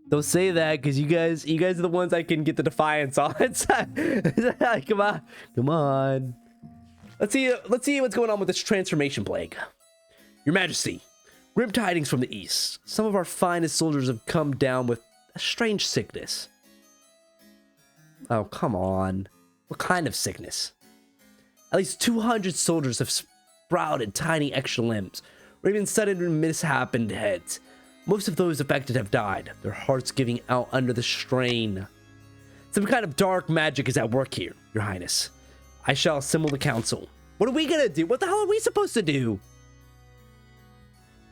don't say that, because you guys are the ones I can get the defiance on. Come on. Let's see what's going on with this transformation plague. Your Majesty, grim tidings from the east. Some of our finest soldiers have come down with a strange sickness. Oh, come on. What kind of sickness? At least 200 soldiers have sprouted tiny extra limbs, or even sudden mishappened heads. Most of those affected have died, their hearts giving out under the strain. Some kind of dark magic is at work here, Your Highness. I shall assemble the council. What are we gonna do? What the hell are we supposed to do?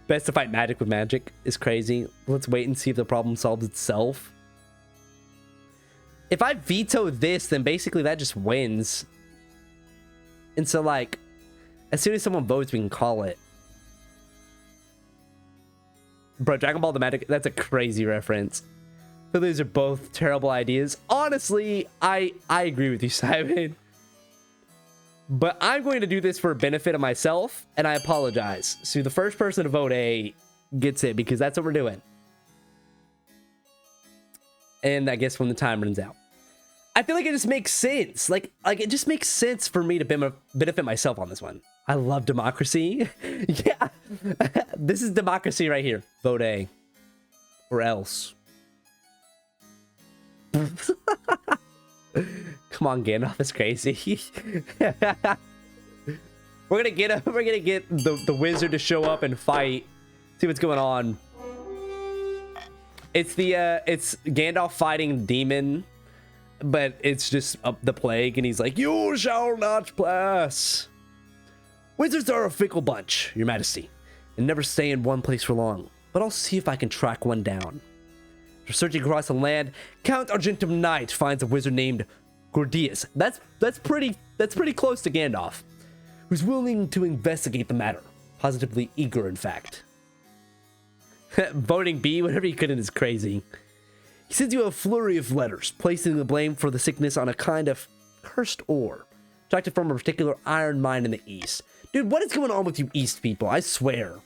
Best to fight magic with magic is crazy. Let's wait and see if the problem solves itself. If I veto this, then basically that just wins. And so, like, as soon as someone votes, we can call it. Bro, Dragon Ball the Magic, that's a crazy reference. So those are both terrible ideas. Honestly, I agree with you, Simon. But I'm going to do this for a benefit of myself, and I apologize. So the first person to vote A gets it, because that's what we're doing. And I guess when the time runs out. I feel like it just makes sense. Like it just makes sense for me to benefit myself on this one. I love democracy. Yeah. This is democracy right here. Vote A. Or else. Come on, Gandalf is crazy. we're gonna get the wizard to show up and fight. See what's going on. It's Gandalf fighting demon, but it's just the plague, and he's like, "You shall not pass." Wizards are a fickle bunch, Your Majesty, and never stay in one place for long. But I'll see if I can track one down. After searching across the land, Count Argentum Knight finds a wizard named Gordius. That's pretty close to Gandalf, who's willing to investigate the matter. Positively eager, in fact. Voting B, whatever you couldn't, is crazy. He sends you a flurry of letters, placing the blame for the sickness on a kind of cursed ore, extracted from a particular iron mine in the east. Dude, what is going on with you East people? I swear.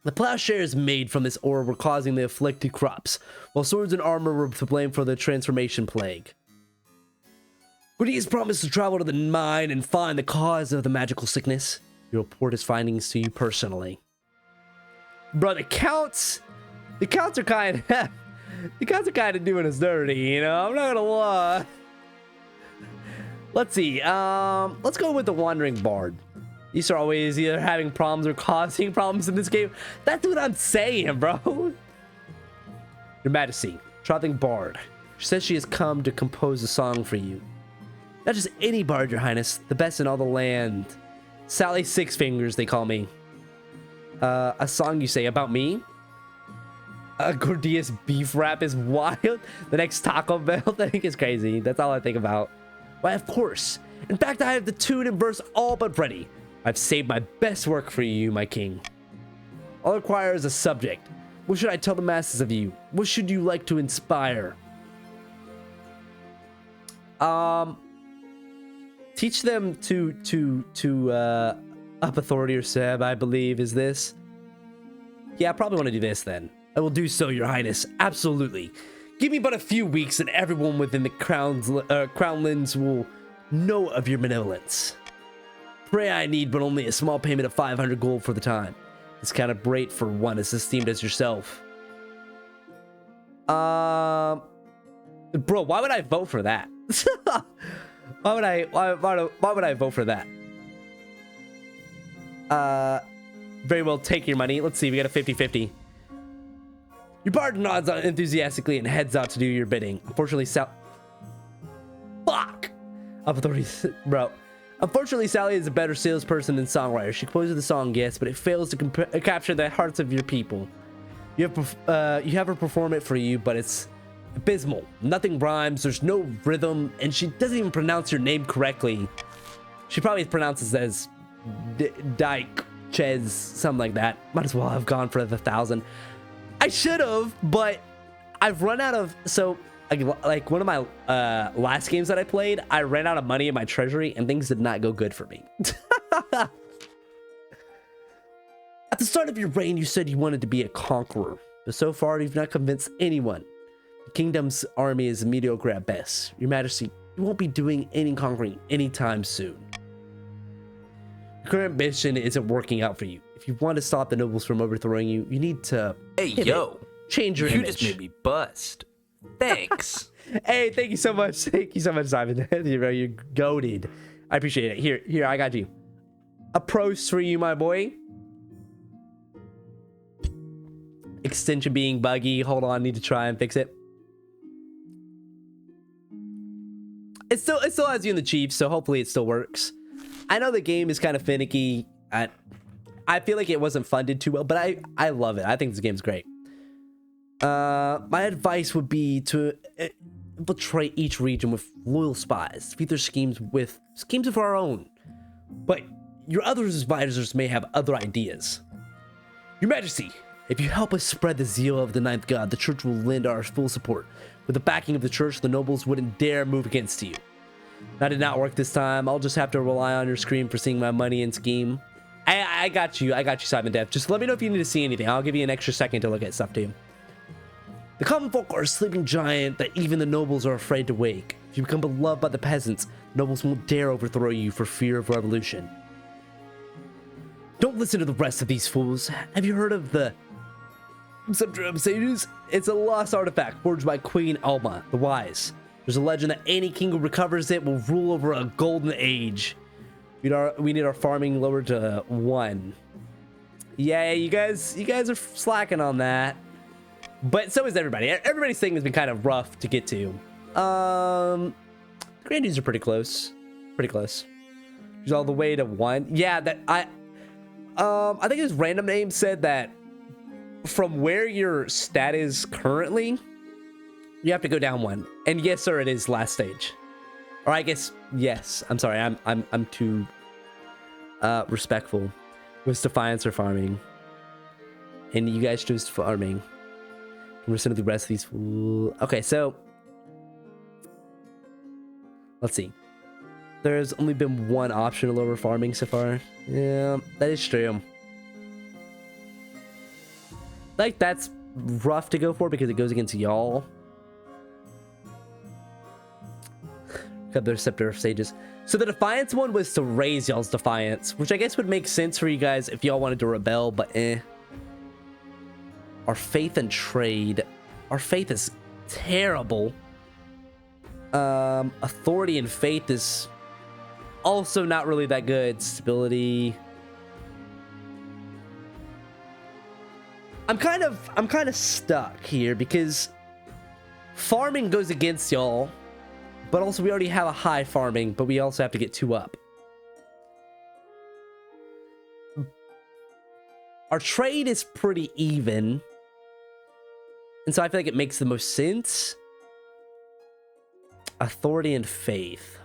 The plowshares made from this ore were causing the afflicted crops, while swords and armor were to blame for the transformation plague. Gordius promised to travel to the mine and find the cause of the magical sickness. He'll report his findings to you personally. Bro, the counts are kind of... The counts are kind of doing us dirty, you know? I'm not gonna lie. Let's see. Let's go with the Wandering Bard. These are always either having problems or causing problems in this game. That's what I'm saying, bro. Your Majesty, Trotting Bard. She says she has come to compose a song for you. Not just any bard, Your Highness. The best in all the land. Sally Six Fingers, they call me. A song, you say, about me? Gordius beef rap is wild. The next Taco Bell thing is crazy. That's all I think about. Why, of course. In fact, I have the tune and verse all but ready. I've saved my best work for you, my king. All I require is a subject. What should I tell the masses of you? What should you like to inspire? Teach them to up authority or Seb, I believe, is this. Yeah, I probably want to do this then. I will do so, Your Highness. Absolutely. Give me but a few weeks and everyone within the Crownlands will know of your benevolence. Pray I need but only a small payment of 500 gold for the time. It's kind of great for one as esteemed as yourself. Bro, why would I vote for that? Why would I vote for that? Very well, take your money. Let's see, we got a 50-50. Your bard nods enthusiastically and heads out to do your bidding. Unfortunately, fuck! Authorities, bro. Unfortunately, Sally is a better salesperson than songwriter. She composes the song, yes, but it fails to capture the hearts of your people. You have her perform it for you, but it's abysmal. Nothing rhymes, there's no rhythm, and she doesn't even pronounce your name correctly. She probably pronounces it as Dyke, Ches, something like that. Might as well have gone for the 1,000. I should have, but I've run out of... So, like one of my last games that I played, I ran out of money in my treasury, and things did not go good for me. At the start of your reign, you said you wanted to be a conqueror, but so far you've not convinced anyone. The kingdom's army is mediocre at best. Your Majesty, you won't be doing any conquering anytime soon. Your current mission isn't working out for you. If you want to stop the nobles from overthrowing you, you need to... Hey, yo! Change your image. image. You just made me bust. Thanks. Hey, thank you so much. Thank you so much, Simon. You're goated. I appreciate it. Here, I got you. A pros for you, my boy. Extension being buggy. Hold on, need to try and fix it. It still has you in the Chiefs, so hopefully it still works. I know the game is kind of finicky. I feel like it wasn't funded too well, but I love it. I think this game's great. My advice would be to infiltrate each region with loyal spies, feed their schemes with of our own. But your other advisors may have other ideas. Your Majesty, if you help us spread the zeal of the ninth god, the church will lend our full support. With the backing of the church, the nobles wouldn't dare move against you. That did not work this time. I'll just have to rely on your screen for seeing my money and scheme. I got you, Simon Death. Just let me know if you need to see anything. I'll give you an extra second to look at stuff too. The common folk are a sleeping giant that even the nobles are afraid to wake. If you become beloved by the peasants, nobles won't dare overthrow you for fear of revolution. Don't listen to the rest of these fools. Have you heard of the Subdrum Sages? It's a lost artifact forged by Queen Alma, the Wise. There's a legend that any king who recovers it will rule over a golden age. We need our farming lowered to 1. Yeah, you guys are slacking on that. But so is everybody. Everybody's thing has been kind of rough to get to. Grandies are pretty close. Pretty close. He's all the way to 1. Yeah, that I think his random name said that from where your stat is currently, you have to go down 1. And yes, sir, it is last stage. Or I guess yes. I'm sorry. I'm too respectful. Was Defiance or farming? And you guys chose farming. We're sending the rest of these. Okay, so let's see. There's only been one option to lower farming so far. Yeah, that is true. Like, that's rough to go for because it goes against y'all. Got the Scepter of Sages. So the Defiance one was to raise y'all's Defiance, which I guess would make sense for you guys if y'all wanted to rebel, but eh. Our faith and trade. Our faith is terrible. Authority and faith is also not really that good. Stability. I'm kind of stuck here because farming goes against y'all, but also we already have a high farming, but we also have to get 2 up. Our trade is pretty even. And so I feel like it makes the most sense. Authority and faith.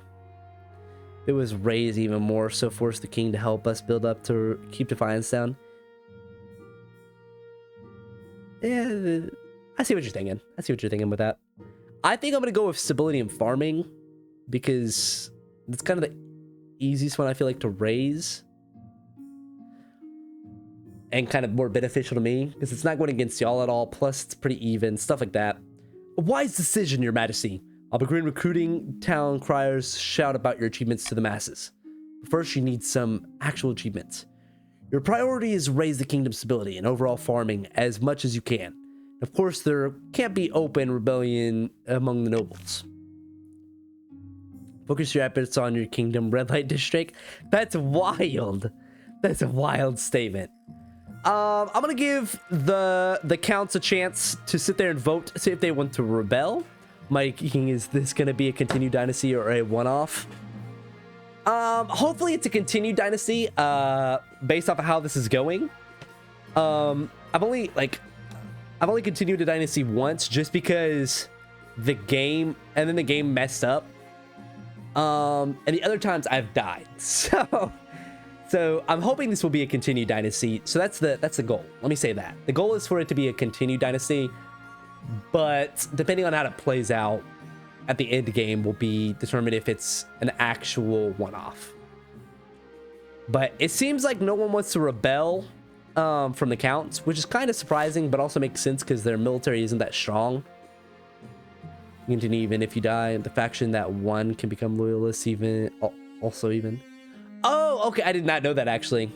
It was raised even more, so force the king to help us build up to keep Defiance down. Yeah, I see what you're thinking. I see what you're thinking with that. I think I'm going to go with stability and farming because it's kind of the easiest one I feel like to raise. And kind of more beneficial to me because it's not going against y'all at all. Plus, it's pretty even. Stuff like that. A wise decision, Your Majesty. I'll begin recruiting town criers. Shout about your achievements to the masses. But first, you need some actual achievements. Your priority is raise the kingdom's stability and overall farming as much as you can. Of course, there can't be open rebellion among the nobles. Focus your efforts on your kingdom red light district. That's wild. That's a wild statement. I'm gonna give the counts a chance to sit there and vote, see if they want to rebel. My king, is this gonna be a continued dynasty or a one-off? Hopefully it's a continued dynasty, based off of how this is going. I've only continued a dynasty once just because the game messed up. And the other times I've died. So I'm hoping this will be a continued dynasty. So that's the goal. Let me say that. The goal is for it to be a continued dynasty, but depending on how it plays out at the end game will be determined if it's an actual one-off. But it seems like no one wants to rebel from the counts, which is kind of surprising, but also makes sense because their military isn't that strong. You continue even if you die. The faction that won can become loyalists even. Oh, okay. I did not know that, actually.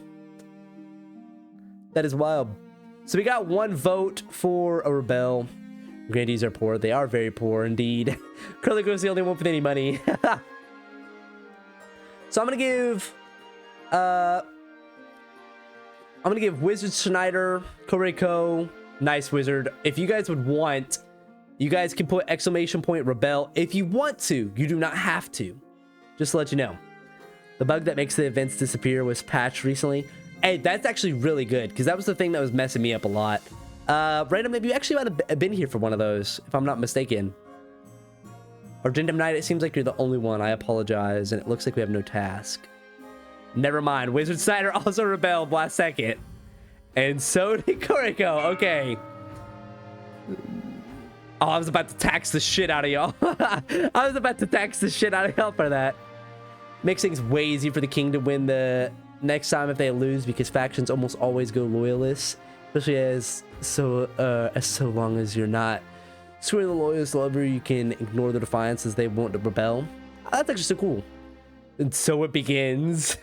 That is wild. So we got one vote for a rebel. Grandees are poor. They are very poor indeed. Curly Go's the only one with any money. So I'm gonna give Wizard Schneider, Koreko, nice wizard. If you guys would want, you guys can put exclamation point rebel if you want to. You do not have to. Just to let you know. The bug that makes the events disappear was patched recently. Hey, that's actually really good because that was the thing that was messing me up a lot. Random, maybe you actually might have been here for one of those, if I'm not mistaken. Argentum Knight, it seems like you're the only one. I apologize, and it looks like we have no task. Never mind. Wizard Snyder also rebelled last second. And so did Koreko. Okay. Oh, I was about to tax the shit out of y'all. I was about to tax the shit out of y'all for that. Makes things way easier for the king to win the next time if they lose, because factions almost always go loyalists. Especially as so long as you're not swearing the loyalist lover, you can ignore the defiances they won't rebel. That's actually so cool. And so it begins.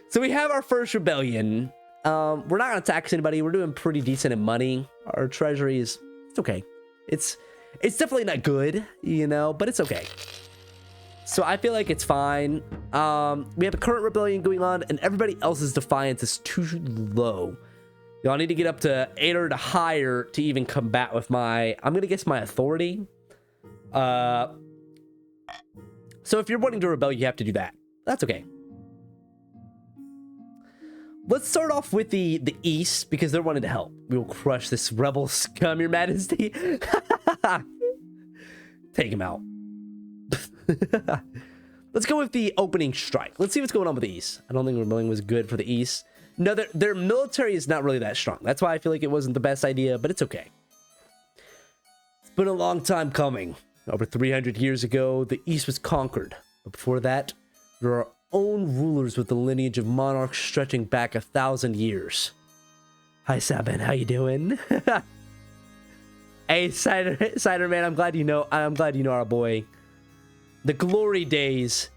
So we have our first rebellion. We're not gonna tax anybody. We're doing pretty decent in money. Our treasury is, it's okay. It's definitely not good, you know, but it's okay. So I feel like it's fine. We have a current rebellion going on, and everybody else's defiance is too low. Y'all need to get up to 8 or higher to even combat with my, I'm gonna guess my authority. So if you're wanting to rebel, you have to do that. That's okay. Let's start off with the East, because they're wanting to help. We will crush this rebel scum, your majesty. Take him out. Let's go with the opening strike. Let's see what's going on with the East. I don't think rebelling was good for the East. No, their military is not really that strong. That's why I feel like it wasn't the best idea, but it's okay. It's been a long time coming. Over 300 years ago, the East was conquered. But before that, there are our own rulers with the lineage of monarchs stretching back 1,000 years. Hi, Sabin. How you doing? Hey, Cider man. I'm glad you know our boy. The glory days,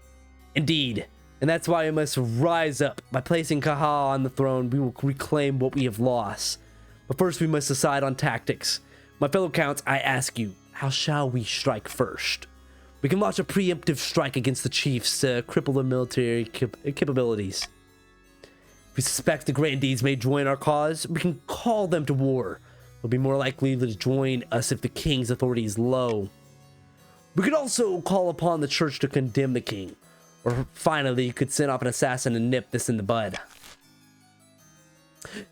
indeed. And that's why we must rise up. By placing Kaha on the throne, we will reclaim what we have lost. But first, we must decide on tactics. My fellow counts, I ask you, how shall we strike first? We can launch a preemptive strike against the chiefs to cripple their military capabilities. If we suspect the grandees may join our cause, we can call them to war. They'll be more likely to join us if the king's authority is low. We could also call upon the church to condemn the king. Or finally, you could send off an assassin and nip this in the bud.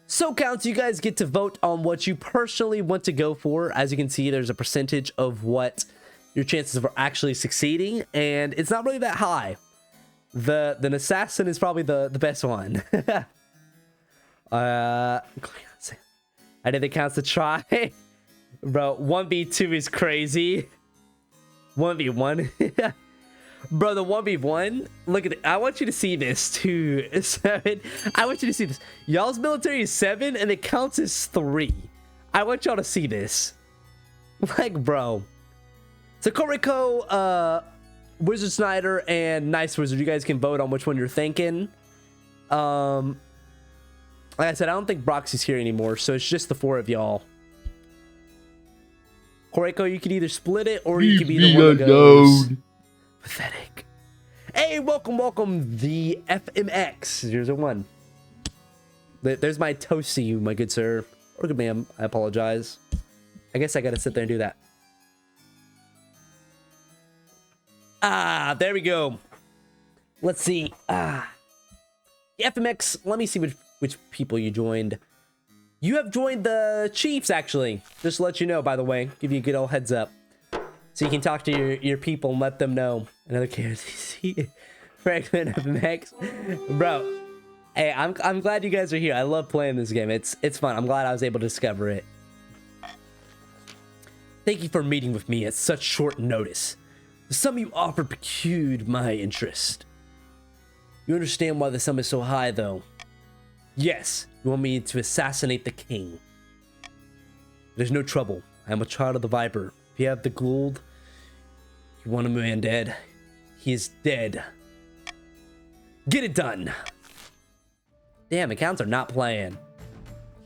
So, counts, you guys get to vote on what you personally want to go for. As you can see, there's a percentage of what your chances of actually succeeding, and it's not really that high. The assassin is probably the best one. I didn't count to try. Bro, 1v2 is crazy. 1v1. Bro, the 1v1, look at it. I want you to see this too. 7. I want you to see this. Y'all's military is 7 and it counts as 3. I want y'all to see this. Like, bro. So Koreko, Wizard Snyder, and Nice Wizard, you guys can vote on which one you're thinking. Like I said, I don't think Broxy's here anymore, so it's just the 4 of y'all. Koreko, you could either split it or you could be the one that goes. Pathetic. Hey, welcome, the FMX001. There's my toast to you, my good sir. Or good ma'am, I apologize. I guess I gotta sit there and do that. Ah, there we go. Let's see. FMX, let me see which people you joined. You have joined the Chiefs, actually. Just to let you know, by the way. Give you a good old heads up. So you can talk to your people and let them know. Another KFC. Franklin FMX. Bro. Hey, I'm glad you guys are here. I love playing this game. It's fun. I'm glad I was able to discover it. Thank you for meeting with me at such short notice. The sum you offered piqued my interest. You understand why the sum is so high, though? Yes, you want me to assassinate the king. There's no trouble. I am a child of the Viper. If you have the gold, you want a man dead. He is dead. Get it done. Damn, accounts are not playing.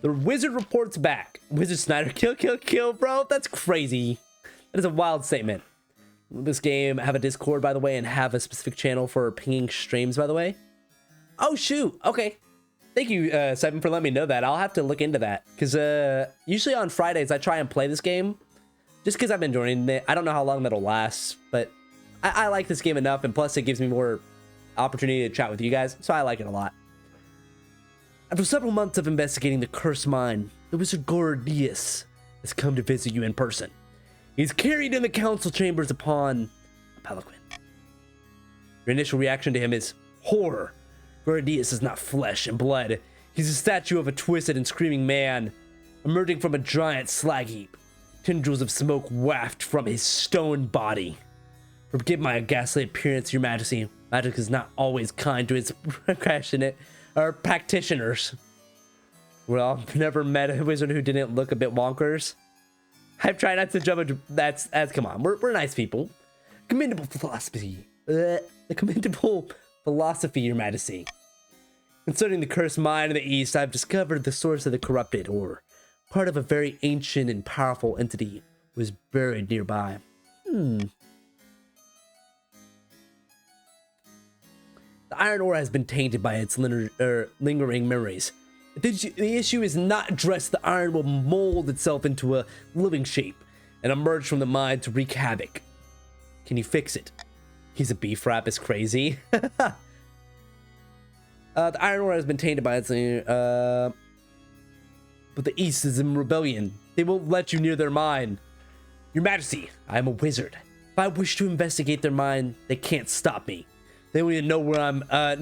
The wizard reports back. Wizard Snyder, kill, bro. That's crazy. That is a wild statement. This game have a Discord, by the way, and have a specific channel for pinging streams, by the way. Oh, shoot. Okay. Thank you, Seven, for letting me know that. I'll have to look into that. Because usually on Fridays, I try and play this game. Just because I've been enjoying it. I don't know how long that'll last. But I like this game enough. And plus, it gives me more opportunity to chat with you guys. So I like it a lot. After several months of investigating the cursed mine, the wizard Gordius has come to visit you in person. He's carried in the council chambers upon a palanquin. Your initial reaction to him is horror. Gordius is not flesh and blood. He's a statue of a twisted and screaming man, emerging from a giant slag heap. Tendrils of smoke waft from his stone body. Forgive my ghastly appearance, your majesty. Magic is not always kind to its practitioners. Well, I've never met a wizard who didn't look a bit wonkers. I'm trying not to jump into that's come on. We're nice people. Commendable philosophy. The commendable philosophy, your majesty. Concerning the cursed mine in the east, I've discovered the source of the corrupted ore. Part of a very ancient and powerful entity was buried nearby. The iron ore has been tainted by its lingering memories. If the issue is not addressed, the iron will mold itself into a living shape and emerge from the mine to wreak havoc. Can you fix it? He's a beef rap is crazy. The iron ore has been tainted by its... but the East is in rebellion. They won't let you near their mine. Your Majesty, I am a wizard. If I wish to investigate their mine, they can't stop me. They don't even know where I'm at.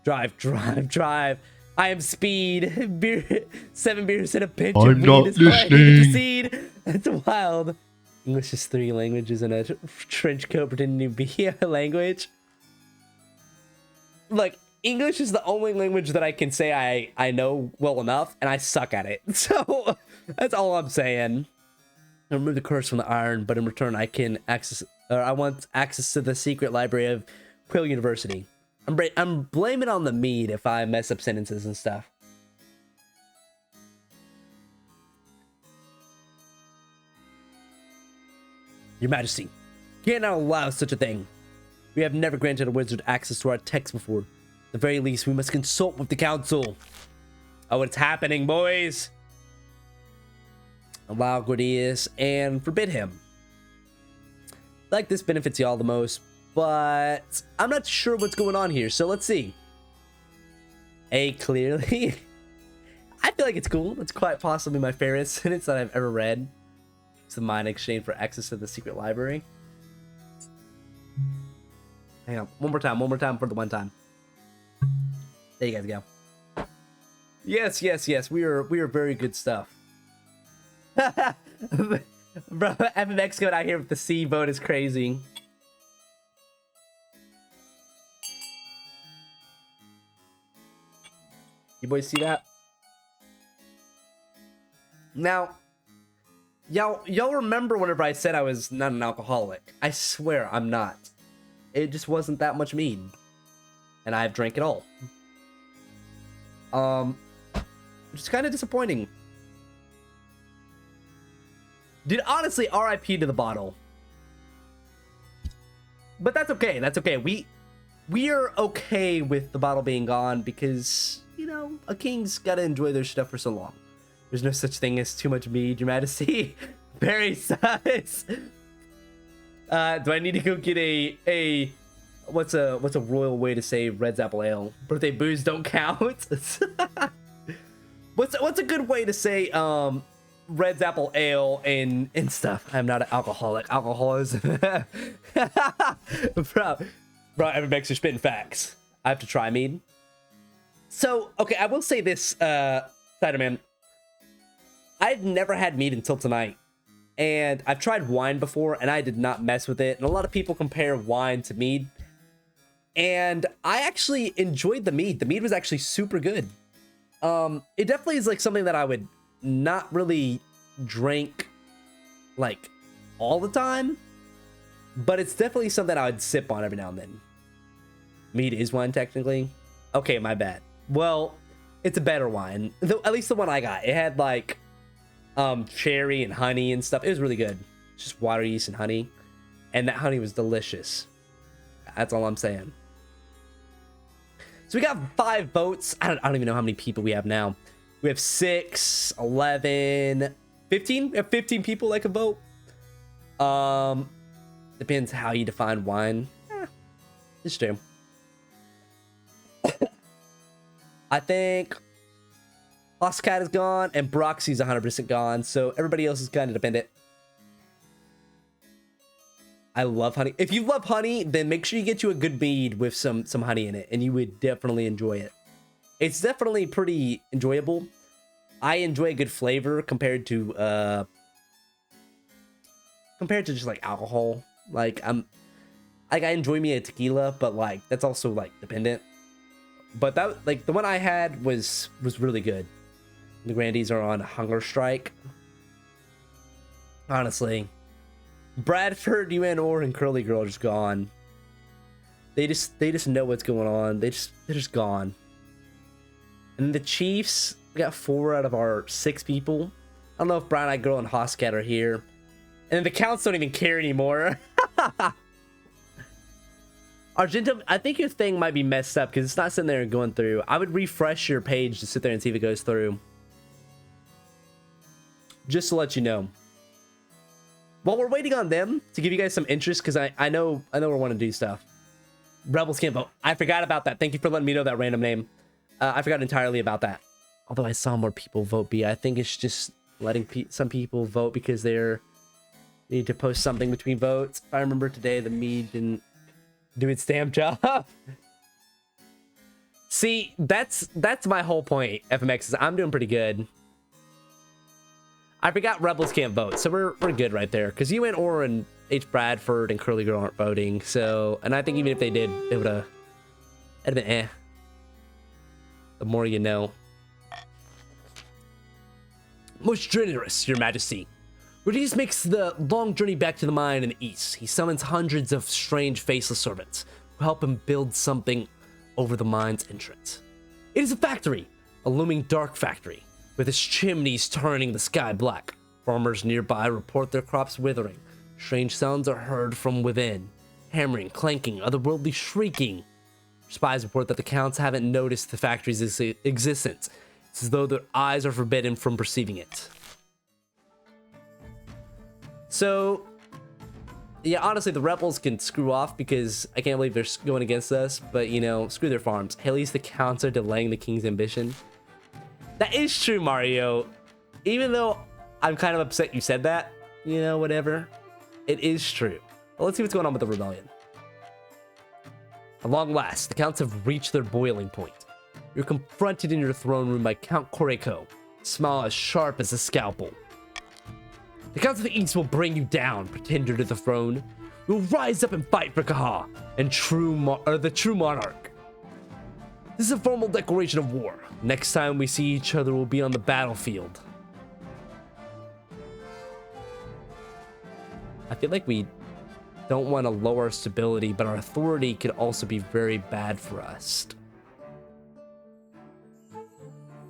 Drive. I am speed. Beer, 7 beers and a pinch of I'm weed not is all I need to listening. proceed. That's wild. English is 3 languages and a trench coat pretending to be a language. Look, English is the only language that I can say I know well enough, and I suck at it. So that's all I'm saying. I remove the curse from the iron, but in return I want access to the secret library of Quill University. I'm blaming on the mead if I mess up sentences and stuff. Your Majesty, you cannot allow such a thing. We have never granted a wizard access to our texts before. At the very least, we must consult with the council. Oh, it's happening, boys. Allow Gordius and forbid him. Like this benefits y'all the most, but I'm not sure what's going on here, so let's see. A, clearly. I feel like it's cool. It's quite possibly my favorite sentence that I've ever read. It's the mine exchange for access to the secret library. Hang on, one more time for the one time. There you guys go. Yes. We are very good stuff. Bro, FMX going out here with the C vote is crazy. You boys see that? Now, y'all remember whenever I said I was not an alcoholic? I swear I'm not. It just wasn't that much mead, and I've drank it all. Which is kind of disappointing. Dude, honestly, RIP to the bottle. But that's okay. That's okay. We are okay with the bottle being gone because, you know, a king's got to enjoy their stuff for so long. There's no such thing as too much mead, Your Majesty. Very sus. Do I need to go get a What's a royal way to say Red's Apple Ale? Birthday booze don't count. what's a good way to say Red's Apple Ale and stuff? I'm not an alcoholic. Alcohol is bro. Every Mex are spitting facts. I have to try mead. So okay, I will say this, Spider-Man. I'd never had mead until tonight. And I've tried wine before, and I did not mess with it. And a lot of people compare wine to mead. And I actually enjoyed the mead. The mead was actually super good. It definitely is like something that I would not really drink like all the time. But it's definitely something I would sip on every now and then. Mead is wine, technically. Okay, my bad. Well, it's a better wine. At least the one I got. It had like cherry and honey and stuff. It was really good. Just water, yeast, and honey. And that honey was delicious. That's all I'm saying. So we got 5 votes. I don't even know how many people we have now. We have 6, 11, 15. We have 15 people that can vote. Depends how you define wine. It's true. I think Lost Cat is gone and Broxy's 100% gone. So everybody else is kind of dependent. I love honey. If you love honey, then make sure you get you a good mead with some honey in it, and you would definitely enjoy it. It's definitely pretty enjoyable. I enjoy a good flavor compared to just like alcohol. Like I enjoy me a tequila, but like that's also like dependent. But that like the one I had was really good. The Grandies are on hunger strike. Honestly. Bradford, UNOR, and Curly Girl are just gone. They just know what's going on. They're just gone. And the Chiefs, we got 4 out of our 6 people. I don't know if Brown Eyed Girl and Hoscat are here. And the counts don't even care anymore. Argento, I think your thing might be messed up because it's not sitting there and going through. I would refresh your page to sit there and see if it goes through. Just to let you know. While we're waiting on them to give you guys some interest, because I know we want to do stuff. Rebels can't vote. I forgot about that. Thank you for letting me know that random name. I forgot entirely about that. Although I saw more people vote B. I think it's just letting some people vote because they're need to post something between votes. If I remember today, the mead didn't do its damn job. See, that's my whole point. FMX is I'm doing pretty good. I forgot Rebels can't vote, so we're good right there. Because UNOR and H. Bradford and Curly Girl aren't voting, so... And I think even if they did, it would have... It'd have been eh. The more you know. Most generous, Your Majesty. Rhodesius makes the long journey back to the mine in the east. He summons hundreds of strange faceless servants who help him build something over the mine's entrance. It is a factory, a looming dark factory, with its chimneys turning the sky black. Farmers nearby report their crops withering. Strange sounds are heard from within. Hammering, clanking, otherworldly shrieking. Spies report that the counts haven't noticed the factory's existence. It's as though their eyes are forbidden from perceiving it. So, yeah, honestly, the rebels can screw off because I can't believe they're going against us. But, you know, screw their farms. At least the counts are delaying the king's ambition. That is true, Mario. Even though I'm kind of upset you said that, you know, whatever. It is true. Well, let's see what's going on with the rebellion. At long last, the counts have reached their boiling point. You're confronted in your throne room by Count Koreko, a smile as sharp as a scalpel. The counts of the east will bring you down, pretender to the throne. You'll rise up and fight for Kaha and the true monarch. This is a formal declaration of war. Next time we see each other, we'll be on the battlefield. I feel like we don't want to lower our stability, but our authority could also be very bad for us.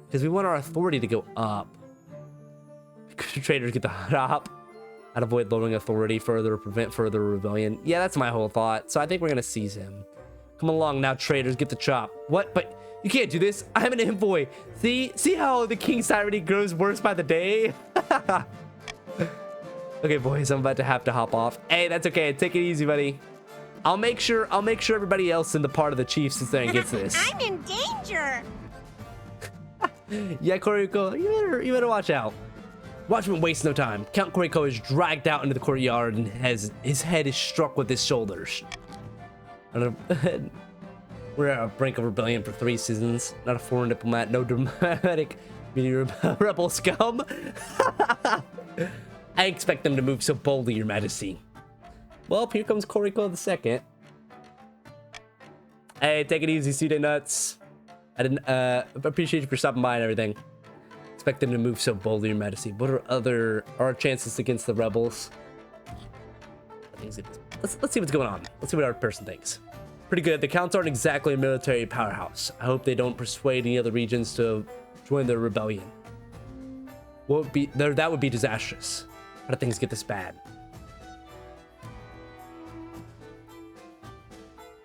Because we want our authority to go up. Traders get the top. I'd avoid lowering authority further, prevent further rebellion. Yeah, that's my whole thought. So I think we're going to seize him. Come along now, traders, get the chop. What? But you can't do this. I'm an envoy. See how the king's tyranny grows worse by the day? Okay, boys, I'm about to have to hop off. Hey, that's okay. Take it easy, buddy. I'll make sure everybody else in the part of the chief sits there and gets this. I'm in danger. Yeah, Koriko, you better watch out. Watchman wastes no time. Count Koriko is dragged out into the courtyard and his head is struck with his shoulders. We're at a brink of rebellion for 3 seasons. Not a foreign diplomat, no dramatic media rebel scum. I expect them to move so boldly, Your Majesty. Well, here comes Koriko the second. Hey, take it easy, Sude Nuts. I didn't appreciate you for stopping by and everything. Expect them to move so boldly, Your Majesty. What are our chances against the rebels? Let's see what's going on. Let's see what our person thinks. Pretty good. The counts aren't exactly a military powerhouse. I hope they don't persuade any other regions to join the rebellion. That would be disastrous. How do things get this bad?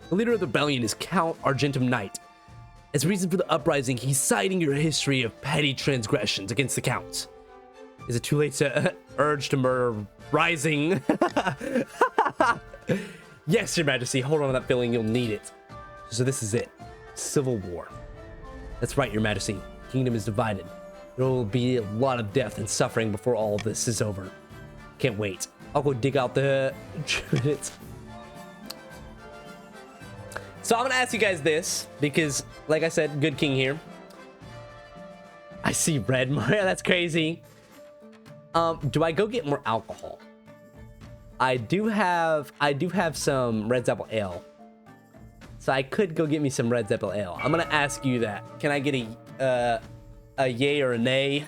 The leader of the rebellion is Count Argentum Knight. As reason for the uprising, he's citing your history of petty transgressions against the Count. Is it too late to urge to murder rising? Yes, Your Majesty. Hold on to that feeling. You'll need it. So this is it. Civil war. That's right, Your Majesty. The kingdom is divided. There will be a lot of death and suffering before all of this is over. Can't wait. I'll go dig out the minutes. So I'm gonna ask you guys this because, like I said, good king here. I see red, Mario. That's crazy. Do I go get more alcohol? I do have some Red Apple Ale, so I could go get me some Red Apple Ale. I'm gonna ask you that. Can I get a yay or a nay?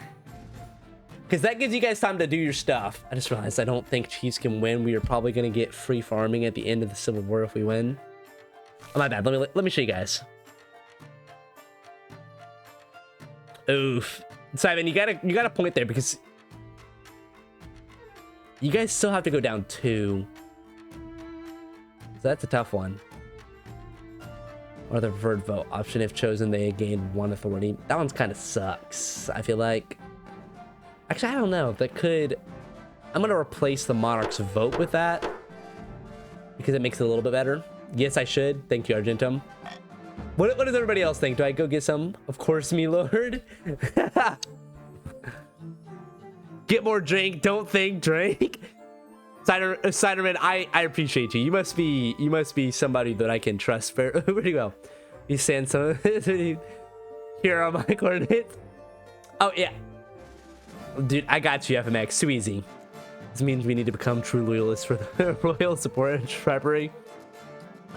Because that gives you guys time to do your stuff. I just realized I don't think Chiefs can win. We are probably gonna get free farming at the end of the Civil War if we win. Oh, my bad. Let me show you guys. Oof. Simon, you got a point there because you guys still have to go down 2. So that's a tough one. Or the preferred vote option. If chosen, they gain 1 authority. That one's kind of sucks, I feel like. Actually, I don't know. That could... I'm going to replace the monarch's vote with that because it makes it a little bit better. Yes, I should. Thank you, Argentum. What does everybody else think? Do I go get some? Of course, me lord. Get more drink. Don't think, drink. Ciderman, I appreciate you. You must be somebody that I can trust. Where'd you go? You send some. Here are my coordinates. Oh yeah, dude, I got you, FMX. Too easy. This means we need to become true loyalists for the royal support and trappery.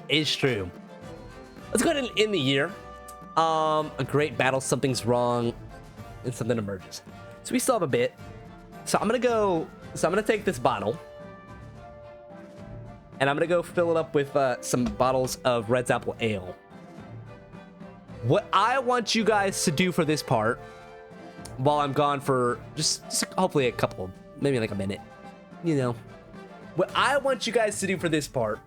Is true. Let's go ahead and end the year. A great battle, something's wrong, and something emerges. So we still have a bit. So I'm gonna take this bottle, and I'm gonna go fill it up with some bottles of Red's Apple Ale. What I want you guys to do for this part, while I'm gone for just hopefully a couple, maybe like a minute, you know, what I want you guys to do for this part.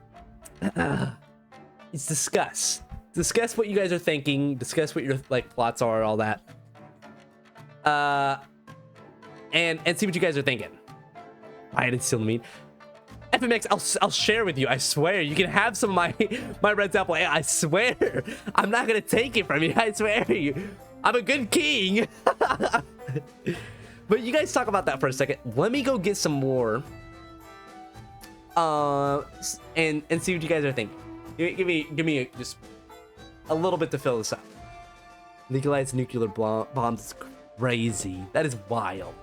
It's discuss what you guys are thinking, discuss what your like plots are, all that, and see what you guys are thinking. I didn't steal the meat. FMX, I'll share with you. I swear, you can have some of my Red Apple. I swear, I'm not gonna take it from you. I swear you. I'm a good king. But you guys talk about that for a second. Let me go get some more. And see what you guys are thinking. Give me just a little bit to fill this up. Legalize nuclear bombs is crazy. That is wild.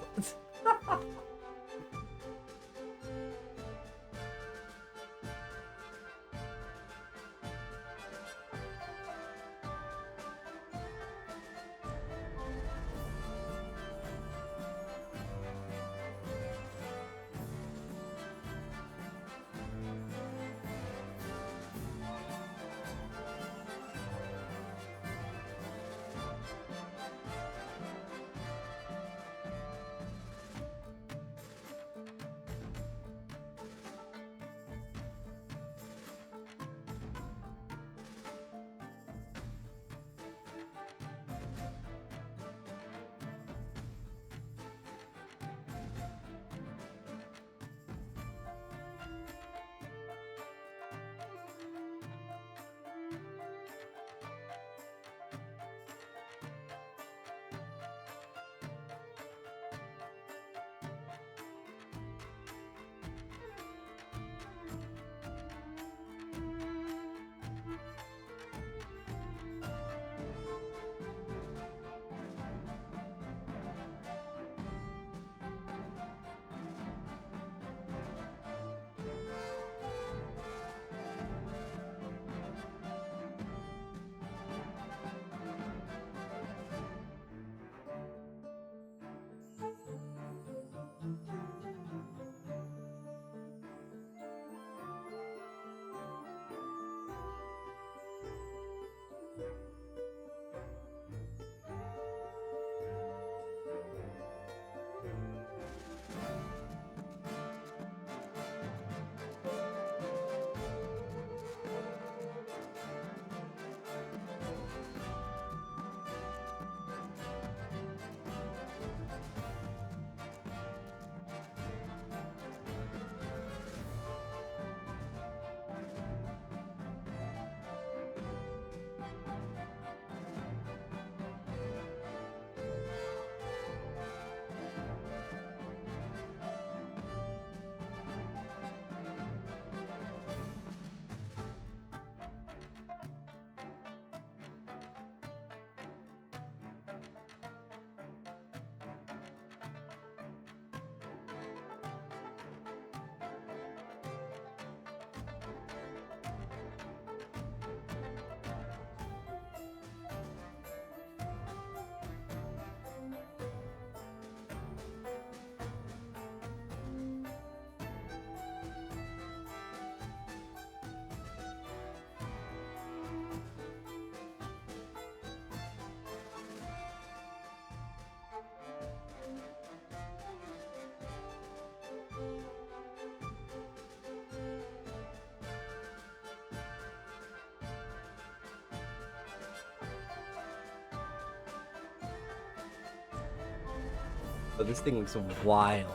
But this thing looks wild.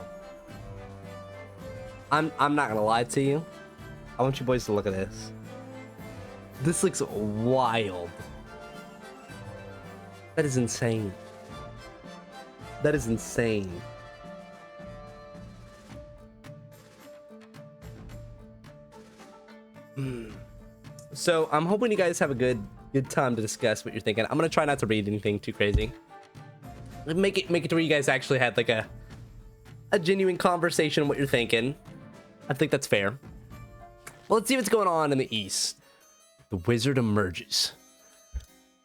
I'm not gonna lie to you. I want you boys to look at this. This looks wild. That is insane. That is insane. So I'm hoping you guys have a good time to discuss what you're thinking. I'm gonna try not to read anything too crazy. Make it to where you guys actually had like a genuine conversation on what you're thinking. I think that's fair. Well, let's see what's going on in the east. The wizard emerges.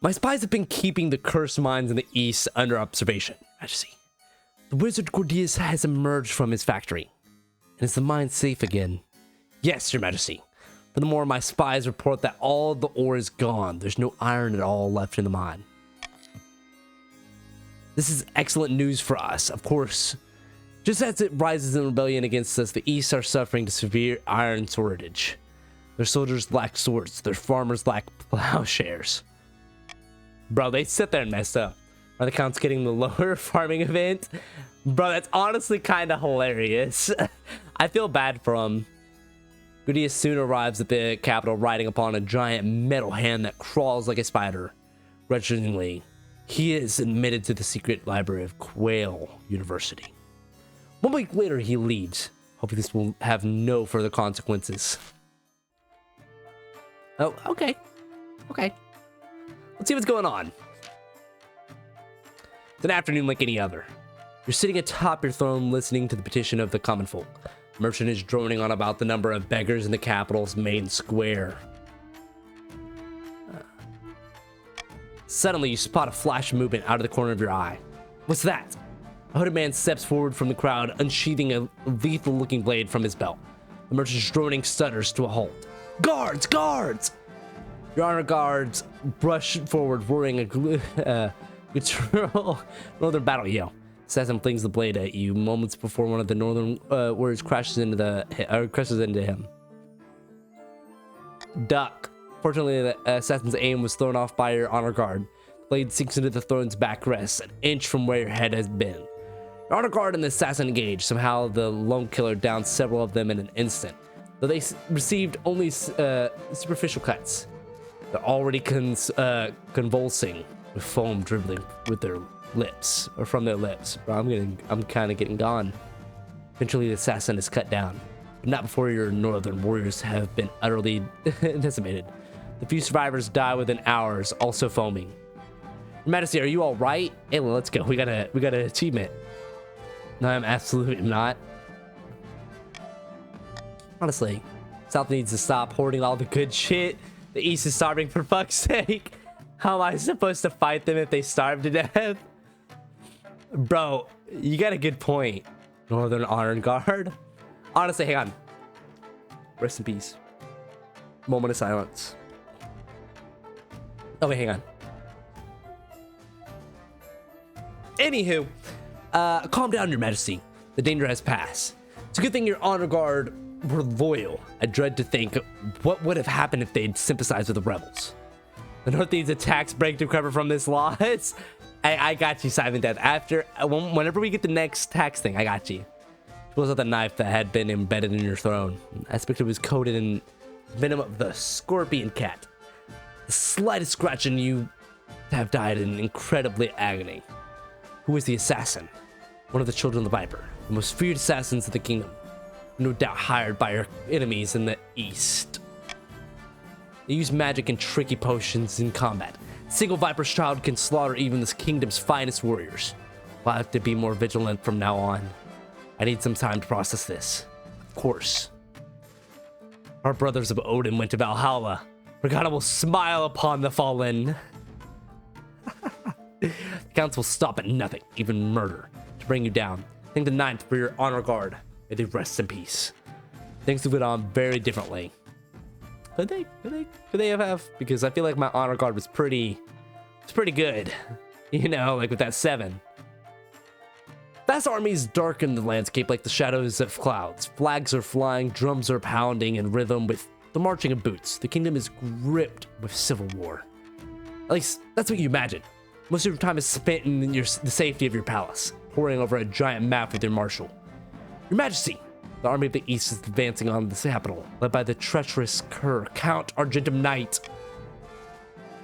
My spies have been keeping the cursed mines in the east under observation, Majesty. The wizard Gordius has emerged from his factory. And is the mine safe again? Yes, Your Majesty. Furthermore, my spies report that all the ore is gone. There's no iron at all left in the mine. This is excellent news for us, of course. Just as it rises in rebellion against us, the East are suffering a severe iron shortage. Their soldiers lack swords. Their farmers lack plowshares. Bro, they sit there and messed up. Are the counts getting the lower farming event? Bro, that's honestly kind of hilarious. I feel bad for them. Gordius soon arrives at the capital riding upon a giant metal hand that crawls like a spider. Grudgingly, he is admitted to the secret library of Quail University. 1 week later, he leaves. Hopefully this will have no further consequences. Oh, okay. Okay. Let's see what's going on. It's an afternoon like any other. You're sitting atop your throne listening to the petition of the common folk. Merchant is droning on about the number of beggars in the capital's main square. Suddenly, you spot a flash of movement out of the corner of your eye. What's that? A hooded man steps forward from the crowd, unsheathing a lethal-looking blade from his belt. The merchant's droning stutters to a halt. Guards! Guards! Your honor guards brush forward, roaring a northern battle yell. Assassin flings the blade at you moments before one of the northern warriors crashes into him. Duck. Fortunately, the assassin's aim was thrown off by your honor guard. The blade sinks into the throne's backrest, an inch from where your head has been. Your honor guard and the assassin engage. Somehow, the lone killer downs several of them in an instant. Though they received only superficial cuts, they're already convulsing with foam dribbling with their lips, or from their lips. Bro, I'm kind of getting gone. Eventually, the assassin is cut down, but not before your northern warriors have been utterly decimated. The few survivors die within hours, also foaming. Your Majesty, are you all right? Hey, well, let's go. We got an achievement. No, I'm absolutely not. Honestly, South needs to stop hoarding all the good shit. The East is starving, for fuck's sake. How am I supposed to fight them if they starve to death? Bro, you got a good point. Northern Honor Guard. Honestly, hang on. Rest in peace. Moment of silence. Oh, wait, hang on. Anywho, calm down, Your Majesty. The danger has passed. It's a good thing your honor guard were loyal. I dread to think what would have happened if they'd sympathized with the rebels. The Northeast attacks break to recover from this loss. I got you, Simon Death. Whenever we get the next tax thing, I got you. It pulls out the knife that had been embedded in your throne. I suspect it was coated in venom of the scorpion cat. The slightest scratch and you have died in incredibly agony. Who is the assassin? One of the children of the Viper, the most feared assassins of the kingdom. No doubt hired by your enemies in the east. They use magic and tricky potions in combat. Single Viper's child can slaughter even this kingdom's finest warriors. I'll have to be more vigilant from now on. I need some time to process this. Of course. Our brothers of Odin went to Valhalla. Morgana will smile upon the fallen. The counts will stop at nothing, even murder, to bring you down. Thank the ninth for your honor guard. May they rest in peace. Things have gone on very differently. Could they have? Because I feel like my honor guard was pretty good. You know, like with that 7. Vast armies darken the landscape like the shadows of clouds. Flags are flying, drums are pounding in rhythm with the marching of boots. The kingdom is gripped with civil war. At least, that's what you imagine. Most of your time is spent in the safety of your palace. poring over a giant map with their marshal. Your Majesty, the army of the East is advancing on the capital, led by the treacherous Count Argentum Knight.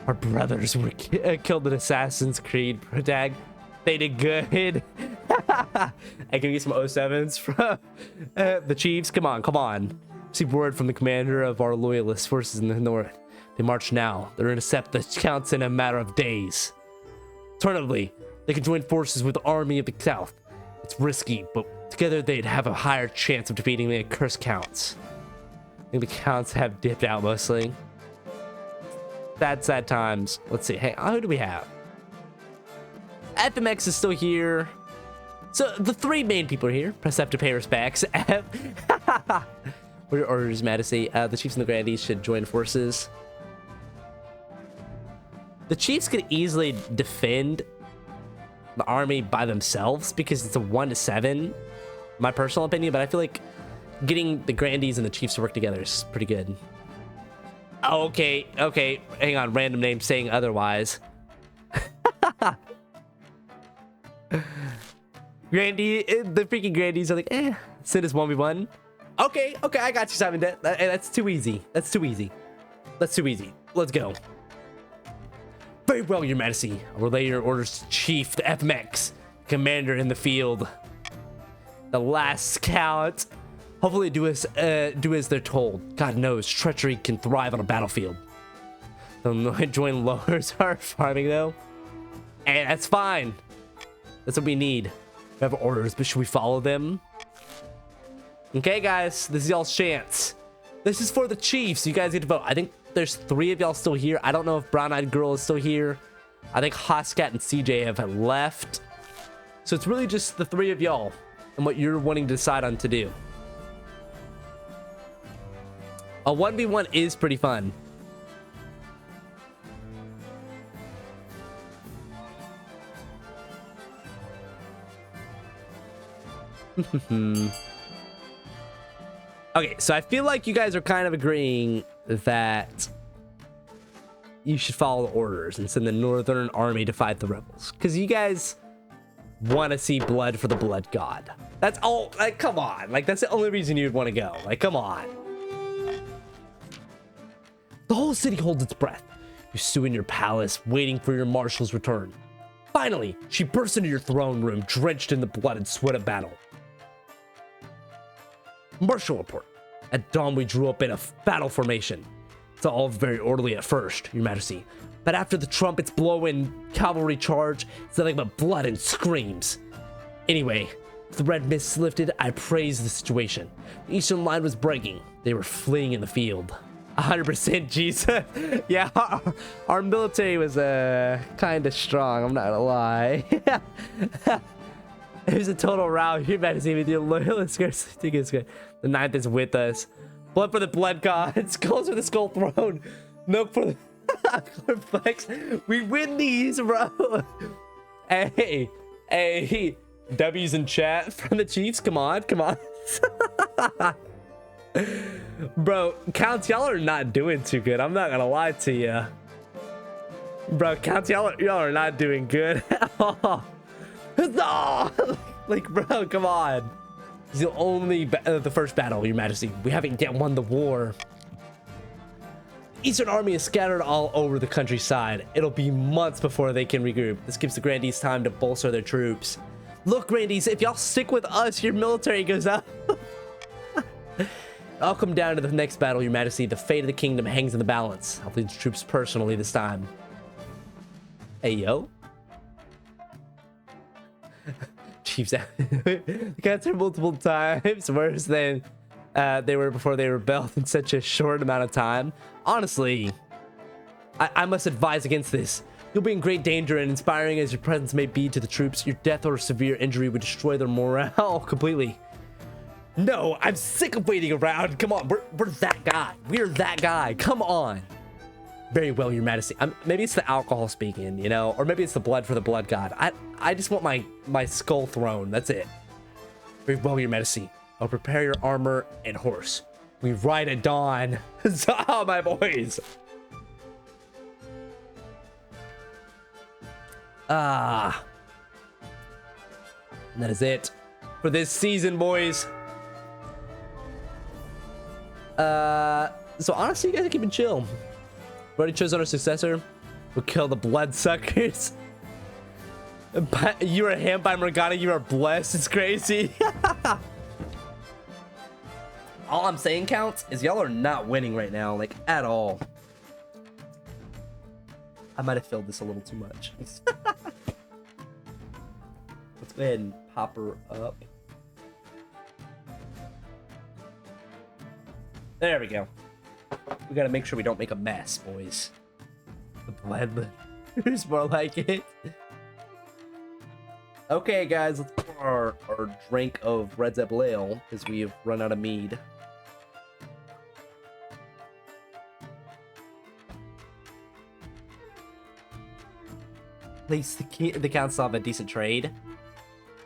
Our brothers were killed in Assassin's Creed tag. They did good. I can get some 07s from the Chiefs. Come on. Receive word from the commander of our loyalist forces in the north. They march now. They'll intercept the counts in a matter of days. Alternatively, they can join forces with the army of the south. It's risky, but together they'd have a higher chance of defeating the accursed counts. I think the counts have dipped out mostly. Sad times. Let's see. Hey, who do we have? FMX is still here. So the three main people are here. Press F to pay respects. F. What are your orders, Majesty? The chiefs and the grandees should join forces. The chiefs could easily defend the army by themselves because it's a 1-7, my personal opinion, but I feel like getting the grandees and the chiefs to work together is pretty good. Oh, okay, hang on, random name saying otherwise. Grandee, the freaking grandees are like, send us 1v1. Okay, I got you, Simon. That's too easy. That's too easy. Let's go. Very well, Your Majesty. I'll relay your orders to Chief, the FMX, commander in the field. The last count. Hopefully do as they're told. God knows, treachery can thrive on a battlefield. They'll join lowers our farming, though. And that's fine. That's what we need. We have orders, but should we follow them? Okay, guys, this is y'all's chance. This is for the Chiefs. You guys get to vote. I think there's 3 of y'all still here. I don't know if Brown Eyed Girl is still here. I think Hoscat and CJ have left. So it's really just the 3 of y'all and what you're wanting to decide on to do. A 1v1 is pretty fun. Okay, so I feel like you guys are kind of agreeing that you should follow the orders and send the Northern Army to fight the rebels. Because you guys want to see blood for the blood god. That's all. Like, come on. Like, that's the only reason you'd want to go. Like, come on. The whole city holds its breath. You stew in your palace, waiting for your marshal's return. Finally, she bursts into your throne room, drenched in the blood and sweat of battle. Marshal report. At dawn, we drew up in a battle formation. It's all very orderly at first, Your Majesty. But after the trumpets blow in cavalry charge, it's nothing but blood and screams. Anyway, the red mist lifted, I praised the situation. The eastern line was breaking. They were fleeing in the field. 100% Jesus. Yeah, our military was kind of strong, I'm not gonna lie. It was a total rout. Your Majesty, with your loyalist scarcely think it's good. The 9th is with us. Blood for the blood god. Skulls for the skull throne. Milk for the flex. We win these, bro. Hey. W's in chat from the Chiefs. Come on. Bro, Counts, y'all are not doing too good. I'm not gonna lie to you. Bro, Counts, y'all are not doing good at all. Like, bro, come on. It's the only the first battle, Your Majesty. We haven't yet won the war. Eastern army is scattered all over the countryside. It'll be months before they can regroup. This gives the grandees time to bolster their troops. Look, grandees, if y'all stick with us, your military goes up. I'll come down to the next battle, Your Majesty. The fate of the kingdom hangs in the balance. I'll lead the troops personally this time. Hey, yo. Chiefs, the cats are multiple times worse than they were before they rebelled in such a short amount of time. Honestly, I must advise against this. You'll be in great danger, and inspiring as your presence may be to the troops, your death or severe injury would destroy their morale completely. No, I'm sick of waiting around. Come on, we're that guy. We're that guy. Come on. Very well, Your Majesty. Maybe it's the alcohol speaking, you know, or maybe it's the blood for the blood god. I just want my skull throne. That's it. Very well, Your Majesty. I'll prepare your armor and horse. We ride at dawn. Ah, my boys. And that is it for this season, boys. So honestly, you guys are keeping chill. We already chose our successor. We'll kill the bloodsuckers. You are hand by Morgana. You are blessed. It's crazy. All I'm saying, counts, is y'all are not winning right now, like at all. I might have filled this a little too much. Let's go ahead and pop her up. There we go. We gotta make sure we don't make a mess, boys. The blood is more like it. Okay, guys, let's pour our drink of Red Zeppel Ale because we have run out of mead. At least the Counts still have a decent trade.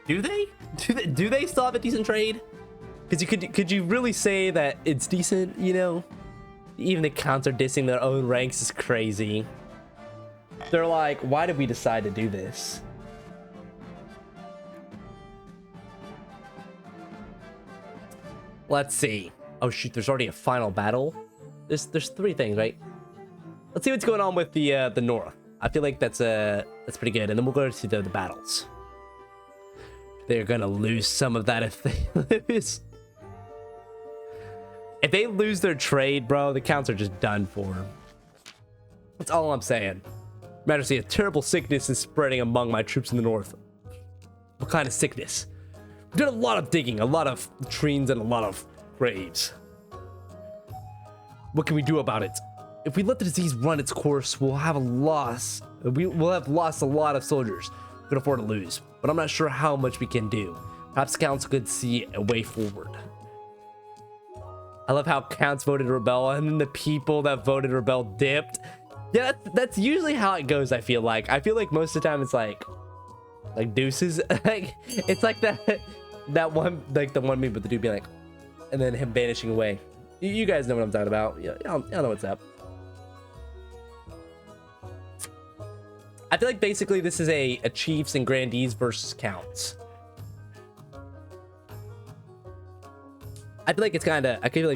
Do they? Do they still have a decent trade? Because could you really say that it's decent? You know, even the Counts are dissing their own ranks is crazy. They're like, why did we decide to do this? Let's see. Oh shoot, there's already a final battle. There's 3 things, right? Let's see what's going on with the North. I feel like that's pretty good, and then we'll go to the battles. They're gonna lose some of that if they lose. If they lose their trade, bro, the Counts are just done for. That's all I'm saying. Majesty, a terrible sickness is spreading among my troops in the north. What kind of sickness? We did a lot of digging, a lot of latrines, and a lot of graves. What can we do about it? If we let the disease run its course, we'll have a loss. We'll have lost a lot of soldiers. We can afford to lose, but I'm not sure how much we can do. Perhaps Counts could see a way forward. I love how Counts voted rebel, and then the people that voted rebel dipped. Yeah, that's usually how it goes. I feel like most of the time it's like deuces. Like it's like that one, like the one meme with the dude being like, and then him vanishing away. You guys know what I'm talking about. Yeah, y'all know what's up. I feel like basically this is a Chiefs and Grandees versus Counts. I feel like it's kind of chill. I feel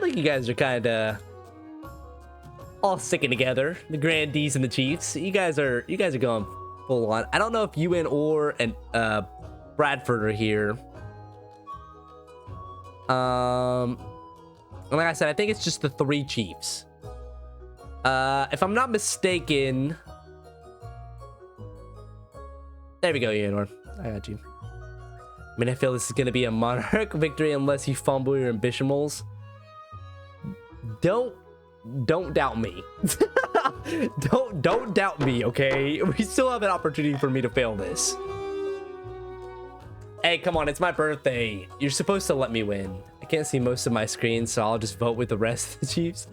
like you guys are kind of all sticking together. The Grandees and the Chiefs. You guys are going full on. I don't know if UN or and Bradford are here. And like I said, I think it's just the 3 Chiefs. If I'm not mistaken, there we go, Eonor. I got you. I mean, I feel this is gonna be a Monarch victory unless you fumble your ambitionals. Don't doubt me. don't doubt me, okay? We still have an opportunity for me to fail this. Hey, come on, it's my birthday. You're supposed to let me win. I can't see most of my screen, so I'll just vote with the rest of the Chiefs.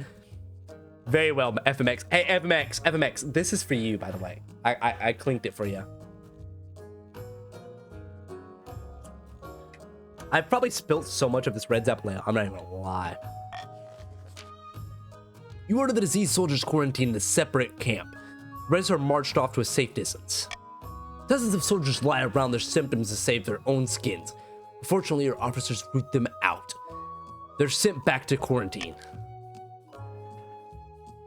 Very well, FMX. Hey, FMX, this is for you, by the way. I clinked it for you. I've probably spilt so much of this Red Zeppel Ale, I'm not even gonna lie. You order the diseased soldiers quarantined in a separate camp. Reds are marched off to a safe distance. Dozens of soldiers lie around their symptoms to save their own skins. Unfortunately, your officers root them out. They're sent back to quarantine.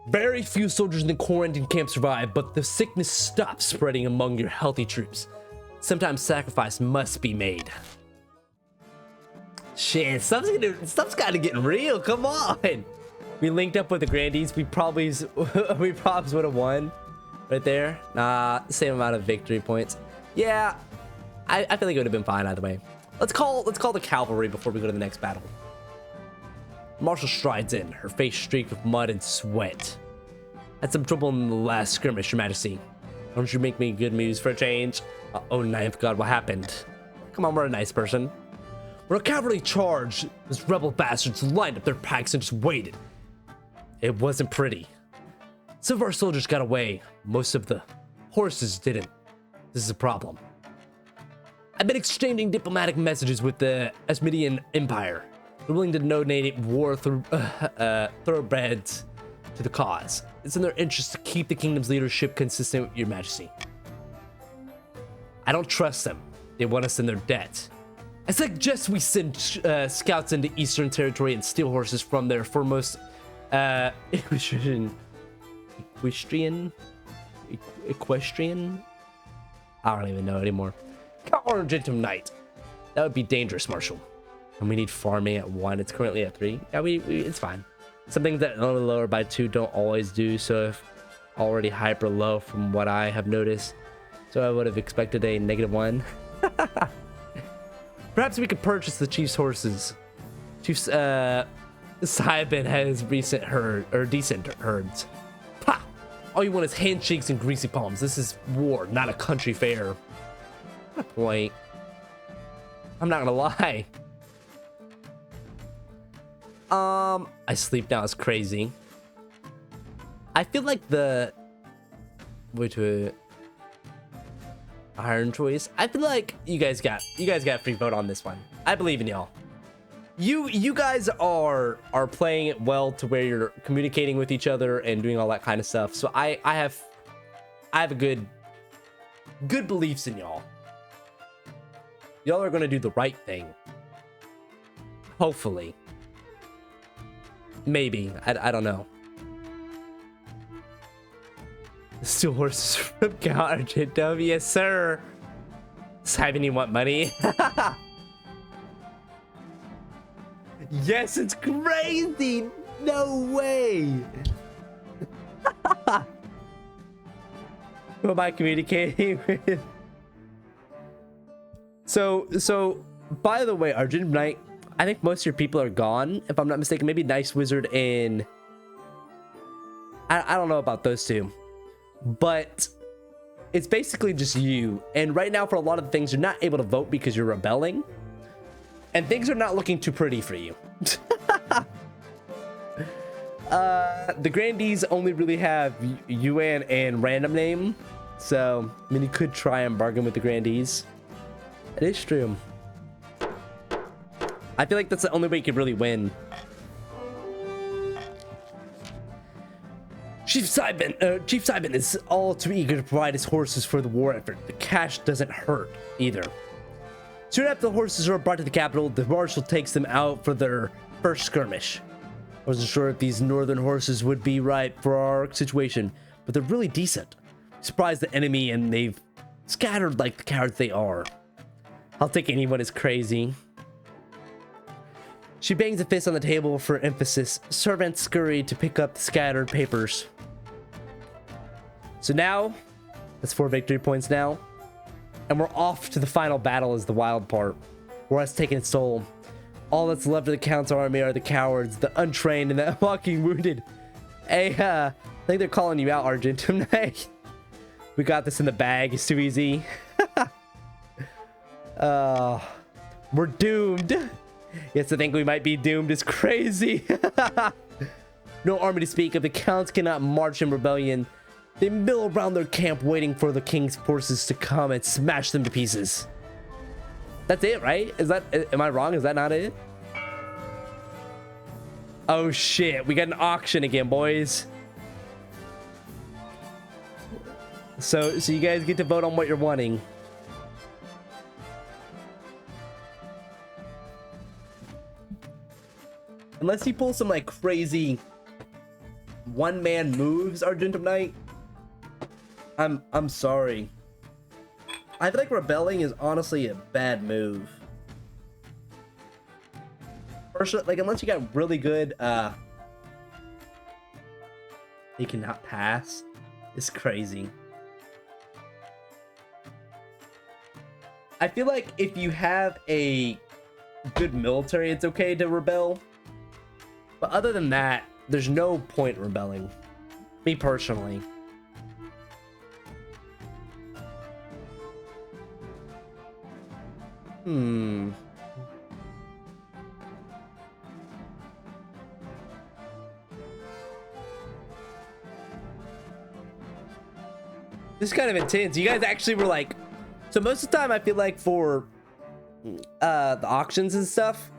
Very few soldiers in the quarantine camp survive, but the sickness stops spreading among your healthy troops. Sometimes sacrifice must be made. Shit, stuff's kind of getting real. Come on. We linked up with the Grandees. We probably would have won right there. Nah, same amount of victory points. Yeah, I feel like it would have been fine either way. Let's call the cavalry before we go to the next battle. Marshal strides in, her face streaked with mud and sweat. Had some trouble in the last skirmish, Your Majesty. Why don't you make me good news for a change? Oh, ninth God, what happened? Come on, we're a nice person. When a cavalry charged, those rebel bastards lined up their packs and just waited. It wasn't pretty. Some of our soldiers got away. Most of the horses didn't. This is a problem. I've been exchanging diplomatic messages with the Asmidian Empire. They're willing to donate thoroughbreds to the cause. It's in their interest to keep the kingdom's leadership consistent with your majesty. I don't trust them. They want us in their debt. I suggest we send scouts into Eastern Territory and steal horses from their foremost equestrian. I don't even know anymore. Argentum Knight. That would be dangerous, Marshal. And we need farming at 1. It's currently at 3. Yeah, it's fine. Some things that only lower by 2 don't always do, so if already hyper low from what I have noticed. So I would have expected a -1. Perhaps we could purchase the chief's horses. Chief's Saiban has decent herds. Ha! All you want is handshakes and greasy palms. This is war, not a country fair. What a point. I'm not gonna lie. I sleep now is crazy. I feel like the iron choice. I feel like you guys got free vote on this one. I believe in y'all. You guys are playing it well to where you're communicating with each other and doing all that kind of stuff. So I have a good beliefs in y'all. Y'all are gonna do the right thing. Hopefully. Maybe. I don't know. Steal horses from Argentum. Yes, sir. Simon, you want money? Yes, it's crazy. No way. Who am I communicating with? So by the way, Argentum Knight, I think most of your people are gone, if I'm not mistaken. Maybe Nice Wizard and I don't know about those two, but it's basically just you. And right now, for a lot of things, you're not able to vote because you're rebelling, and things are not looking too pretty for you. The grandees only really have Yuan and random name, so I mean, you could try and bargain with the grandees. It is true. I feel like that's the only way you could really win. Chief Simon is all too eager to provide his horses for the war effort. The cash doesn't hurt either. Soon after the horses are brought to the capital, the marshal takes them out for their first skirmish. I wasn't sure if these northern horses would be right for our situation, but they're really decent. Surprised the enemy, and they've scattered like the cowards they are. I'll take anyone as crazy. She bangs a fist on the table for emphasis. Servants scurry to pick up the scattered papers. So now, that's 4 victory points now. And we're off to the final battle is the wild part. War has taken its toll. All that's left of the Count's army are the cowards, the untrained, and the walking wounded. Hey, I think they're calling you out, Argentum Knight. We got this in the bag. It's too easy. We're doomed. Yes, I think we might be doomed. It's crazy. No army to speak of. The Counts cannot march in rebellion. They mill around their camp waiting for the king's forces to come and smash them to pieces. That's it, right? Am I wrong? Is that not it? Oh shit, we got an auction again, boys. So you guys get to vote on what you're wanting. Unless you pull some like crazy one-man moves, Argentum Knight, I'm sorry. I feel like rebelling is honestly a bad move. Personally, like, unless you got really good you cannot pass. It's crazy. I feel like if you have a good military, it's okay to rebel. But other than that, there's no point rebelling. Me personally. This is kind of intense. You guys actually were like... So most of the time, I feel like for the auctions and stuff,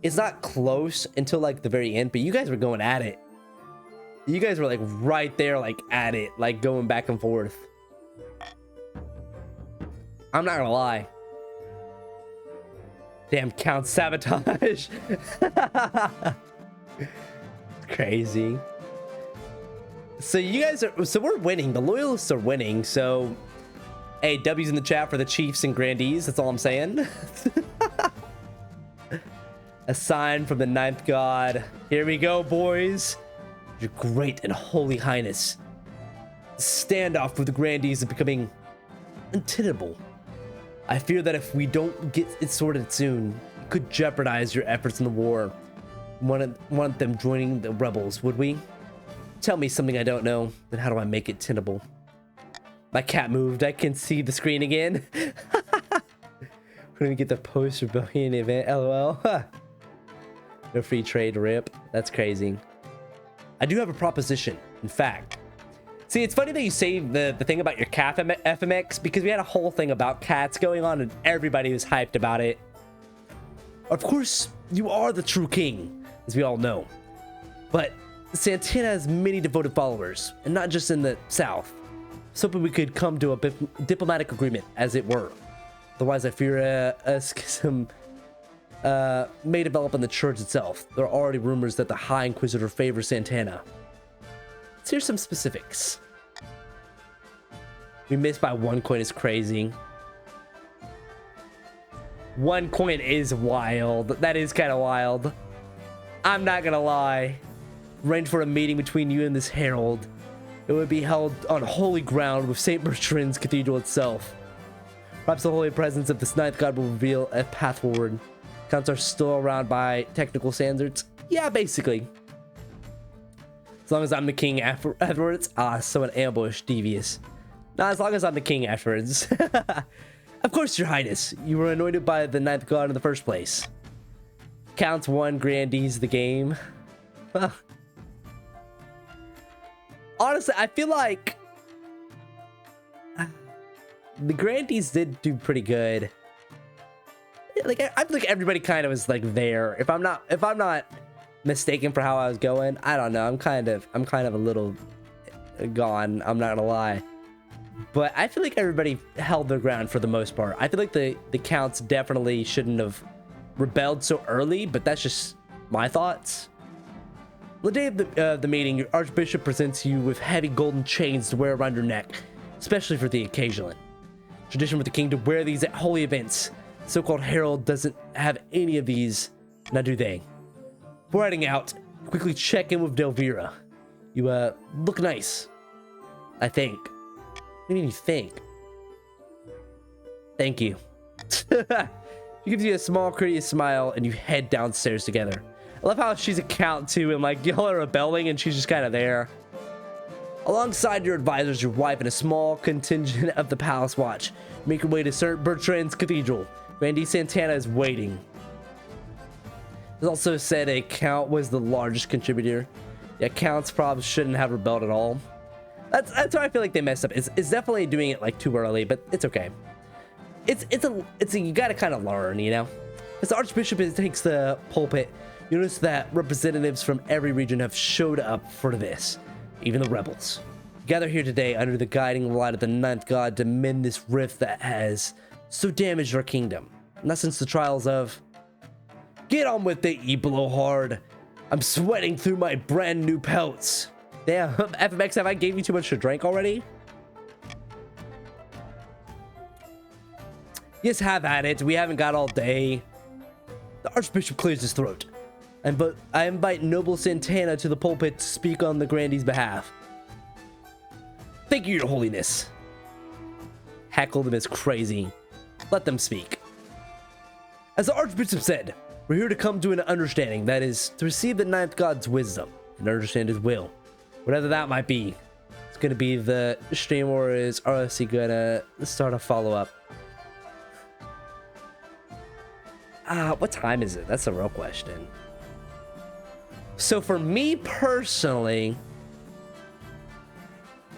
it's not close until like the very end, but you guys were going at it. You guys were like right there, like at it, like going back and forth. I'm not gonna lie. Damn, Count sabotage. Crazy. So you guys are, so we're winning. The loyalists are winning. So, hey, W's in the chat for the Chiefs and Grandees. That's all I'm saying. A sign from the ninth god. Here we go, boys. Your great and holy highness. The standoff with the Grandees is becoming untenable. I fear that if we don't get it sorted soon, it could jeopardize your efforts in the war. Want them joining the rebels, would we? Tell me something I don't know, then how do I make it tenable? My cat moved. I can see the screen again. We're gonna get the post-rebellion event. LOL. No free trade, rip. That's crazy. I do have a proposition. In fact, see, it's funny that you say the thing about your cat FMX, because we had a whole thing about cats going on and everybody was hyped about it. Of course, you are the true king, as we all know. But Santana has many devoted followers, and not just in the south. So we could come to a diplomatic agreement, as it were. Otherwise, I fear a schism may develop in the church itself. There are already rumors that the High Inquisitor favors Santana. Let's hear some specifics. We missed by 1 coin is crazy. 1 coin is wild. That is kind of wild. I'm not gonna lie. Arrange for a meeting between you and this herald. It would be held on holy ground with St. Bertrand's Cathedral itself. Perhaps the holy presence of this ninth god will reveal a path forward. Counts are still around by technical standards. Yeah, basically. As long as I'm the king afterwards. Ah, so an ambush, devious. Nah, as long as I'm the king afterwards. Of course, your highness. You were anointed by the ninth god in the first place. Counts 1, Grandees the game. Honestly, I feel like the Grandees did do pretty good. Like, I feel like everybody kind of was like there. If I'm not mistaken for how I was going, I don't know. I'm kind of a little gone. I'm not gonna lie, but I feel like everybody held their ground for the most part. I feel like the counts definitely shouldn't have rebelled so early, but that's just my thoughts. The day of the meeting, your archbishop presents you with heavy golden chains to wear around your neck, especially for the occasion. Tradition with the king to wear these at holy events. So-called herald doesn't have any of these, now do they? Before heading out, quickly check in with Delvira. You look nice, I think. What do you mean you think? Thank you. She gives you a small courteous smile and you head downstairs together. I love how she's a count too, and like y'all are rebelling and she's just kind of there. Alongside your advisors, your wife, and a small contingent of the palace watch, make your way to St. Bertrand's Cathedral. Randy Santana is waiting. It's also said a count was the largest contributor. Yeah, counts probably shouldn't have rebelled at all. That's why I feel like they messed up. It's definitely doing it like too early, but it's okay. It's a you gotta kind of learn, you know. As the archbishop takes the pulpit, you notice that representatives from every region have showed up for this, even the rebels. Gather here today under the guiding light of the ninth god to mend this rift that has so damaged our kingdom. Not since the trials of... Get on with it, you blowhard. I'm sweating through my brand new pelts. Damn, FMX, have I gave you too much to drink already? Yes, have at it. We haven't got all day. The archbishop clears his throat. But I invite noble Santana to the pulpit to speak on the Grandee's behalf. Thank you, your holiness. Heckle them as crazy. Let them speak. As the archbishop said, we're here to come to an understanding, that is, to receive the ninth god's wisdom and understand his will. Whatever that might be. It's gonna be the stream, or is RSC gonna start a follow-up? What time is it? That's the real question. So for me personally,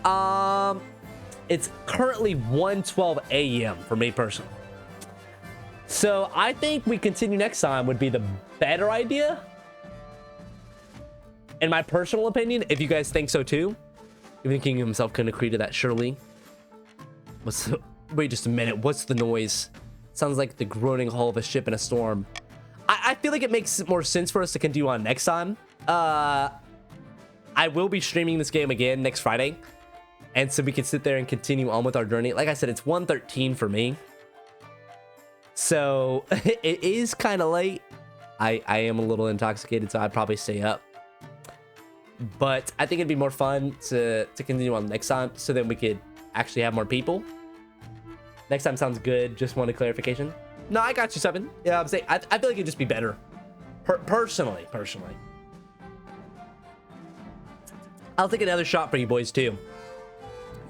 it's currently 1:12 a.m. for me personally. So I think we continue next time would be the better idea. In my personal opinion, if you guys think so too. Even the king himself couldn't agree to that, surely. Wait just a minute. What's the noise? Sounds like the groaning hull of a ship in a storm. I feel like it makes more sense for us to continue on next time. I will be streaming this game again next Friday. And so we can sit there and continue on with our journey. Like I said, it's 1:13 for me. So it is kind of late. I am a little intoxicated, so I'd probably stay up. But I think it'd be more fun to continue on next time, so then we could actually have more people. Next time sounds good. Just wanted clarification. No, I got you, Seven. Yeah, I'm saying I feel like it'd just be better. Personally. I'll take another shot for you boys too.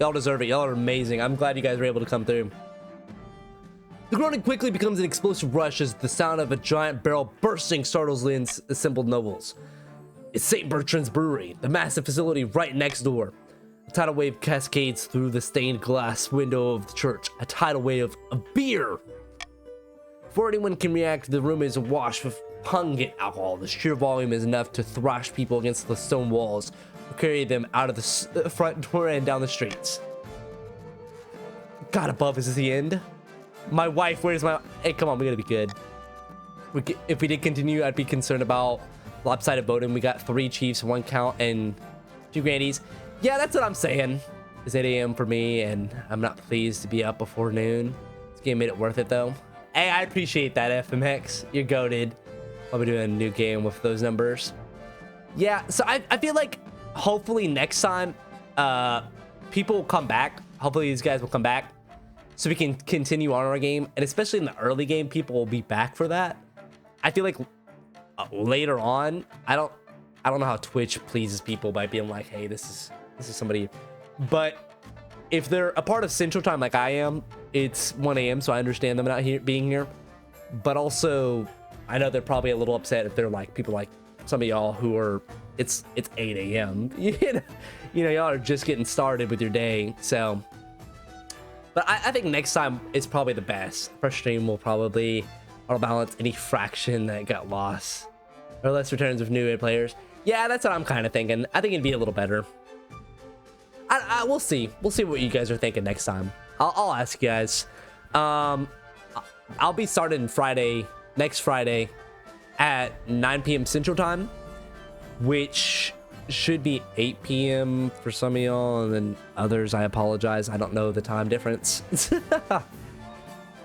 Y'all deserve it. Y'all are amazing. I'm glad you guys were able to come through. The groaning quickly becomes an explosive rush as the sound of a giant barrel bursting startles the assembled nobles. It's St. Bertrand's Brewery, the massive facility right next door. A tidal wave cascades through the stained glass window of the church. A tidal wave of beer. Before anyone can react, the room is awash with pungent alcohol. The sheer volume is enough to thrash people against the stone walls, or carry them out of the front door and down the streets. God above, is this the end? My wife, where's my... Hey, come on, we gotta be good. If we did continue, I'd be concerned about lopsided voting. We got 3 chiefs, 1 count, and 2 grandies. Yeah, that's what I'm saying. It's 8 a.m. for me, and I'm not pleased to be up before noon. This game made it worth it, though. Hey, I appreciate that, FMX. You're goated. I'll be doing a new game with those numbers. Yeah, so I feel like hopefully next time people will come back. Hopefully these guys will come back so we can continue on our game. And especially in the early game, people will be back for that. I feel like later on, I don't know how Twitch pleases people by being like, hey, this is somebody. But if they're a part of Central Time like I am, it's 1 a.m. so I understand them not being here. But also, I know they're probably a little upset if they're like people like some of y'all who are it's 8 a.m. You know, y'all are just getting started with your day. So, but I think next time it's probably the best. First stream will probably balance any fraction that got lost, or less returns of new players. Yeah, that's what I'm kind of thinking. I think it'd be a little better. We'll see. We'll see what you guys are thinking next time. I'll ask you guys. I'll be starting next Friday at 9 p.m. Central Time, which should be 8 p.m. for some of y'all, and then others, I apologize. I don't know the time difference.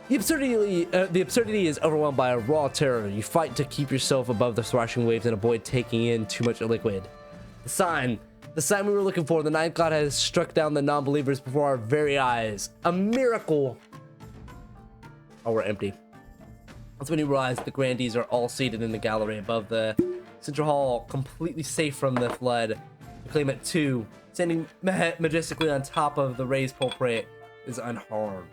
The absurdity is overwhelmed by a raw terror. You fight to keep yourself above the thrashing waves and avoid taking in too much liquid. The sign we were looking for. The ninth god has struck down the non-believers before our very eyes. A miracle. Oh, we're empty. That's when you realize the grandees are all seated in the gallery above the central hall, completely safe from the flood. The claimant 2, standing majestically on top of the raised pulpit, is unharmed.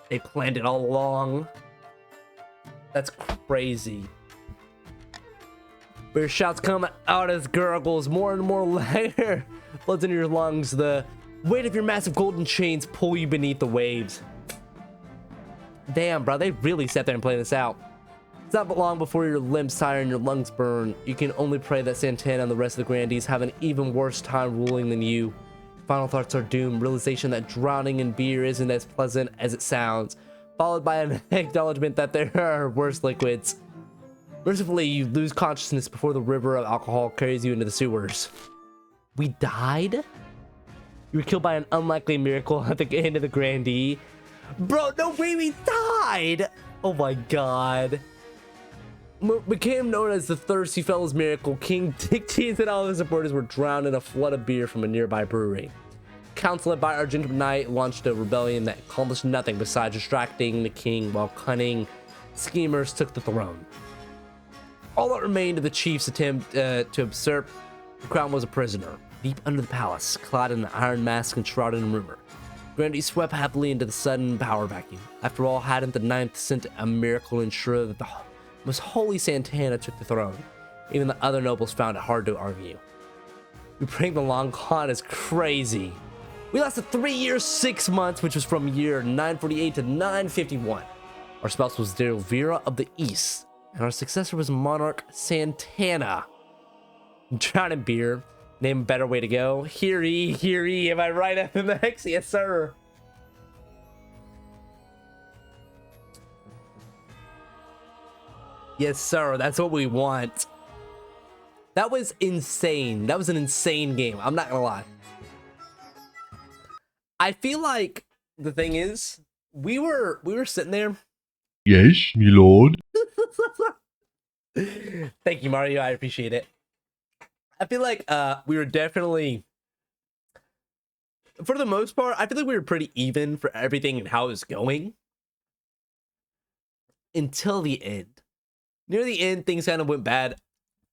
They planned it all along. That's crazy. But your shouts come out as gurgles, more and more lighter. Blood's in your lungs. The weight of your massive golden chains pull you beneath the waves. Damn, bro, they really sat there and planned this out. It's not long before your limbs tire and your lungs burn. You can only pray that Santana and the rest of the grandees have an even worse time ruling than you. Final thoughts are doomed. Realization that drowning in beer isn't as pleasant as it sounds, followed by an acknowledgement that there are worse liquids. Mercifully, you lose consciousness before the river of alcohol carries you into the sewers. We died? You were killed by an unlikely miracle at the end of the grandee. Bro, no way, we died! Oh my god. Became known as the Thirsty Fellows Miracle, King Dictines and all his supporters were drowned in a flood of beer from a nearby brewery. Council led by Argent Knight launched a rebellion that accomplished nothing besides distracting the king while cunning schemers took the throne. All that remained of the chief's attempt to usurp the crown was a prisoner, deep under the palace, clad in an iron mask and shrouded in rumor. Grandee swept happily into the sudden power vacuum. After all, hadn't the ninth sent a miracle to ensure that the most holy Santana took the throne? Even the other nobles found it hard to argue. We praying the long con is crazy. We lasted 3 years, 6 months, which was from year 948 to 951. Our spouse was Delvira of the East, and our successor was Monarch Santana. Drown in beer. Name a better way to go. Hear ye. Am I right, FMX? Yes, sir. Yes, sir. That's what we want. That was insane. That was an insane game. I'm not gonna lie. I feel like the thing is, we were sitting there. Yes, my lord. Thank you, Mario. I appreciate it. I feel like we were definitely, for the most part, I feel like we were pretty even for everything and how it was going until the end. Near the end, things kind of went bad.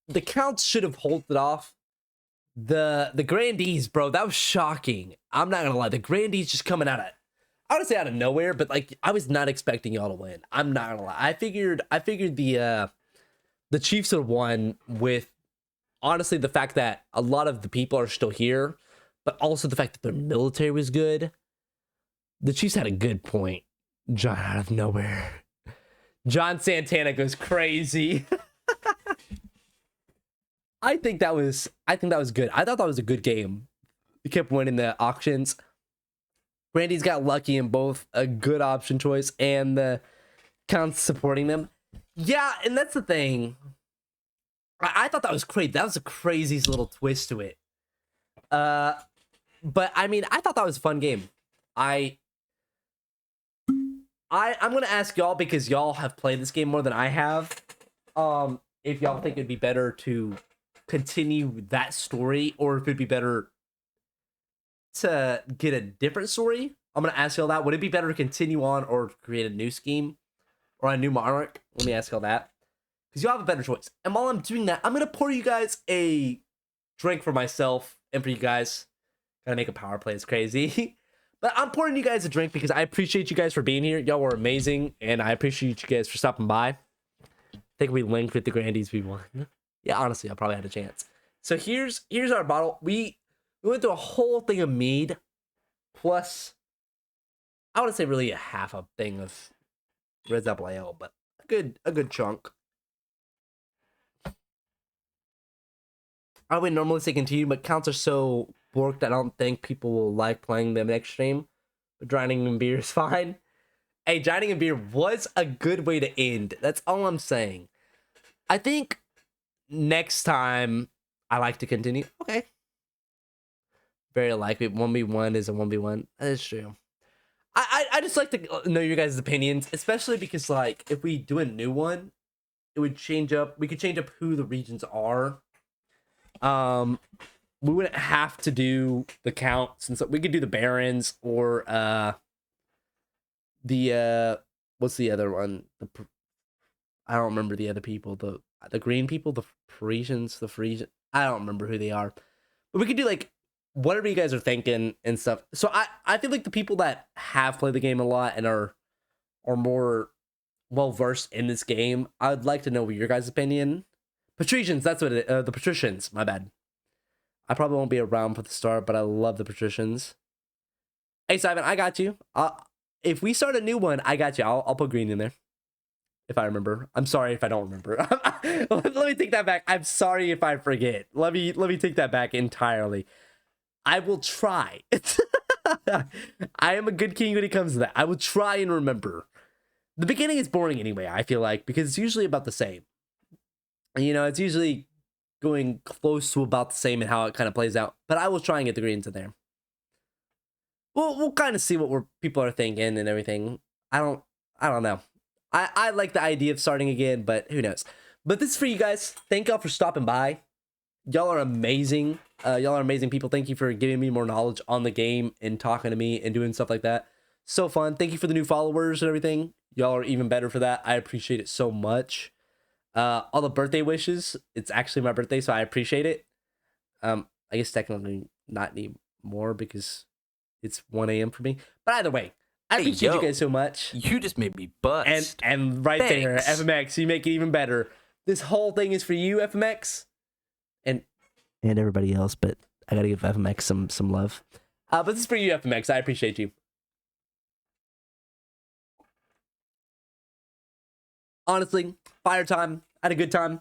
The counts should have halted off. The grandees, bro, that was shocking. I'm not gonna lie, the grandees just coming out of, I would say out of nowhere, but like I was not expecting y'all to win. I'm not gonna lie. I figured the Chiefs would have won with, honestly, the fact that a lot of the people are still here, but also the fact that their military was good. The Chiefs had a good point. John out of nowhere. John Santana goes crazy. I think that was good. I thought that was a good game. We kept winning the auctions. Randy's got lucky in both a good option choice and the counts supporting them. Yeah, and that's the thing. I thought that was crazy. That was the craziest little twist to it. But I mean, I thought that was a fun game. I'm gonna ask y'all, because y'all have played this game more than I have. If y'all think it'd be better to continue that story, or if it'd be better to get a different story. I'm gonna ask y'all that. Would it be better to continue on or create a new scheme or a new monarch? Let me ask y'all that, because y'all have a better choice. And while I'm doing that, I'm gonna pour you guys a drink for myself and for you guys. Gotta make a power play. It's crazy. But I'm pouring you guys a drink because I appreciate you guys for being here. Y'all were amazing, and I appreciate you guys for stopping by. I think we linked with the grandees we won. Yeah, honestly, I probably had a chance. So here's our bottle. We went through a whole thing of mead, plus I want to say really a half a thing of Red Apple Ale, but a good chunk. I would normally say continue, but counts are so borked I don't think people will like playing them next stream. But drowning in beer is fine. Hey, drowning in beer was a good way to end. That's all I'm saying. I think next time I like to continue. Okay. Very likely 1v1 is a 1v1. That is true. I just like to know your guys' opinions, especially because like if we do a new one, it would change up. We could change up who the regions are. We wouldn't have to do the counts, and so we could do the barons or the what's the other one? I don't remember the other people. The green people, the Parisians, I don't remember who they are. But we could do like whatever you guys are thinking and stuff. So I feel like the people that have played the game a lot and are more well versed in this game, I'd like to know your guys' opinion. Patricians, that's what the patricians, my bad. I probably won't be around for the start, but I love the patricians. Hey Simon, I got you. If we start a new one, I got you. I'll put green in there. If I remember. I'm sorry if I don't remember. Let me take that back. I'm sorry if I forget. Let me take that back entirely. I will try. I am a good king when it comes to that. I will try and remember. The beginning is boring anyway, I feel like, because it's usually about the same. You know, it's usually going close to about the same and how it kind of plays out. But I will try and get the greens in there. We'll kind of see what people are thinking and everything. I don't know. I like the idea of starting again, but who knows? But this is for you guys. Thank y'all for stopping by. Y'all are amazing. Y'all are amazing people. Thank you for giving me more knowledge on the game and talking to me and doing stuff like that. So fun. Thank you for the new followers and everything. Y'all are even better for that. I appreciate it so much. All the birthday wishes. It's actually my birthday, so I appreciate it. I guess technically not anymore because it's 1 a.m. for me. But either way, I appreciate you guys so much. You just made me bust. And right there, FMX, you make it even better. This whole thing is for you, FMX, and everybody else. But I gotta give FMX some love. But this is for you, FMX. I appreciate you. Honestly, fire time. I had a good time.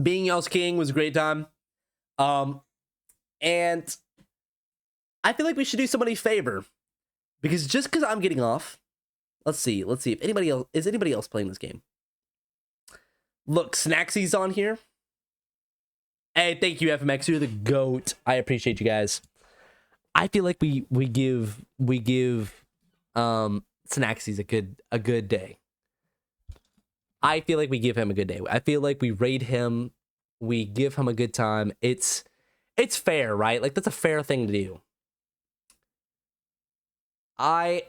Being y'all's king was a great time. And I feel like we should do somebody a favor. Because just because I'm getting off, let's see if anybody else playing this game. Look, Snacksy's on here. Hey, thank you, FMX. You're the GOAT. I appreciate you guys. I feel like we give Snacksy's a good day. I feel like we give him a good day. I feel like we rate him, we give him a good time. It's fair, right? Like, that's a fair thing to do. I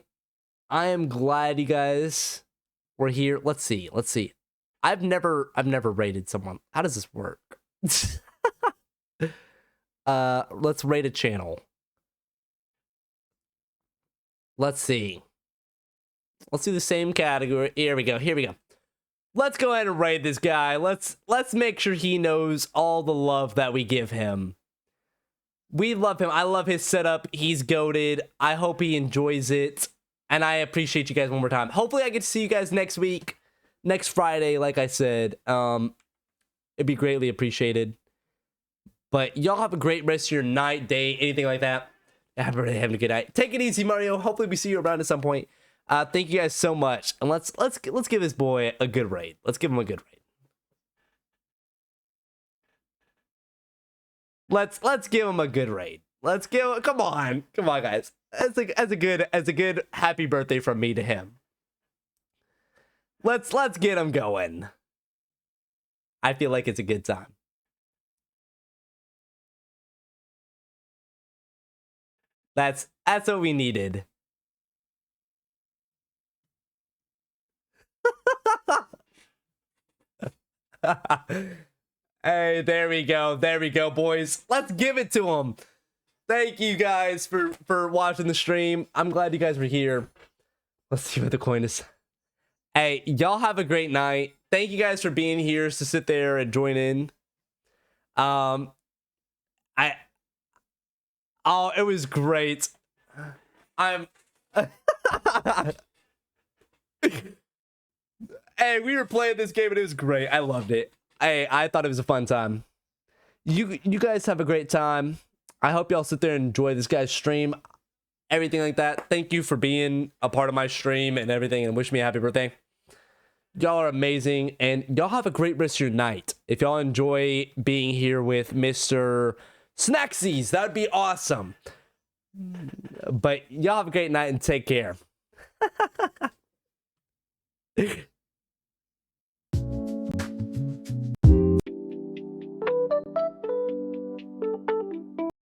am glad you guys were here. Let's see. I've never rated someone. How does this work? Let's rate a channel. Let's see. Let's do the same category. Here we go. Let's go ahead and rate this guy. Let's make sure he knows all the love that we give him. We love him. I love his setup. He's goated. I hope he enjoys it. And I appreciate you guys one more time. Hopefully I get to see you guys next week. Next Friday, like I said. It'd be greatly appreciated. But y'all have a great rest of your night, day, anything like that. Having a good night. Take it easy, Mario. Hopefully we see you around at some point. Thank you guys so much. And let's give this boy a good rate. Let's give him a good rate. Let's give him a good rate. Come on, guys. As a good happy birthday from me to him. Let's get him going. I feel like it's a good time. That's what we needed. Hey, there we go, boys. Let's give it to him. Thank you guys for watching the stream. I'm glad you guys were here. Let's see what the coin is. Hey, y'all have a great night. Thank you guys for being here to sit there and join in. It was great. Hey, we were playing this game and it was great. I loved it. I thought it was a fun time. You guys have a great time. I hope y'all sit there and enjoy this guy's stream. Everything like that. Thank you for being a part of my stream and everything, and wish me a happy birthday. Y'all are amazing, and y'all have a great rest of your night. If y'all enjoy being here with Mr. Snacksy's, that would be awesome. But y'all have a great night and take care.